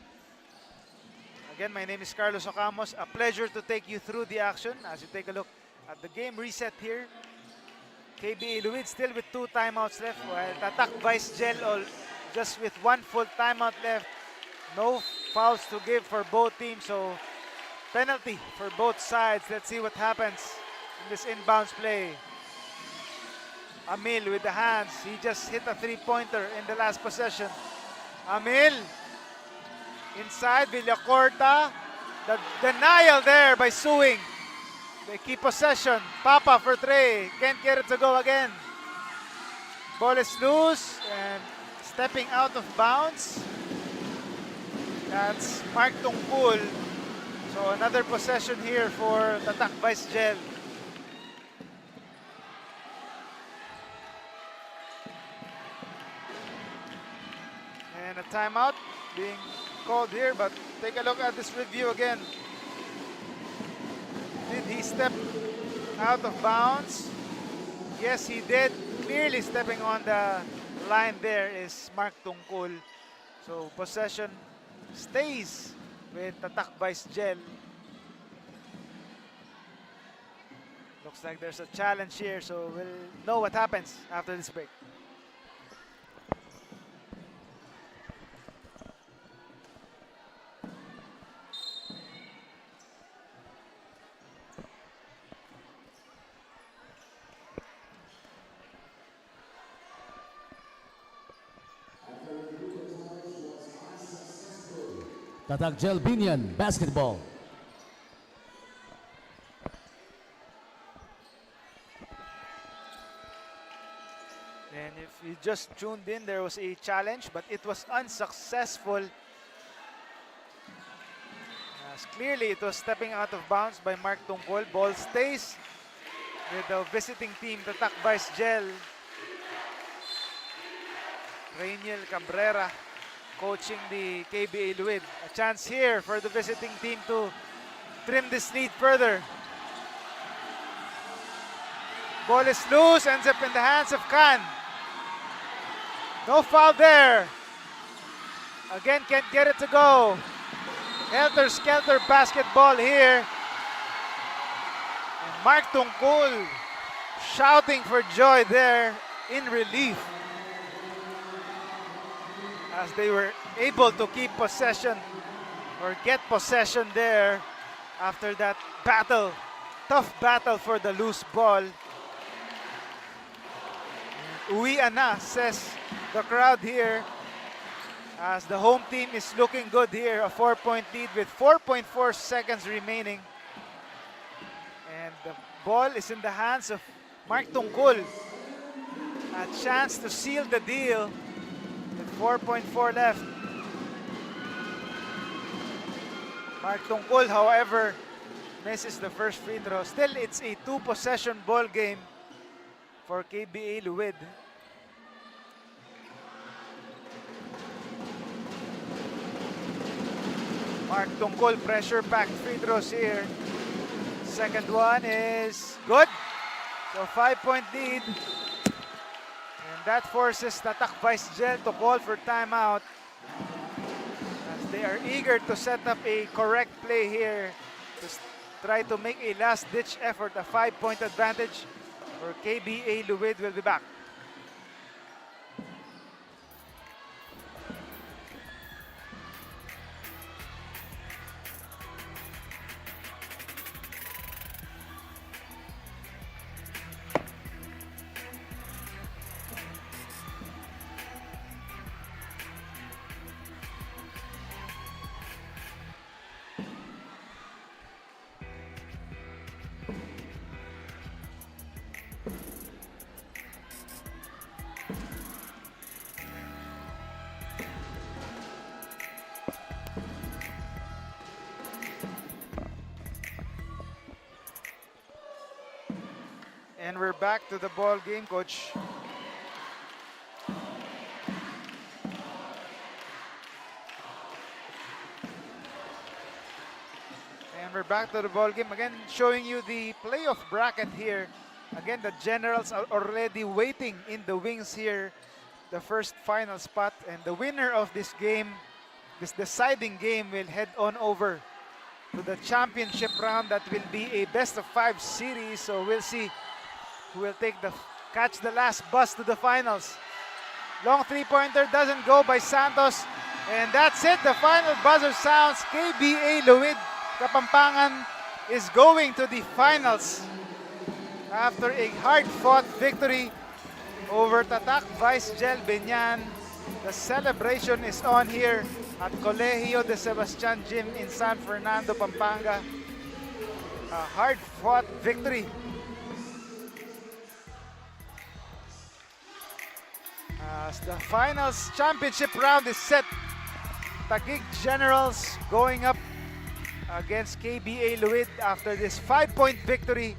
Again, my name is Carlos Ocamos. A pleasure to take you through the action as you take a look at the game reset here. KBA Luid still with 2 timeouts left, while Tatak Vice Gel just with 1 full timeout left. No fouls to give for both teams, so penalty for both sides. Let's see what happens in this inbounds play. Amil with the hands. He just hit a 3-pointer in the last possession. Amil inside. Villacorta. The denial there by Suing. They keep possession. Papa for Trey. Can't get it to go again. Ball is loose and stepping out of bounds. That's Mark Tungkol. So another possession here for Tatak Vice Gel. And a timeout being called here, but take a look at this review again. Did he step out of bounds? Yes, he did. Clearly stepping on the line there is Mark Tungkol. So possession stays with Tatak Vice Gel. Looks like there's a challenge here, so we'll know what happens after this break. Tatak Gel Biñan, basketball. And if you just tuned in, there was a challenge, but it was unsuccessful. As clearly, it was stepping out of bounds by Mark Tungkol. Ball stays with the visiting team, Tatak Vice Gel. Rainiel Cabrera coaching the KBA Luid. A chance here for the visiting team to trim this lead further. Ball is loose, ends up in the hands of Khan. No foul there. Again, can't get it to go. Helter-skelter basketball here. And Mark Tungkol shouting for joy there in relief, as they were able to keep possession or get possession there after that battle, tough battle for the loose ball. Uwian na, says the crowd here. as the home team is looking good here. A 4-point lead with 4.4 seconds remaining. And the ball is in the hands of Mark Tungkol. A chance to seal the deal with 4.4 left. Mark Tungkol, however, misses the first free throw. Still, it's a 2-possession ball game for KBA Luid. Mark Tungkol, pressure-packed free throws here. Second one is good. So 5-point lead. And that forces Tatak Vice Gel to call for timeout, as they are eager to set up a correct play here to try to make a last-ditch effort. A 5-point advantage for KBA Luid will be back. And we're back to the ball game, Coach. And we're back to the ball game again, showing you the playoff bracket here. Again, the Generals are already waiting in the wings here, the first final spot, and the winner of this game, this deciding game, will head on over to the championship round. That will be a best-of-5 series. So we'll see who will catch the last bus to the finals. Long three-pointer doesn't go by Santos. And that's it. The final buzzer sounds. KBA Luid Kapampangan is going to the finals after a hard-fought victory over Tatak Vice Gel Biñan. The celebration is on here at Colegio de Sebastian Gym in San Fernando, Pampanga. A hard-fought victory. As the finals championship round is set, Taguig Generals going up against KBA Luid after this 5-point victory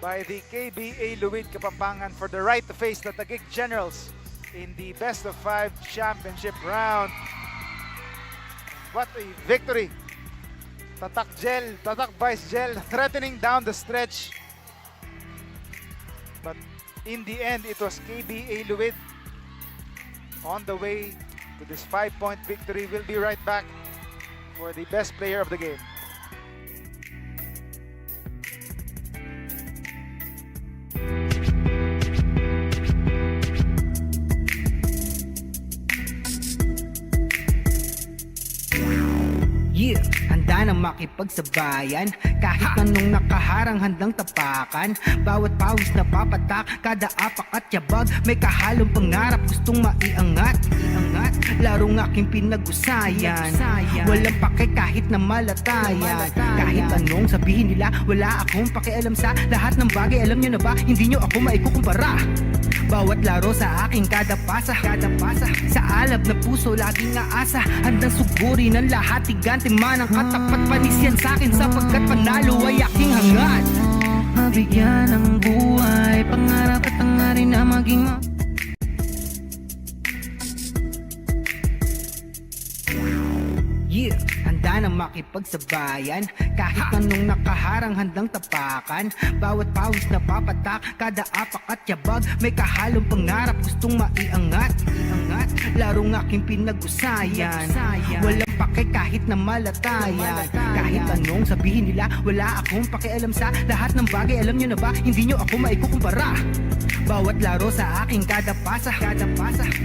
by the KBA Luid Kapampangan for the right to face the Taguig Generals in the best-of-5 championship round. What a victory! Tatak Vice Gel threatening down the stretch, but in the end it was KBA Luid on the way to this 5-point victory. We'll be right back for the best player of the game. Yeah, handa na makipagsabayan. Kahit anong nakaharang handang tapakan. Bawat pawis na papatak, kada apak at yabag. May kahalong pangarap, gustong maiangat. Larong aking pinag-usayan. Walang pake kahit na malatayan. Kahit anong sabihin nila, wala akong pakialam sa lahat ng bagay. Alam nyo na ba, hindi nyo ako maikukumpara. Bawat laro sa aking kada pasa. Sa alab na puso, laging aasa. Handang suguri ng lahat, tigante man ang katapat. Panis yan sa'kin sapagkat panalo ay aking hangad. Mabigyan ng buhay, pangarap at hangarin na maging Yeah, handa na makipagsabayan. Kahit anong nakaharang handang tapakan. Bawat pawis na papatak, kada apak at yabag. May kahalong pangarap, gustong maiangat. Larong aking pinag-usayan. Walang pake kahit na malatayan. Kahit anong sabihin nila, wala akong pakialam sa lahat ng bagay. Alam nyo na ba, hindi nyo ako maikukumpara. Bawat laro sa aking kada pasa.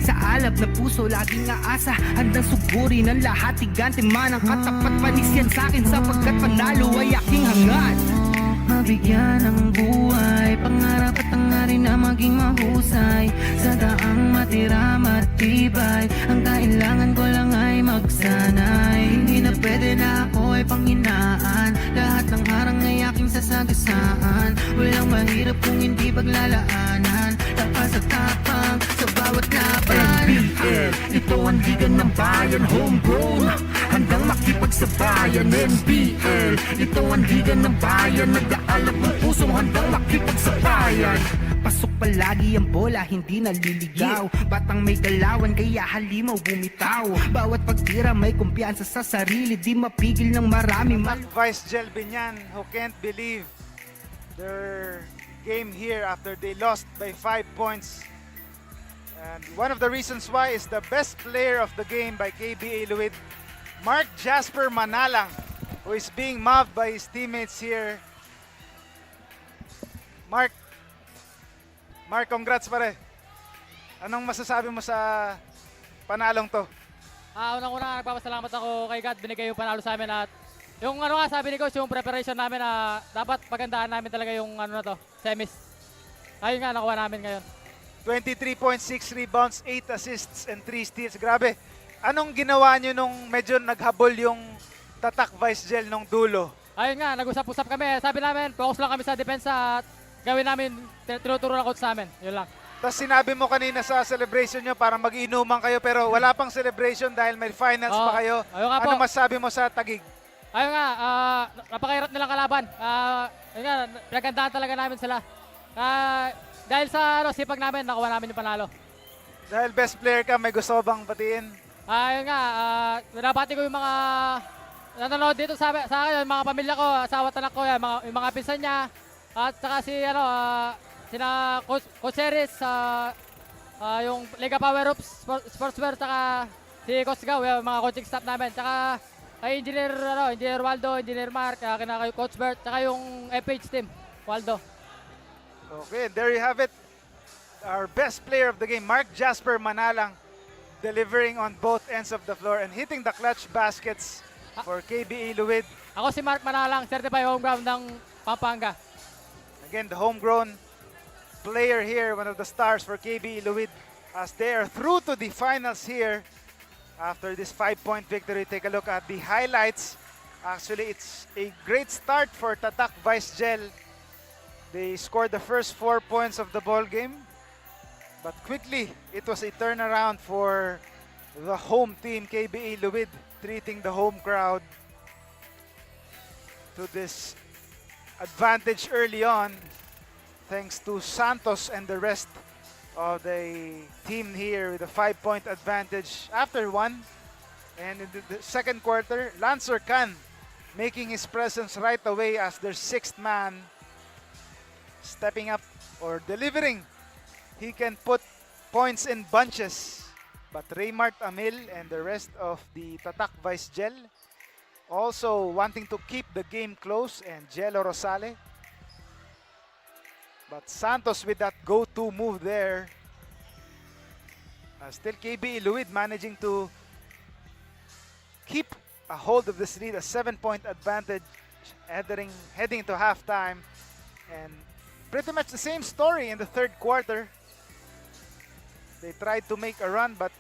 Sa alab na puso, laging aasa. Handang suguri ng lahat, tigante man ang katapat. Panis yan sa'kin sapagkat panalo ay aking hangad. Mabigyan ng buhay, pangarap at hangarin na na maging mahusay sa daang matira matibay. Ang kailangan ko lang ay magsanay. Hindi na pwede na ako ay panghinaan. Lahat ng harang ay aking sasagasaan. Walang mahirap kung hindi paglalaanan. Tapas at tapang sa bawat laban. NBL, ito ang liga ng bayan, homegrown, handang makipagsabayan. NBL, ito ang liga ng bayan, nag-aalap ng pusong handang makipagsabayan. Pasok palagi ang bola, hindi naliligaw. Batang may galawan, kaya halimaw bumitaw. Bawat pagtira may kumpiyansa sa sarili, di mapigil ng marami. Vice Gel Biñan, who can't believe their game here after they lost by 5 points. And one of the reasons why is the best player of the game by KBA Luid, Mark Jasper Manalang, who is being mobbed by his teammates here. Mark, congrats pare. Anong masasabi mo sa panalong to? Unang-una, nagpapasalamat ako kay God, binigay yung panalo sa amin at yung ano nga sabi ni Coach, yung preparation namin na dapat pagandaan namin talaga yung ano na to, semis. Ayun nga, nakuha namin ngayon. 23.6 rebounds, 8 assists, and 3 steals. Grabe. Anong ginawa nyo nung medyo naghabol yung Tatak Vice Gel nung dulo? Ayun nga, nag-usap-usap kami. Sabi namin, focus lang kami sa depensa at gawin namin, tinuturo ng coach sa amin. Yun lang. Tapos sinabi mo kanina sa celebration nyo para mag-inuman kayo pero wala pang celebration dahil may finals pa kayo. Ayun nga po. Ano masabi mo sa Taguig? Ayun nga, napakahirap nilang kalaban. Ayun nga, pinagandaan talaga namin sila. Dahil sa sipag namin, nakuha namin yung panalo. Dahil best player ka, may gusto bang batiin? Ayun nga, binabati ko yung mga nanonood dito sa akin, yung mga pamilya ko, asawa, tanak ko, yung mga pinsan niya. At saka sina Coach Eris, yung Liga Power Ups, Sportswear, saka si Coach Gaw, yung mga coaching staff namin. Saka kay Engineer Waldo, Engineer Mark, kay Coach Bert, saka yung FH team, Waldo. Okay, there you have it. Our best player of the game, Mark Jasper Manalang, delivering on both ends of the floor and hitting the clutch baskets for KBA Luid. Ako si Mark Manalang, certified homegrown ng Pampanga. Again, the homegrown player here, one of the stars for KBA Luid, as they are through to the finals here after this 5-point victory. Take a look at the highlights. Actually, it's a great start for Tatak Vice Gel. They scored the first 4 points of the ball game, but quickly it was a turnaround for the home team, KBA Luid, treating the home crowd to this advantage early on, thanks to Santos and the rest of the team here with a 5-point advantage after one. And in the second quarter, Lancer Khan making his presence right away as their sixth man, stepping up or delivering. He can put points in bunches. But Raymart Amil and the rest of the Tatak Vice Gel also wanting to keep the game close, and Jello Rosale. But Santos with that go-to move there. Still KBA Luid managing to keep a hold of this lead, a 7-point advantage heading to halftime. And pretty much the same story in the third quarter. They tried to make a run, but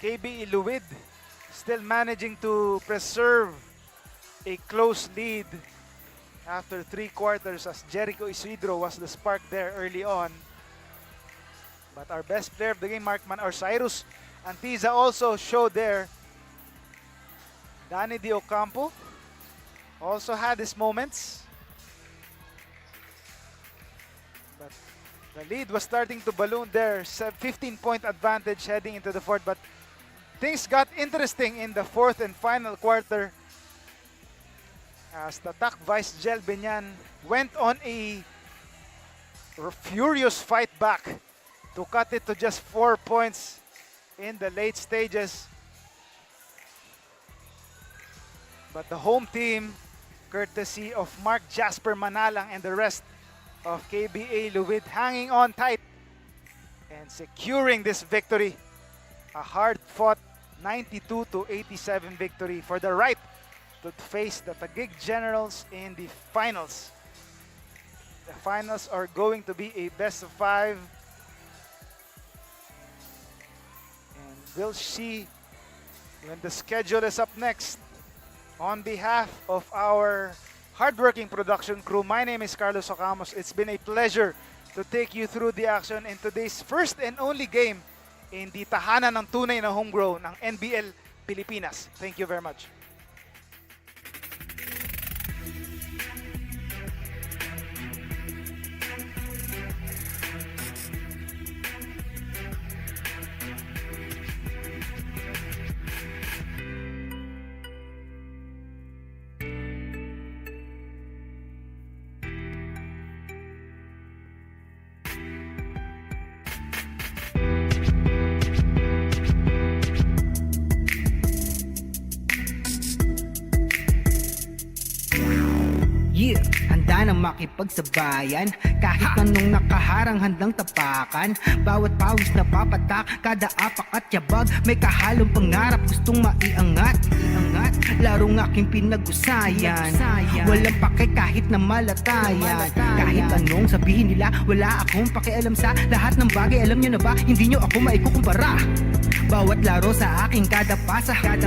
KBA Luid still managing to preserve a close lead after 3 quarters, as Jericho Isidro was the spark there early on. But our best player of the game, Cyrus Antiza, also showed there. Danny Di Ocampo also had his moments. But the lead was starting to balloon there. 15-point advantage heading into the fourth. But things got interesting in the fourth and final quarter, as Tatak Vice Gel Biñan went on a furious fight back to cut it to just 4 points in the late stages. But the home team, courtesy of Mark Jasper Manalang and the rest of KBA Luid, hanging on tight and securing this victory. A hard-fought 92-87 victory for the right to face the Taguig Generals in the finals. The finals are going to be a best of 5. And we'll see when the schedule is up next. On behalf of our hardworking production crew, my name is Carlos Ocamos. It's been a pleasure to take you through the action in today's first and only game in the tahanan ng tunay na homegrown ng NBL Pilipinas. Thank you very much. Yeah, handa nang makipagsabayan. Kahit anong nakaharang handang tapakan. Bawat pawis na papatak, kada apak at yabag. May kahalong pangarap, gustong maiangat. Larong aking pinag-usayan. Walang pake kahit na malatayan. Kahit anong sabihin nila, wala akong pakialam sa lahat ng bagay. Alam nyo na ba, hindi nyo ako maikukumpara. Bawat laro sa aking kada pasa